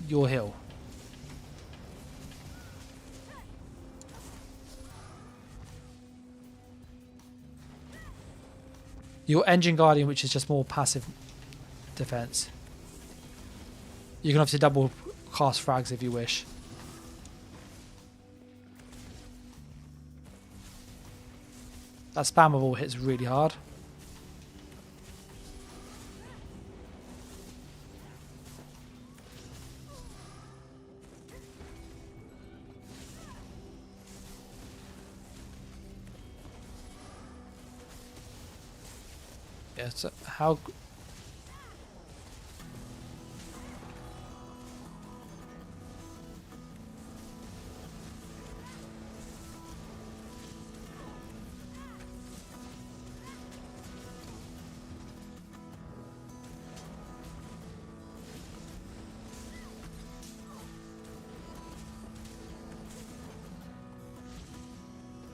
your heal. Your Engine Guardian, which is just more passive defense. You can obviously double cast frags if you wish. That spammable hits really hard. Yeah, so how...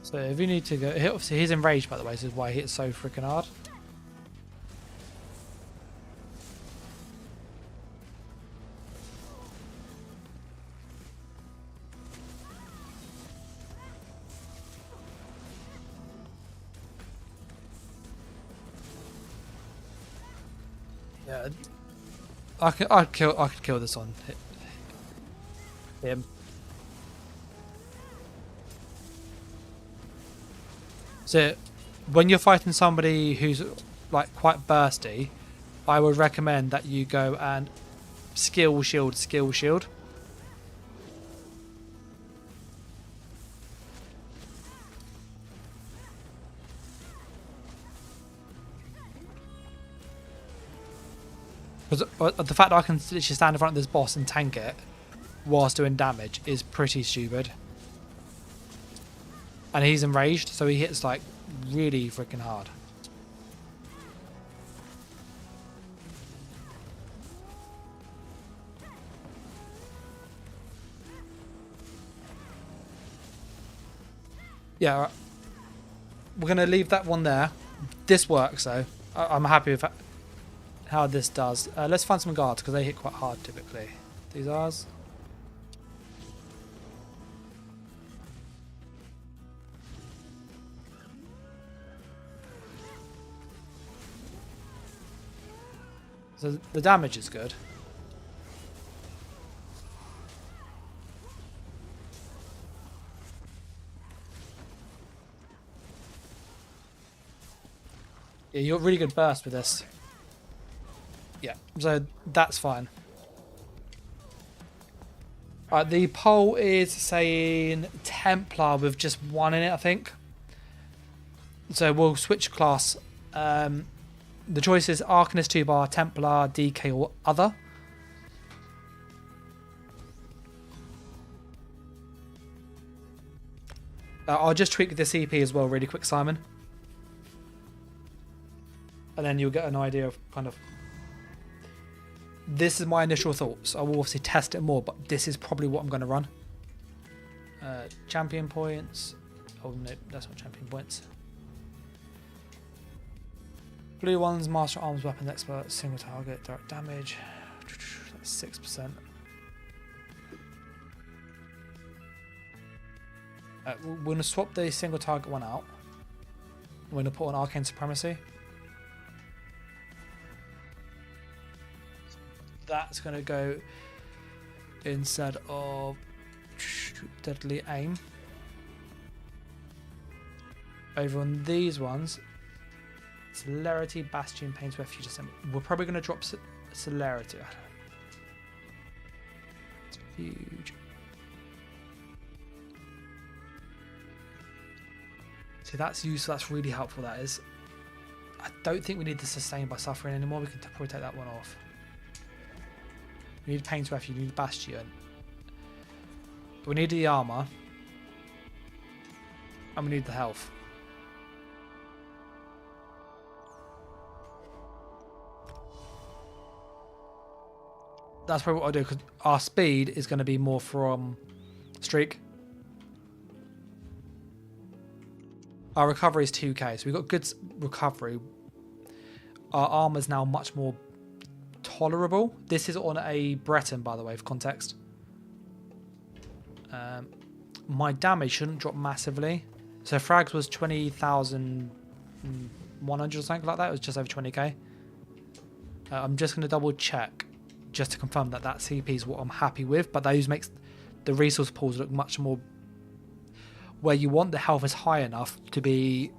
So if you need to go, obviously he's enraged by the way, this is why he hits so freaking hard. Yeah, I could kill this on him. So when you're fighting somebody who's like quite bursty, I would recommend that you go and skill shield, skill shield. Because the fact that I can literally stand in front of this boss and tank it whilst doing damage is pretty stupid. And he's enraged, so he hits like really freaking hard. Yeah, we're going to leave that one there. This works though. I'm happy with how this does. Let's find some guards because they hit quite hard typically. These ours. So the damage is good. Yeah, you're really good burst with this. Yeah, so that's fine. Alright, the poll is saying Templar with just one in it, I think. So we'll switch class. The choice is Arcanist 2-bar, Templar, DK or other. I'll just tweak the CP as well really quick, Simon. And then you'll get an idea of kind of... This is my initial thoughts. I will obviously test it more, but this is probably what I'm going to run. Champion points. Oh no, that's not champion points. Blue ones, Master Arms, Weapons Expert, single target, direct damage. That's 6%. We're going to swap the single target one out. We're going to put on Arcane Supremacy. That's going to go instead of Deadly Aim. Over on these ones, Celerity, Bastion, Pain's Refuge. We're probably going to drop Celerity. It's huge. See, that's useful. That's really helpful. That is. I don't think we need the Sustain by Suffering anymore. We can probably take that one off. We need Pain's Refuge. We need Bastion. We need the armor. And we need the health. That's probably what I'll do, because our speed is going to be more from Streak. Our recovery is 2k, so we've got good recovery. Our armor is now much more tolerable. This is on a Breton, by the way, for context. My damage shouldn't drop massively. So frags was 20,100 or something like that. It was just over 20k. I'm just going to double check just to confirm that that CP is what I'm happy with, but those makes the resource pools look much more where you want the health is high enough to be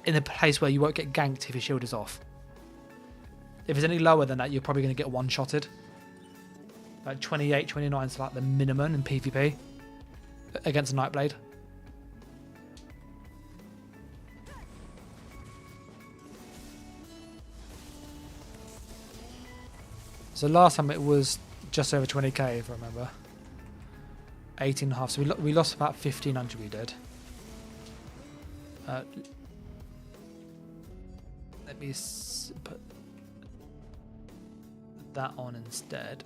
in a place where you won't get ganked if your shield is off. If it's any lower than that, you're probably going to get one-shotted. Like 28, 29 is like the minimum in PvP against a Nightblade. So last time it was just over 20k, if I remember. 18.5, so we lost about 1,500 we did. Let me put that on instead.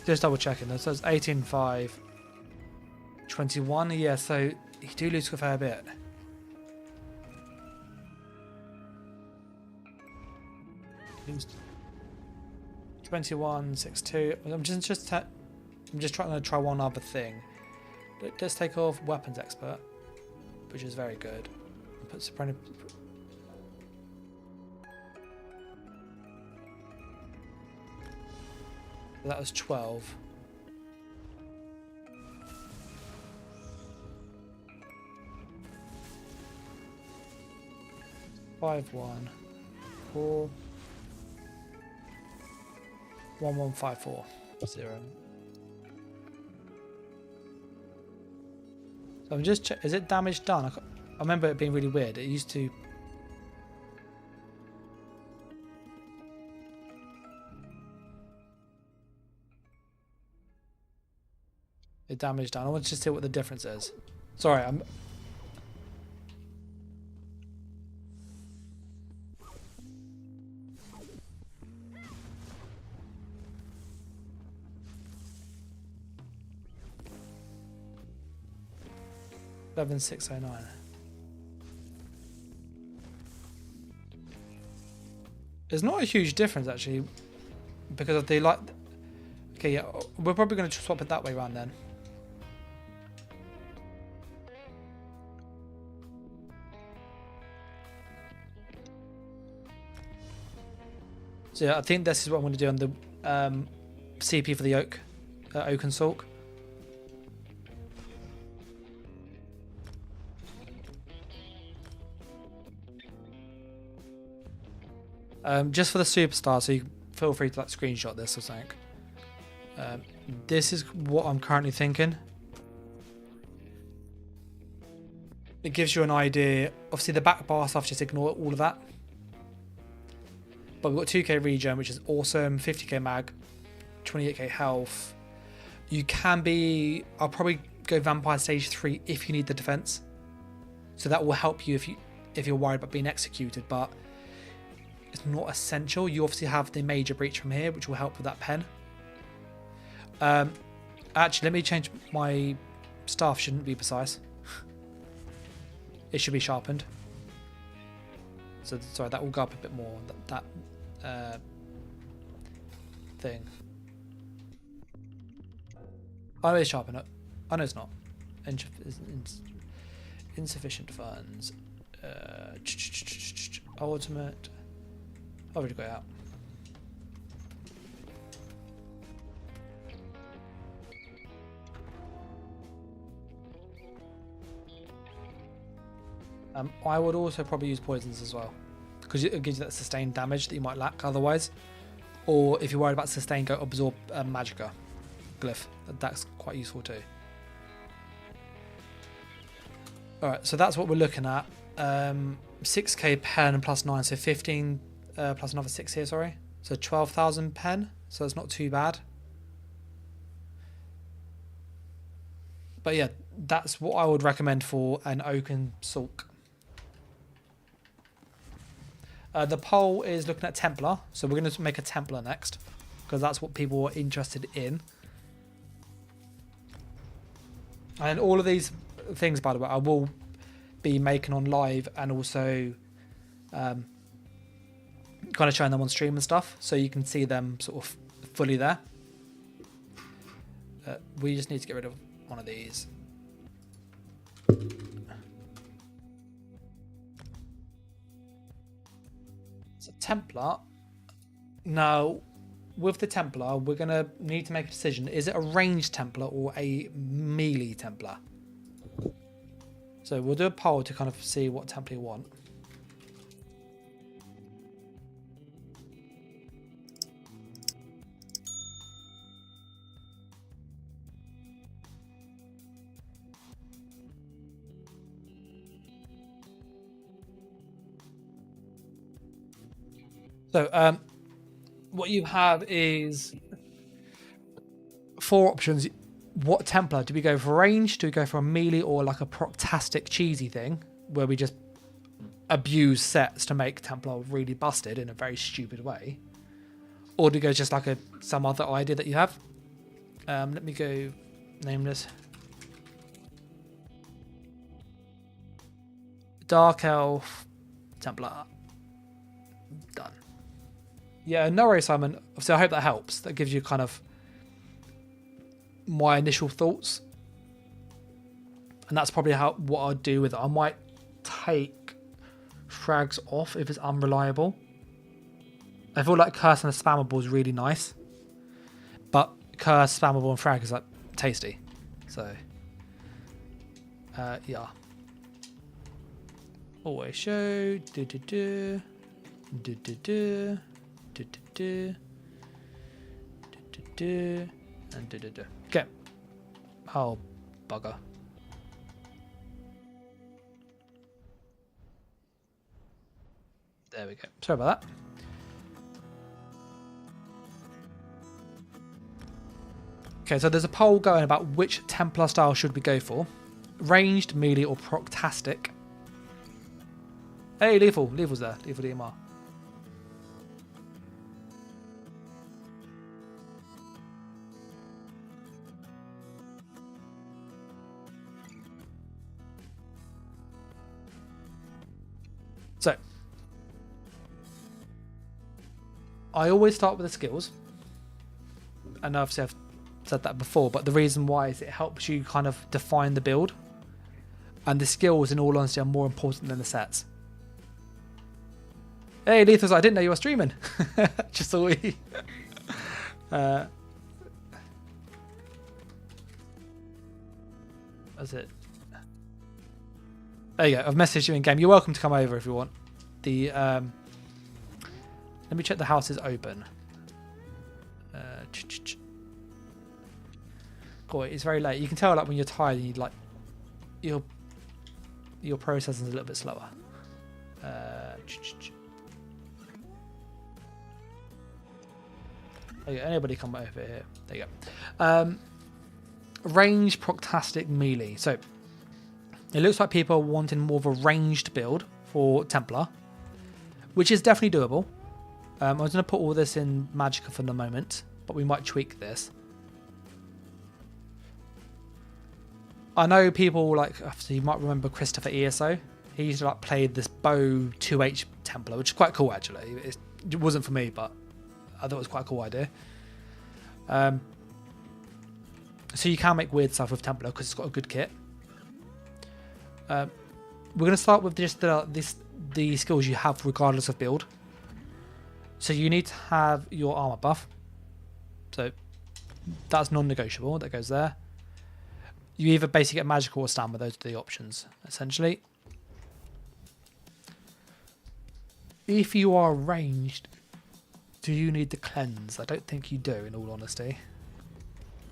Just double checking. So it's 18.5. 21. Yeah, so you do lose a fair bit. Lose 21.62. I'm just trying to try one other thing. Let's take off weapons expert, which is very good. Put soprano. That was 12. Five, 1, 4, 1, 1, 5, 4, 0. So I'm just is it damage done? I remember it being really weird. It used to. It damage done. I want to just see what the difference is. Sorry, I'm. $11,609. There's not a huge difference actually, because of the like. Okay, yeah, we're probably going to swap it that way around then. So yeah, I think this is what I'm going to do on the CP for the oak and sulk. Just for the superstar, so you feel free to like screenshot this or something. This is what I'm currently thinking. It gives you an idea. Obviously, the back bar stuff, just ignore all of that. But we've got 2k regen, which is awesome. 50k mag, 28k health. You can be. I'll probably go vampire stage 3 if you need the defense. So that will help you if you're worried about being executed, but it's not essential. You obviously have the major breach from here, which will help with that pen. Actually, let me change my staff. Shouldn't be precise. It should be sharpened. So sorry, that will go up a bit more. That thing. Oh, it's sharpened up. Oh no, it's not. Insufficient funds. Ultimate. I've already got it out. I would also probably use poisons as well, because it gives you that sustained damage that you might lack otherwise. Or if you're worried about sustain, go absorb magicka glyph. That's quite useful too. Alright, so that's what we're looking at. 6k pen plus 9, so 15 plus another 6 here, sorry. So 12,000 pen, so it's not too bad. But yeah, that's what I would recommend for an oaken sulk. The poll is looking at Templar, so we're going to make a Templar next, because that's what people are interested in. And all of these things, by the way, I will be making on live and also kind of showing them on stream and stuff, so you can see them sort of fully there. We just need to get rid of one of these. So Templar. Now, with the Templar, we're going to need to make a decision. Is it a ranged Templar or a melee Templar? So we'll do a poll to kind of see what Templar you want. So what you have is 4 options. What Templar? Do we go for range? Do we go for a melee or like a proctastic cheesy thing where we just abuse sets to make Templar really busted in a very stupid way? Or do we go just like some other idea that you have? Let me go nameless. Dark Elf, Templar. Done. Yeah, no worries, Simon. So I hope that helps. That gives you kind of my initial thoughts. And that's probably what I'd do with it. I might take frags off if it's unreliable. I feel like curse and a spammable is really nice. But curse, spammable, and frag is like tasty. So, yeah. Always show. Do-do-do. Do-do-do. Do-do-do. Do-do-do. And do-do-do. Okay. Oh, bugger. There we go. Sorry about that. Okay, so there's a poll going about which Templar style should we go for. Ranged, melee, or proctastic. Hey, Lethal. Lethal's there. Lethal DMR. So, I always start with the skills. And obviously I've said that before, but the reason why is it helps you kind of define the build. And the skills, in all honesty, are more important than the sets. Hey, Lethal's, I didn't know you were streaming. Just saw you. That's it. There you go. I've messaged you in game. You're welcome to come over if you want. The let me check the house is open. Cool. It's very late. You can tell like when you're tired, and you like your processing is a little bit slower. Anybody come over here? There you go. Range, proctastic, melee. So it looks like people are wanting more of a ranged build for Templar, which is definitely doable. I was going to put all this in Magicka for the moment, but we might tweak this. I know people like, so you might remember Christopher ESO. He used to like play this bow 2H Templar, which is quite cool actually. It wasn't for me, but I thought it was quite a cool idea. So you can make weird stuff with Templar because it's got a good kit. We're going to start with just the skills you have regardless of build. So you need to have your armor buff. So that's non-negotiable. That goes there. You either basically get magical or stamina. Those are the options, essentially. If you are ranged, do you need the cleanse? I don't think you do, in all honesty.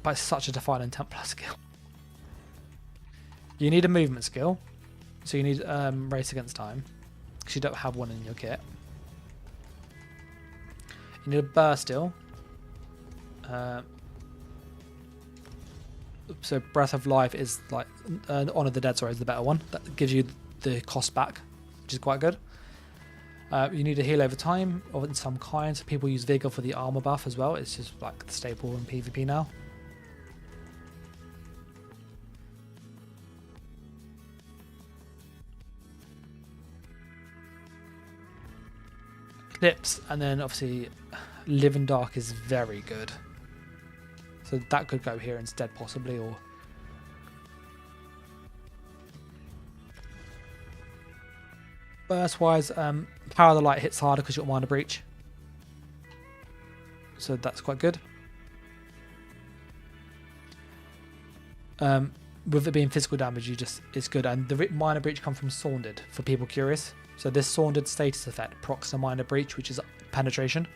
But it's such a defining Templar skill. You need a movement skill. So you need race against time. Because you don't have one in your kit. You need a burst still. So Breath of Life is like Honor the Dead, sorry, is the better one. That gives you the cost back, which is quite good. You need a heal over time of some kind. So people use Vigor for the armor buff as well. It's just like the staple in PvP now. Clips, and then obviously Live in Dark is very good. So that could go here instead possibly, or burst wise, Power of the Light hits harder because you've got Minor Breach. So that's quite good. With it being physical damage, it's good. And the Minor Breach comes from Saundered for people curious. So this Saundered status effect procs a Minor Breach, which is penetration.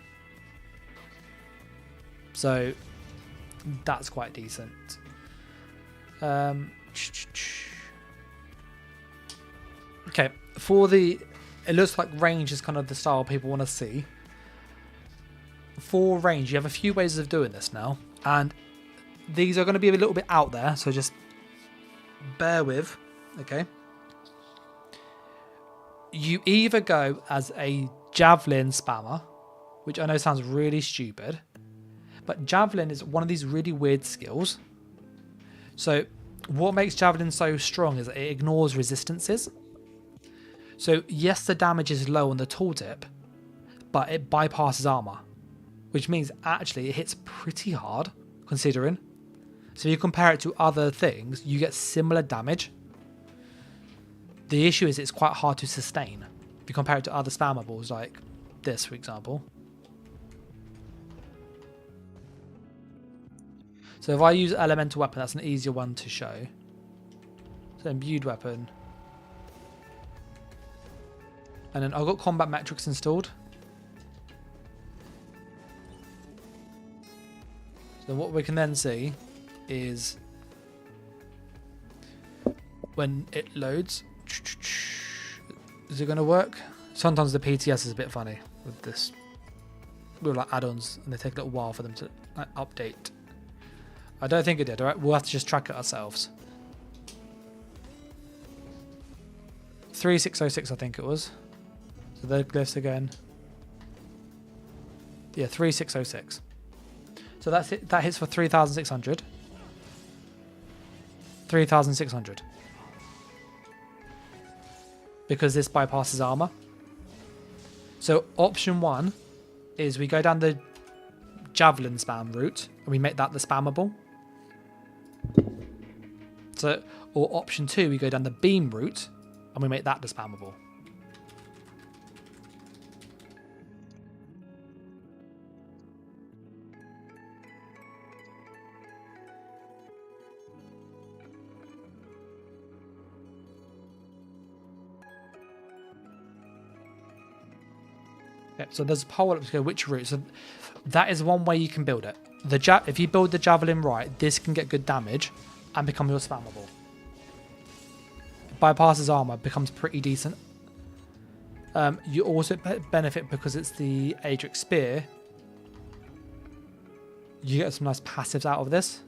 So that's quite decent. Okay, it looks like range is kind of the style people want to see. For range, you have a few ways of doing this now, and these are going to be a little bit out there, so just bear with, okay? You either go as a javelin spammer, which I know sounds really stupid, But Javelin is one of these really weird skills. So what makes Javelin so strong is that it ignores resistances. So yes, the damage is low on the tooltip, but it bypasses armor, which means actually it hits pretty hard considering. So if you compare it to other things, you get similar damage. The issue is it's quite hard to sustain if you compare it to other spammables like this, for example. So if I use elemental weapon, that's an easier one to show. So imbued weapon. And then I've got combat metrics installed. So what we can then see is when it loads, is it going to work? Sometimes the PTS is a bit funny with this, with like add-ons, and they take a little while for them to like, update. I don't think it did. All right, we'll have to just track it ourselves. 3606, I think it was. So the glyphs again. Yeah, 3606. So that's it. That hits for 3,600. 3,600. Because this bypasses armor. So option 1 is we go down the javelin spam route and we make that the spammable. So, or option 2, we go down the beam route and we make that the spammable. Okay, so there's a poll up to go which route. So that is one way you can build it. If you build the javelin right, this can get good damage and become your spammable. Bypasses armor, becomes pretty decent. You also benefit because it's the Adric Spear. You get some nice passives out of this.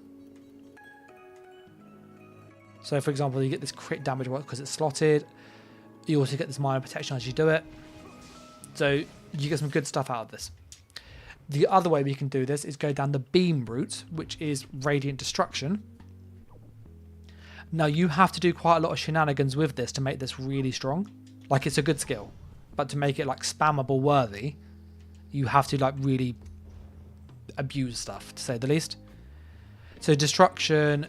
So for example, you get this crit damage because it's slotted. You also get this minor protection as you do it. So you get some good stuff out of this. The other way we can do this is go down the beam route, which is Radiant Destruction. Now you have to do quite a lot of shenanigans with this to make this really strong. Like it's a good skill, but to make it like spammable worthy, you have to like really abuse stuff, to say the least. So Destruction,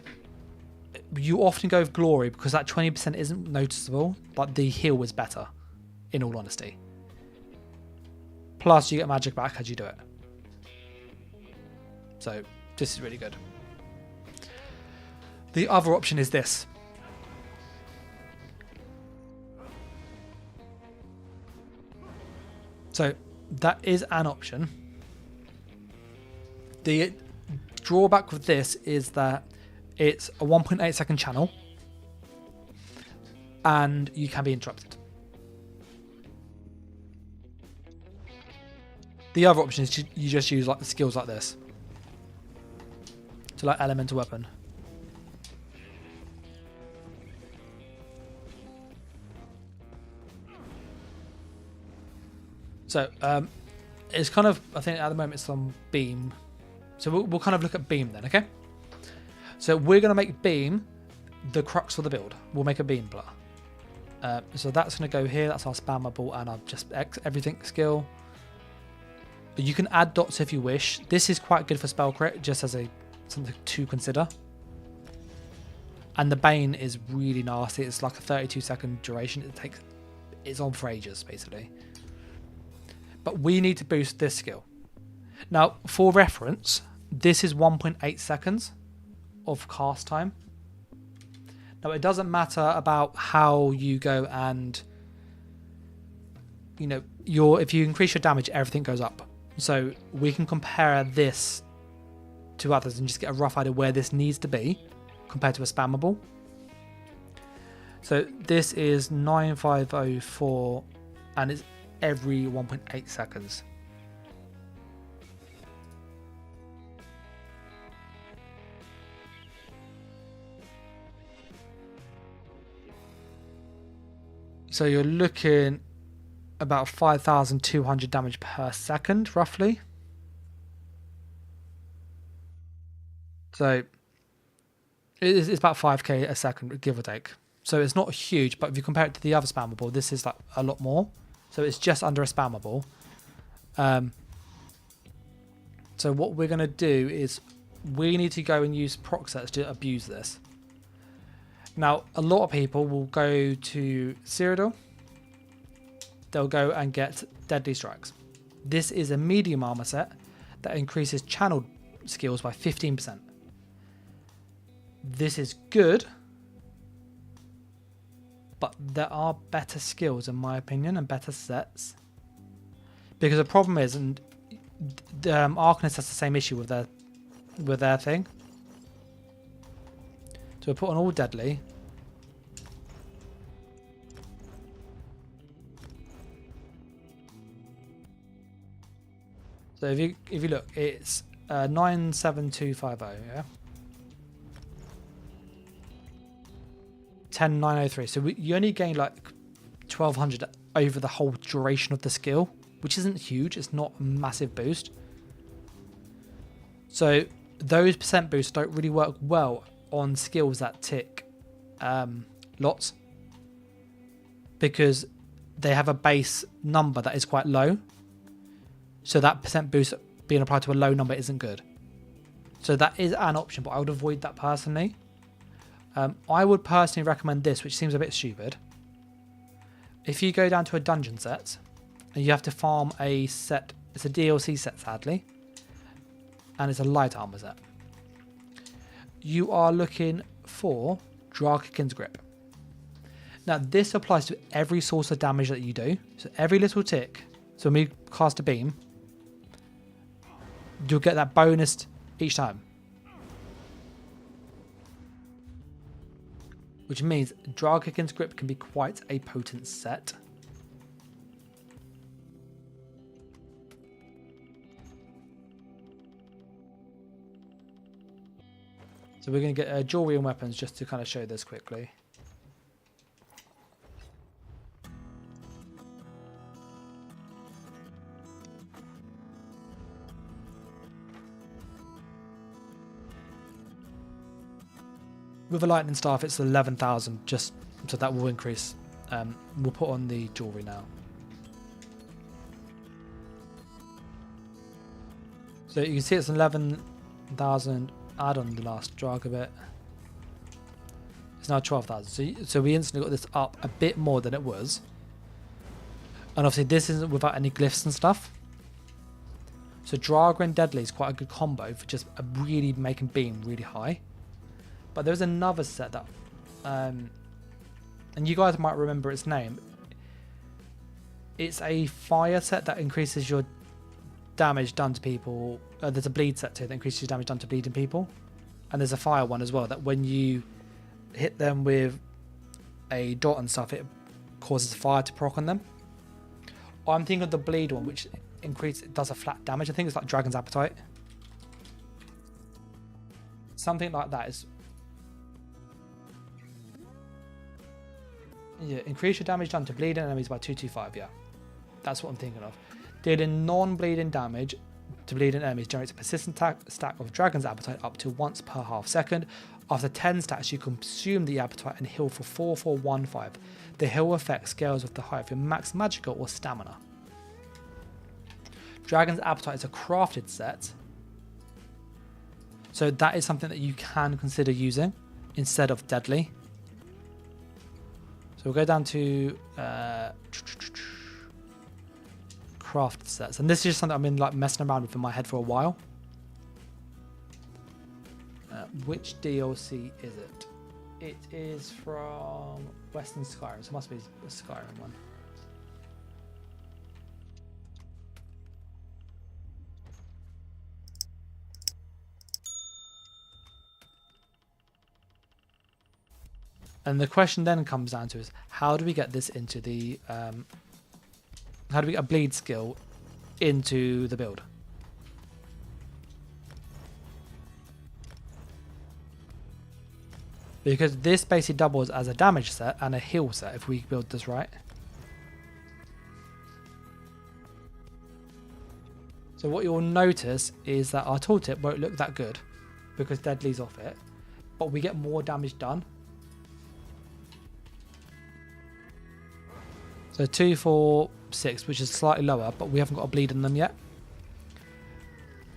you often go with Glory because that 20% isn't noticeable, but the heal is better, in all honesty. Plus you get magic back as you do it. So this is really good. The other option is this. So that is an option. The drawback with this is that it's a 1.8 second channel and you can be interrupted. The other option is you just use like the skills like this. So like elemental weapon. So it's kind of, I think at the moment it's on beam. So we'll kind of look at beam then, okay? So we're going to make beam the crux of the build. We'll make a beam blur. So that's going to go here. That's our spammable and our just everything skill. But you can add dots if you wish. This is quite good for spell crit, just as something to consider. And the Bane is really nasty. It's like a 32-second duration. It's on for ages, basically. But we need to boost this skill. Now, for reference, this is 1.8 seconds of cast time. Now, it doesn't matter about how you go and, you know, if you increase your damage, everything goes up. So we can compare this to others and just get a rough idea where this needs to be compared to a spammable. So this is 9504 and it's every 1.8 seconds. So you're looking about 5,200 damage per second, roughly. So it's about 5k a second, give or take. So it's not huge, but if you compare it to the other spammable, this is like a lot more. So it's just under a spammable. So what we're going to do is we need to go and use proc sets to abuse this. Now, a lot of people will go to Cyrodiil. They'll go and get Deadly Strikes. This is a medium armor set that increases channeled skills by 15%. This is good, but there are better skills in my opinion and better sets. Because the problem is, and Arcanist has the same issue with their thing. So we'll put on all deadly. So if you look, it's 97250, yeah. 10903. So you only gain like 1200 over the whole duration of the skill, which isn't huge. It's not a massive boost. So those percent boosts don't really work well on skills that tick lots, because they have a base number that is quite low. So that percent boost being applied to a low number isn't good. So that is an option, but I would avoid that personally. I would personally recommend this, which seems a bit stupid. If you go down to a dungeon set, and you have to farm a set, it's a DLC set sadly, and it's a light armor set. You are looking for Dragon's Grip. Now this applies to every source of damage that you do. So every little tick, so when we cast a beam, you'll get that bonus each time. Which means Dragon's Grip can be quite a potent set. So we're going to get jewelry and weapons just to kind of show this quickly. With a lightning staff, it's 11,000, just so that will increase. We'll put on the jewelry now. So you can see it's 11,000. Add on the last drag a bit. It's now 12,000. So we instantly got this up a bit more than it was. And obviously this isn't without any glyphs and stuff. So Draga and Deadly is quite a good combo for just really making beam really high. But there's another set that, and you guys might remember its name. It's a fire set that increases your damage done to people. There's a bleed set too that increases your damage done to bleeding people. And there's a fire one as well that when you hit them with a dot and stuff, it causes fire to proc on them. I'm thinking of the bleed one, which does a flat damage. I think it's like Dragon's Appetite. Something like that is... Yeah, increase your damage done to bleeding enemies by 225, yeah. That's what I'm thinking of. Dealing non-bleeding damage to bleeding enemies generates a persistent stack of Dragon's Appetite up to once per half second. After 10 stacks, you consume the Appetite and heal for 4415. The heal effect scales with the height of your max magical or stamina. Dragon's Appetite is a crafted set, so that is something that you can consider using instead of Deadly. So we'll go down to craft sets, and this is just something I've been like messing around with in my head for a while. Which DLC is it? It is from Western Skyrim, so it must be a Skyrim one. And the question then comes down to is, how do we get this into the how do we get a bleed skill into the build? Because this basically doubles as a damage set and a heal set if we build this right. So what you'll notice is that our tooltip won't look that good because deadly's off it, but we get more damage done. So 2, 4, 6, which is slightly lower, but we haven't got a bleed in them yet.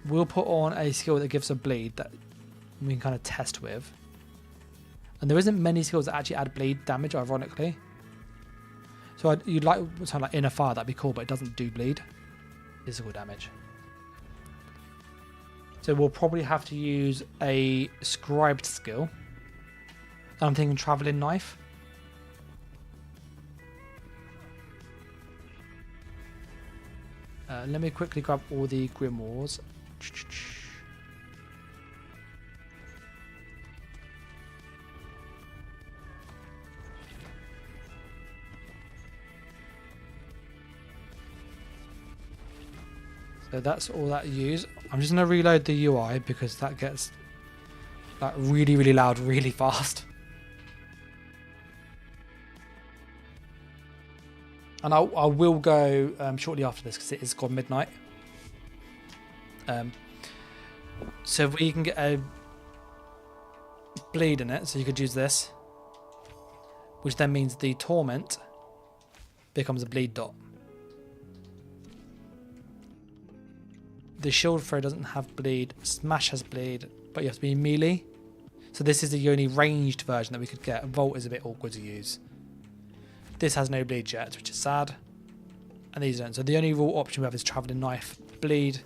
We'll put on a skill that gives a bleed that we can kind of test with. And there isn't many skills that actually add bleed damage, ironically. So you'd like something like Inner Fire, that'd be cool, but it doesn't do bleed. Physical damage. So we'll probably have to use a scribed skill. I'm thinking Travelling Knife. Let me quickly grab all the grimoires. So that's all that you use. I'm just going to reload the UI because that gets like really, really loud really fast. And I will go shortly after this because it is gone midnight. So we can get a bleed in it, so you could use this, which then means the torment becomes a bleed dot. The shield throw doesn't have bleed, smash has bleed, but you have to be melee. So this is the only ranged version that we could get. Vault is a bit awkward to use. This has no bleed yet, which is sad. And these don't. So the only raw option we have is Travelling Knife, bleed,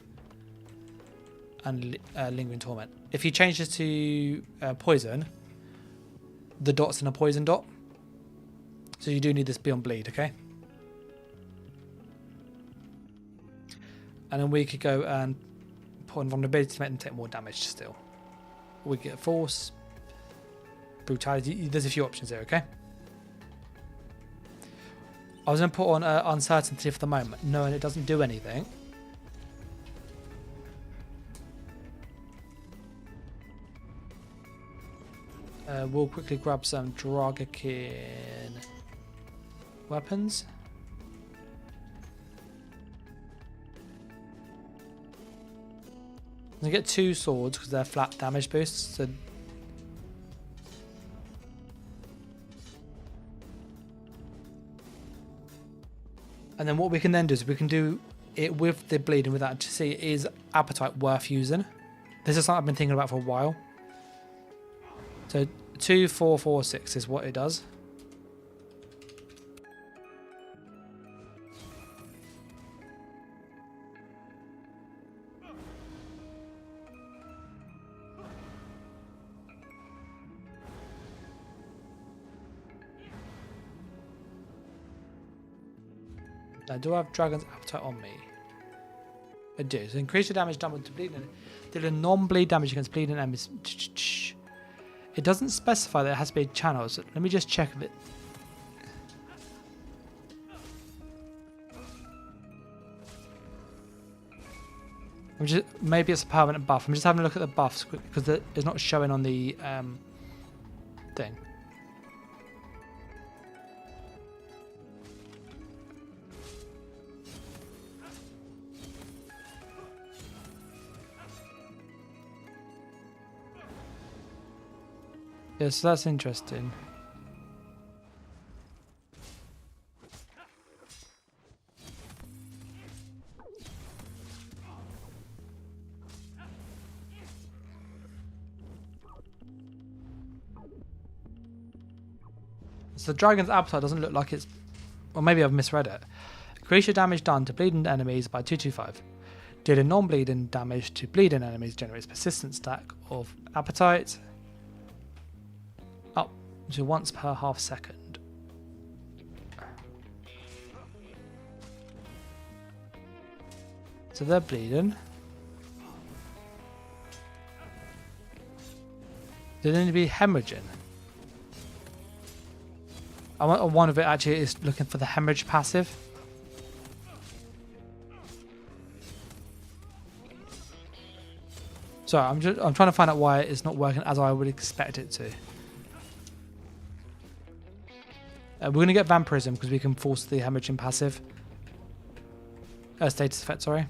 and Lingering Torment. If you change this to poison, the dot's in a poison dot. So you do need this beyond bleed, okay? And then we could go and put on vulnerability to make them take more damage still. We get force, brutality. There's a few options there, okay? I was going to put on uncertainty for the moment, knowing it doesn't do anything. We'll quickly grab some Dragakin weapons. I get 2 swords because they're flat damage boosts. So and then what we can then do is we can do it with the bleed and without to see is appetite worth using. This is something I've been thinking about for a while. So 2, 4, 4, 6 is what it does. Now, do I have Dragon's Appetite on me? I do. So increase your damage done to bleeding. Deal a non-bleed damage against bleeding enemies. It doesn't specify that it has to be channels. So let me just check a bit. Maybe it's a permanent buff. I'm just having a look at the buffs because it's not showing on the thing. Yeah, so that's interesting. So the Dragon's Appetite doesn't look like it's... Or maybe I've misread it. Increase your damage done to bleeding enemies by 225. Dealing non-bleeding damage to bleeding enemies generates persistent stack of Appetite. Up to once per half second. So they're bleeding. They need to be hemorrhaging. I want one of it actually is looking for the hemorrhage passive. Sorry, I'm trying to find out why it's not working as I would expect it to. We're going to get Vampirism because we can force the hemorrhaging passive. Status effect, sorry.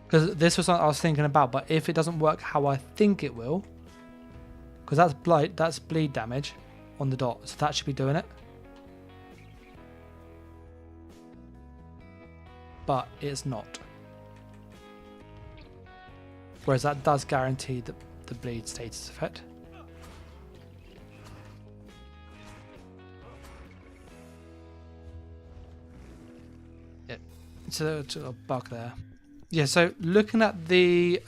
Because this was something I was thinking about, but if it doesn't work how I think it will, because that's bleed damage on the dot, so that should be doing it. But it's not. Whereas that does guarantee the bleed status effect. Yeah, so it's a bug there. Yeah, so looking at the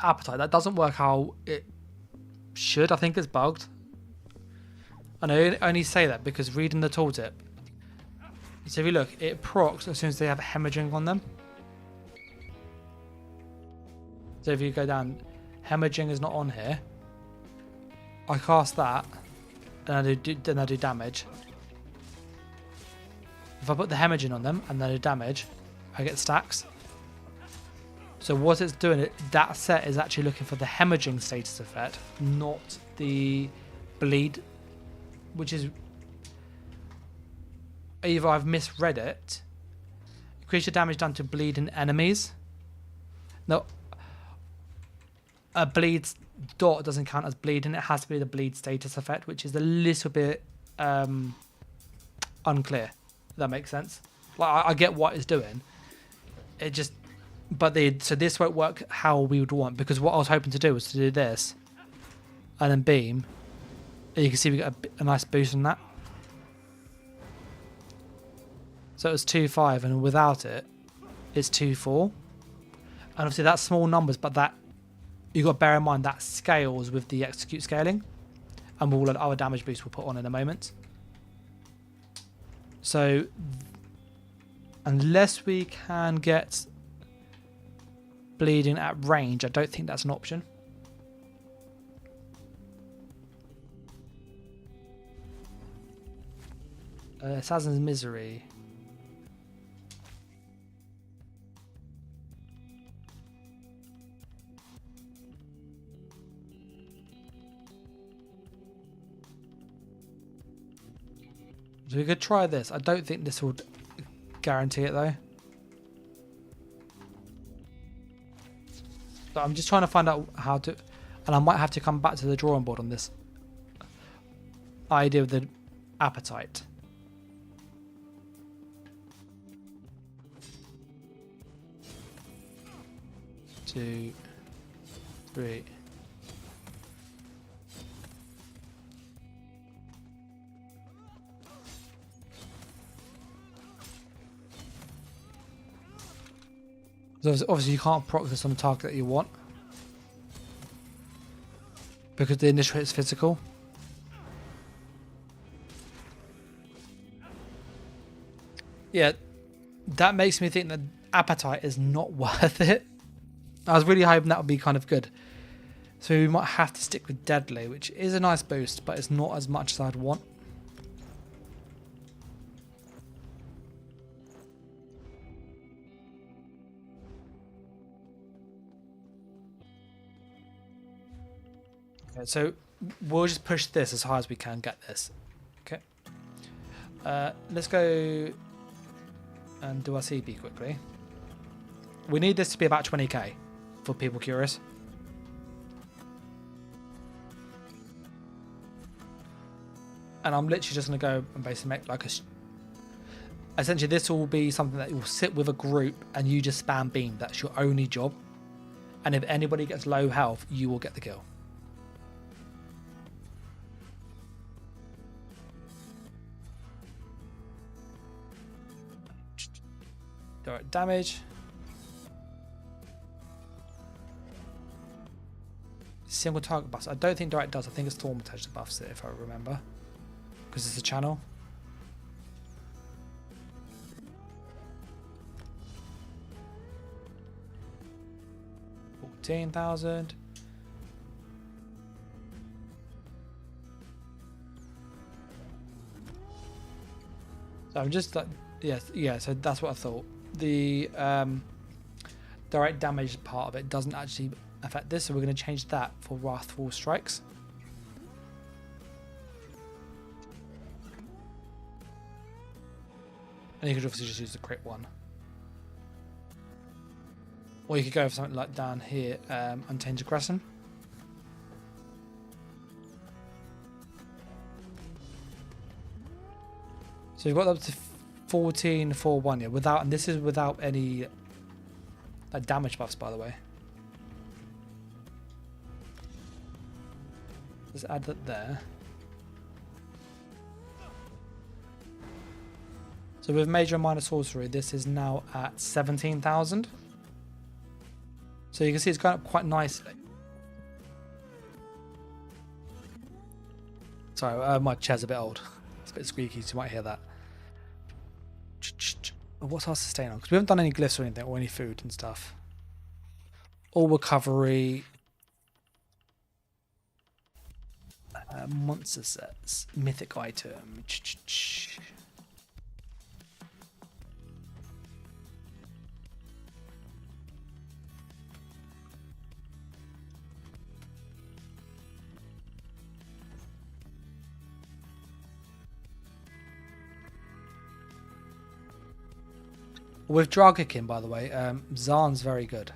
appetite, that doesn't work how it should. I think it's bugged. And I only say that because reading the tooltip, so if you look, it procs as soon as they have hemorrhaging on them. So if you go down, hemorrhaging is not on here. I cast that, and then I do damage. If I put the hemorrhaging on them and then I do damage, I get stacks. So what it's doing, that set is actually looking for the hemorrhaging status effect, not the bleed, which is either I've misread it. Increase your damage done to bleeding enemies. No, a bleed dot doesn't count as bleeding. It has to be the bleed status effect, which is a little bit unclear. If that makes sense. Like I get what it's doing. It just, so this won't work how we would want, because what I was hoping to do was to do this, and then beam. And you can see we got a nice boost on that. So it was 2.5, and without it, it's 2.4. And obviously that's small numbers, but that you got to bear in mind that scales with the execute scaling, and all the other damage boosts we'll put on in a moment. So unless we can get bleeding at range, I don't think that's an option. Assassin's Misery. So we could try this. I don't think this would guarantee it though. But I'm just trying to find out how to, and I might have to come back to the drawing board on this idea of the appetite. 2, 3. So obviously you can't proc this on the target that you want, because the initial hit is physical. Yeah, that makes me think that appetite is not worth it. I was really hoping that would be kind of good. So we might have to stick with Deadly, which is a nice boost, but it's not as much as I'd want. Okay, so we'll just push this as high as we can get this. Okay. Let's go and do our CB quickly. We need this to be about 20k for people curious. And I'm literally just going to go and basically make like a... Essentially this will be something that will sit with a group and you just spam beam. That's your only job. And if anybody gets low health, you will get the kill. Direct damage. Single target buffs. I don't think direct does. I think it's Thaumatage that buffs it, if I remember, because it's a channel. $14,000. So I'm just like, yeah. So that's what I thought. The direct damage part of it doesn't actually affect this, so we're going to change that for Wrathful Strikes. And you could obviously just use the crit one. Or you could go for something like down here, Untainted Crescent. So you've got up to 14-4-1 here without, and this is without any damage buffs, by the way. Let's add that there. So with major and minor sorcery, this is now at 17,000. So you can see it's going up quite nicely. Sorry, my chair's a bit old. It's a bit squeaky, so you might hear that. What's our sustain on? Because we haven't done any glyphs or anything, or any food and stuff. All recovery. Monster sets. Mythic item. With Dragakin, by the way, Zarn's very good.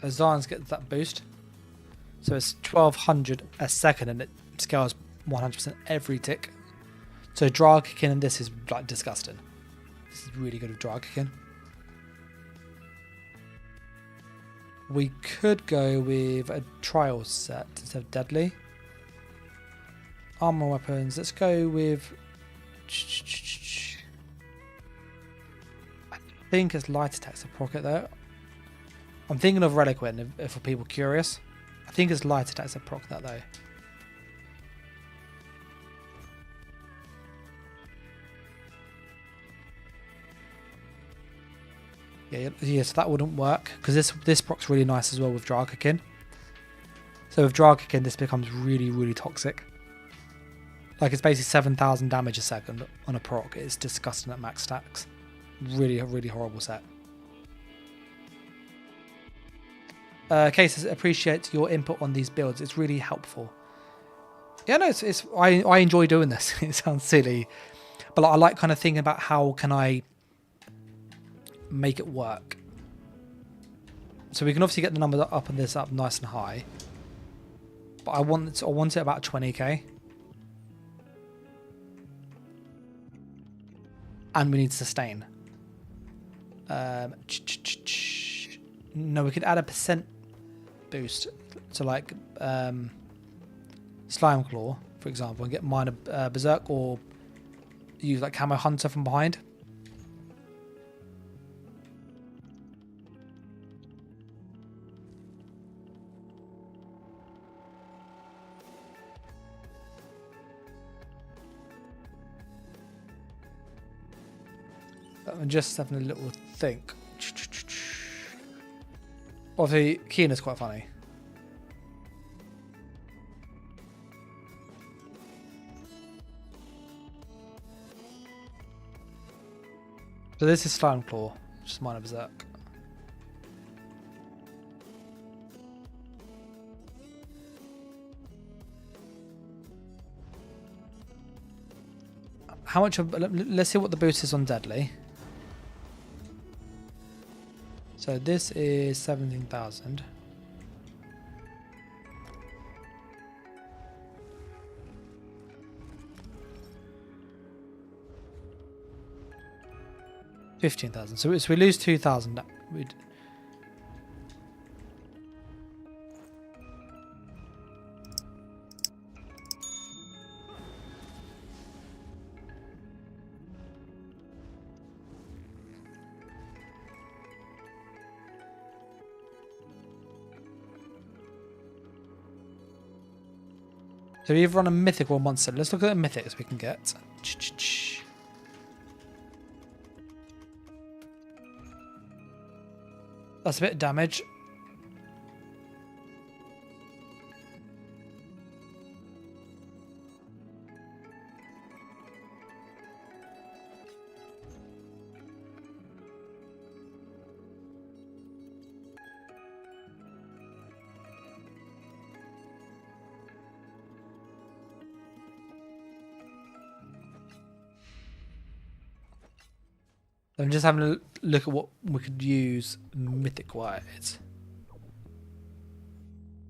Zarn's gets that boost. So it's 1200 a second and it scales 100% every tick. So Dragakin and this is like disgusting. This is really good with Dragakin. We could go with a trial set instead of deadly. Armor weapons. Let's go with. I think it's light attacks of proc though. I'm thinking of Reliquant if for people curious. I think it's light attacks that proc that though. Yeah, so that wouldn't work because this proc's really nice as well with Dragakin. So with Dragakin, this becomes really, really toxic. Like it's basically 7,000 damage a second on a proc. It's disgusting at max stacks. Really, really horrible set. Cases, appreciate your input on these builds. It's really helpful. Yeah, no, I enjoy doing this. It sounds silly, but I like kind of thinking about how can I make it work. So we can obviously get the number up and this up nice and high, but I want it about 20k, and we need sustain. No, we could add a percent boost to like Slime Claw, for example, and get minor Berserk, or use like Camo Hunter from behind. I'm just having a little think. Obviously, Keena's quite funny. So this is Slime Claw, just minor Berserk. How much? Let's see what the boost is on Deadly. So this is 17,000. $15,000. So we lose 2,000. We'd. So we either run a mythic or a monster. Let's look at the mythics we can get. That's a bit of damage. I'm just having a look at what we could use Mythic wise.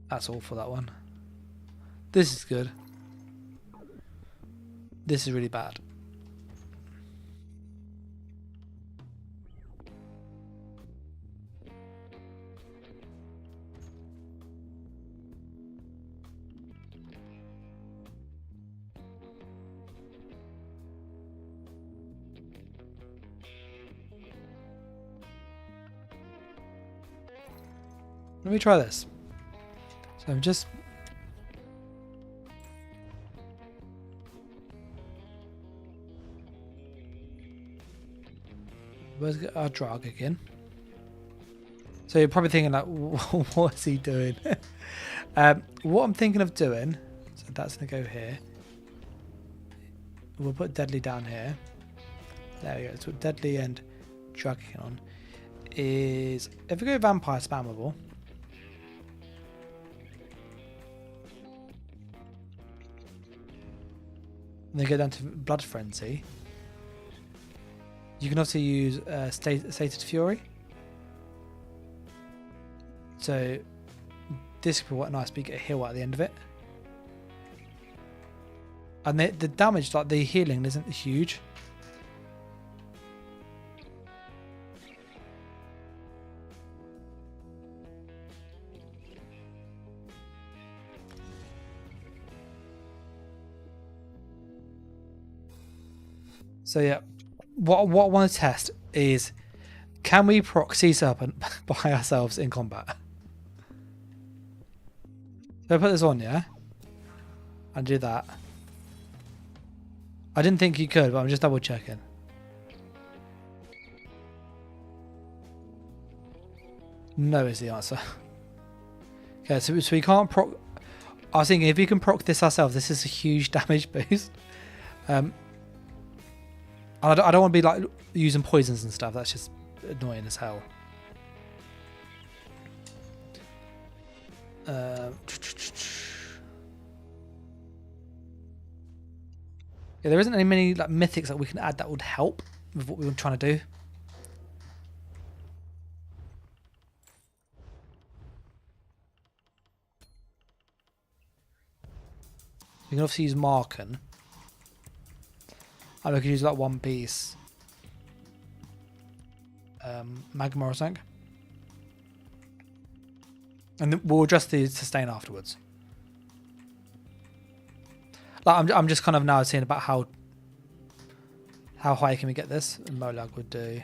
That's all for that one. This is good. This is really bad. Let me try this. So I'm just... Where's our drug again? So you're probably thinking like, what's he doing? What I'm thinking of doing, so that's going to go here. We'll put deadly down here. There we go. So deadly and drug on is, if we go vampire spammable, and then go down to blood frenzy. You can also use stated fury. So this could be quite nice, but you get a heal at the end of it. And the damage, like the healing, isn't huge. So yeah, what I want to test is, can we proc Sea Serpent by ourselves in combat? So I put this on, yeah? And do that. I didn't think you could, but I'm just double checking. No is the answer. Okay, so we can't proc... I was thinking, if you can proc this ourselves, this is a huge damage boost. I don't want to be like using poisons and stuff. That's just annoying as hell. Yeah, there isn't any many like mythics that we can add that would help with what we were trying to do. You can obviously use Marken. I could use like one piece. Magma or something. And then we'll adjust the sustain afterwards. Like I'm just kind of now seeing about how high can we get this. Molag would do.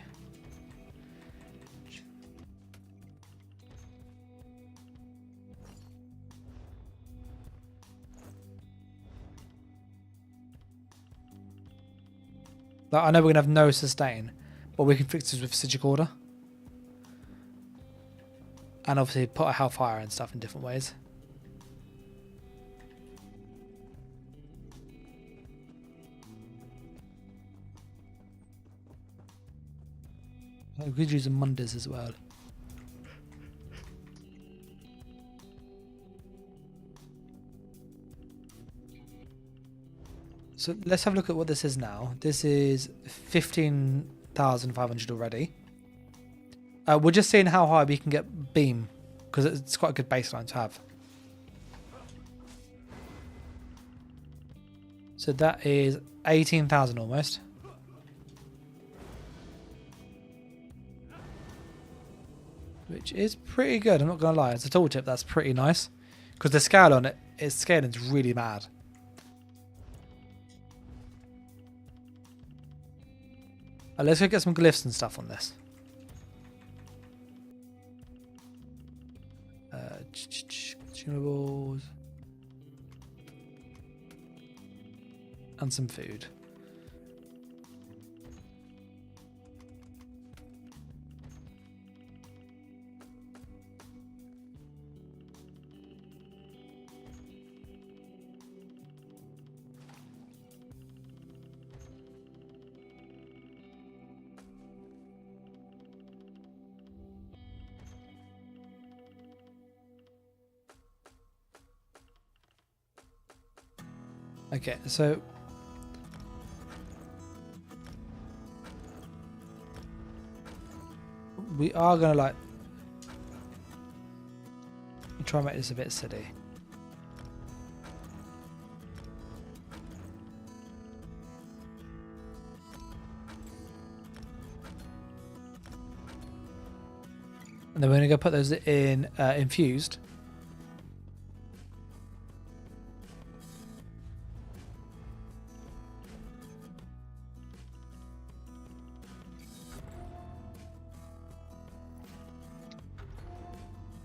Like, I know we're gonna have no sustain, but we can fix this with Sigic Order. And obviously put a Hellfire and stuff in different ways. We could use the Mundis as well. So let's have a look at what this is now. This is 15,500 already. We're just seeing how high we can get beam, because it's quite a good baseline to have. So that is 18,000 almost. Which is pretty good, I'm not going to lie. As a tooltip, that's pretty nice. Because the scale on it, its scaling is really mad. Let's go get some glyphs and stuff on this. Consumables. And some food. Okay, so we are going to like try and make this a bit silly. And then we're going to go put those in infused.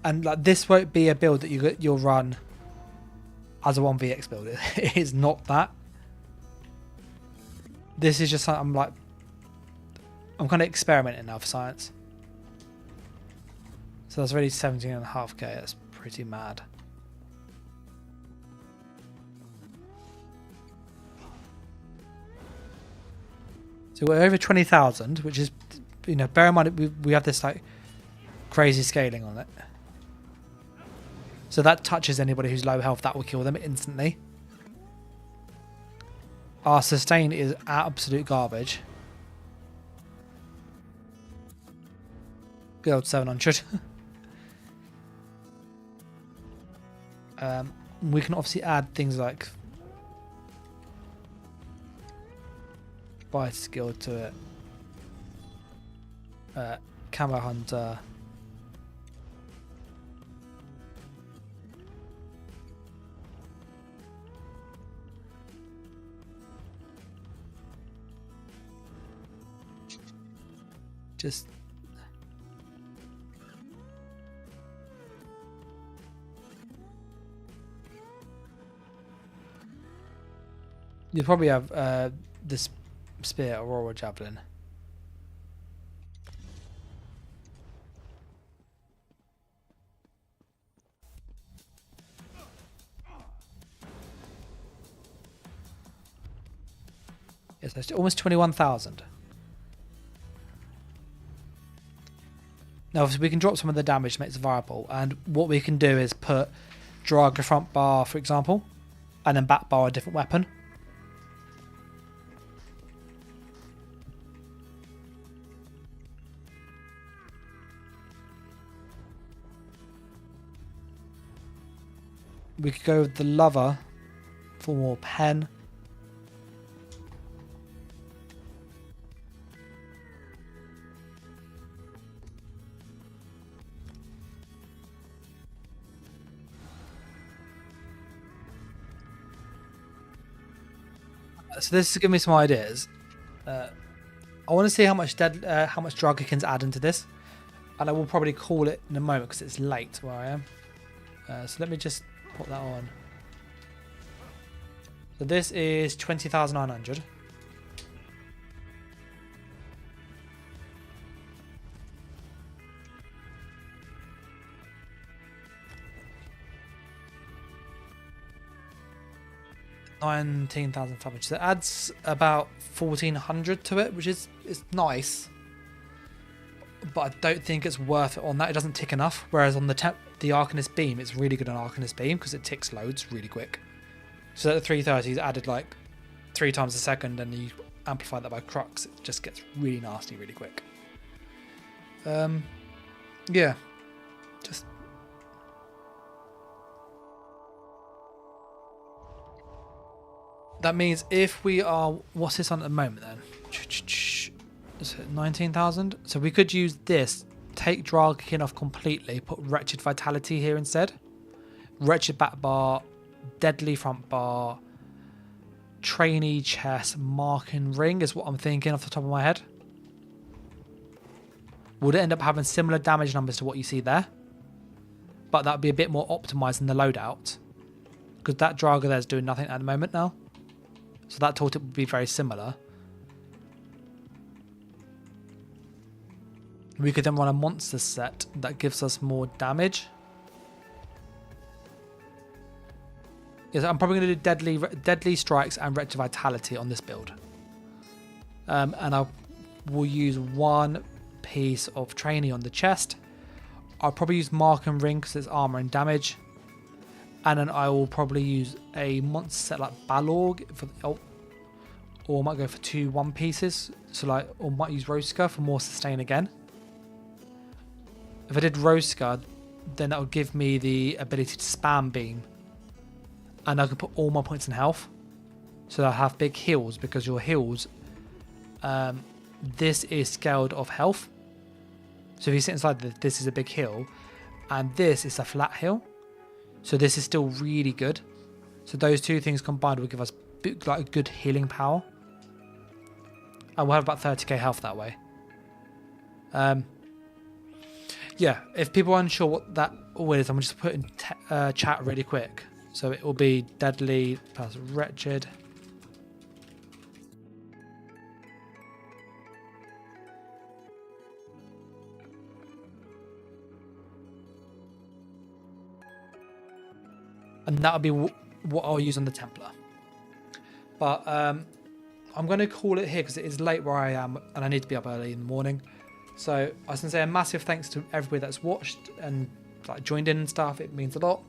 And like this won't be a build that you'll run as a 1vx build. It is not that. This is just something I'm kind of experimenting now for science. So that's already 17.5k. That's pretty mad. So we're over 20,000, which is, you know, bear in mind we have this like crazy scaling on it. So that touches anybody who's low health, that will kill them instantly. Our sustain is absolute garbage. Good old 700. We can obviously add things like fight skill to it. Camo hunter. Just you probably have this spear, Aurora Javelin. Yes, that's almost 21,000. Now, obviously, we can drop some of the damage to make it viable, and what we can do is put drag a front bar, for example, and then back bar a different weapon. We could go with the lover for more pen. So this is giving me some ideas. I want to see how much drug I can add into this, and I will probably call it in a moment because it's late where I am. So let me just put that on. So this is 20,900. $19,500. So it adds about 1,400 to it, which is nice, but I don't think it's worth it on that. It doesn't tick enough. Whereas on the Arcanist Beam, it's really good on Arcanist Beam because it ticks loads really quick. So at the 330s added like 3 times a second, and you amplify that by Crux, it just gets really nasty really quick. Yeah, just. That means if we are, what's this on at the moment then? Is it 19,000? So we could use this, take Dragon off completely, put Wretched Vitality here instead. Wretched back bar, Deadly front bar, Trainee chest, Marking ring is what I'm thinking off the top of my head. Would it end up having similar damage numbers to what you see there? But that would be a bit more optimized than the loadout. Because that Draga there is doing nothing at the moment now. So that tooltip would be very similar. We could then run a monster set that gives us more damage. Yes, I'm probably going to do deadly strikes and wretched vitality on this build. And I will use one piece of trainee on the chest. I'll probably use mark and ring because it's armor and damage. And then I will probably use a monster set like Balorg for the, or I might go for 2 one pieces. So like, or might use Roska for more sustain again. If I did Rose Scud, then that would give me the ability to spam beam. And I can put all my points in health. So I have big heals, because your heals, this is scaled of health. So if you sit inside this is a big heal, and this is a flat heal. So this is still really good. So those two things combined will give us like a good healing power. And we'll have about 30k health that way. Yeah, if people are unsure what that all is, I'm just put in chat really quick. So it will be deadly plus wretched. And that'll be what I'll use on the Templar. But I'm going to call it here because it is late where I am and I need to be up early in the morning. So I was going to say a massive thanks to everybody that's watched and like joined in and stuff. It means a lot.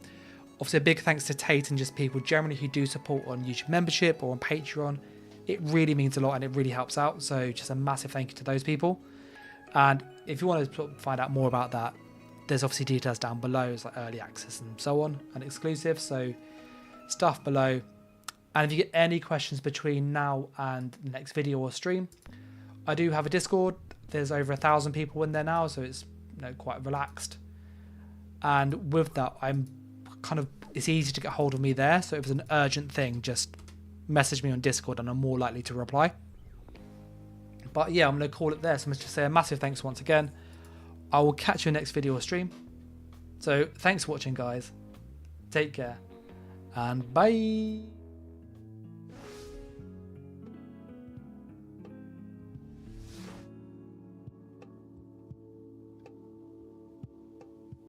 Obviously a big thanks to Tate and just people generally who do support on YouTube membership or on Patreon. It really means a lot and it really helps out. So just a massive thank you to those people. And if you want to find out more about that, there's obviously details down below. It's like early access and so on and exclusive. So stuff below. And if you get any questions between now and the next video or stream, I do have a Discord. There's over 1,000 people in there now, so it's quite relaxed. And with that, it's easy to get hold of me there. So if it's an urgent thing, just message me on Discord and I'm more likely to reply. But yeah, I'm going to call it there. So I'm just say a massive thanks once again. I will catch you in the next video or stream. So thanks for watching, guys. Take care and bye.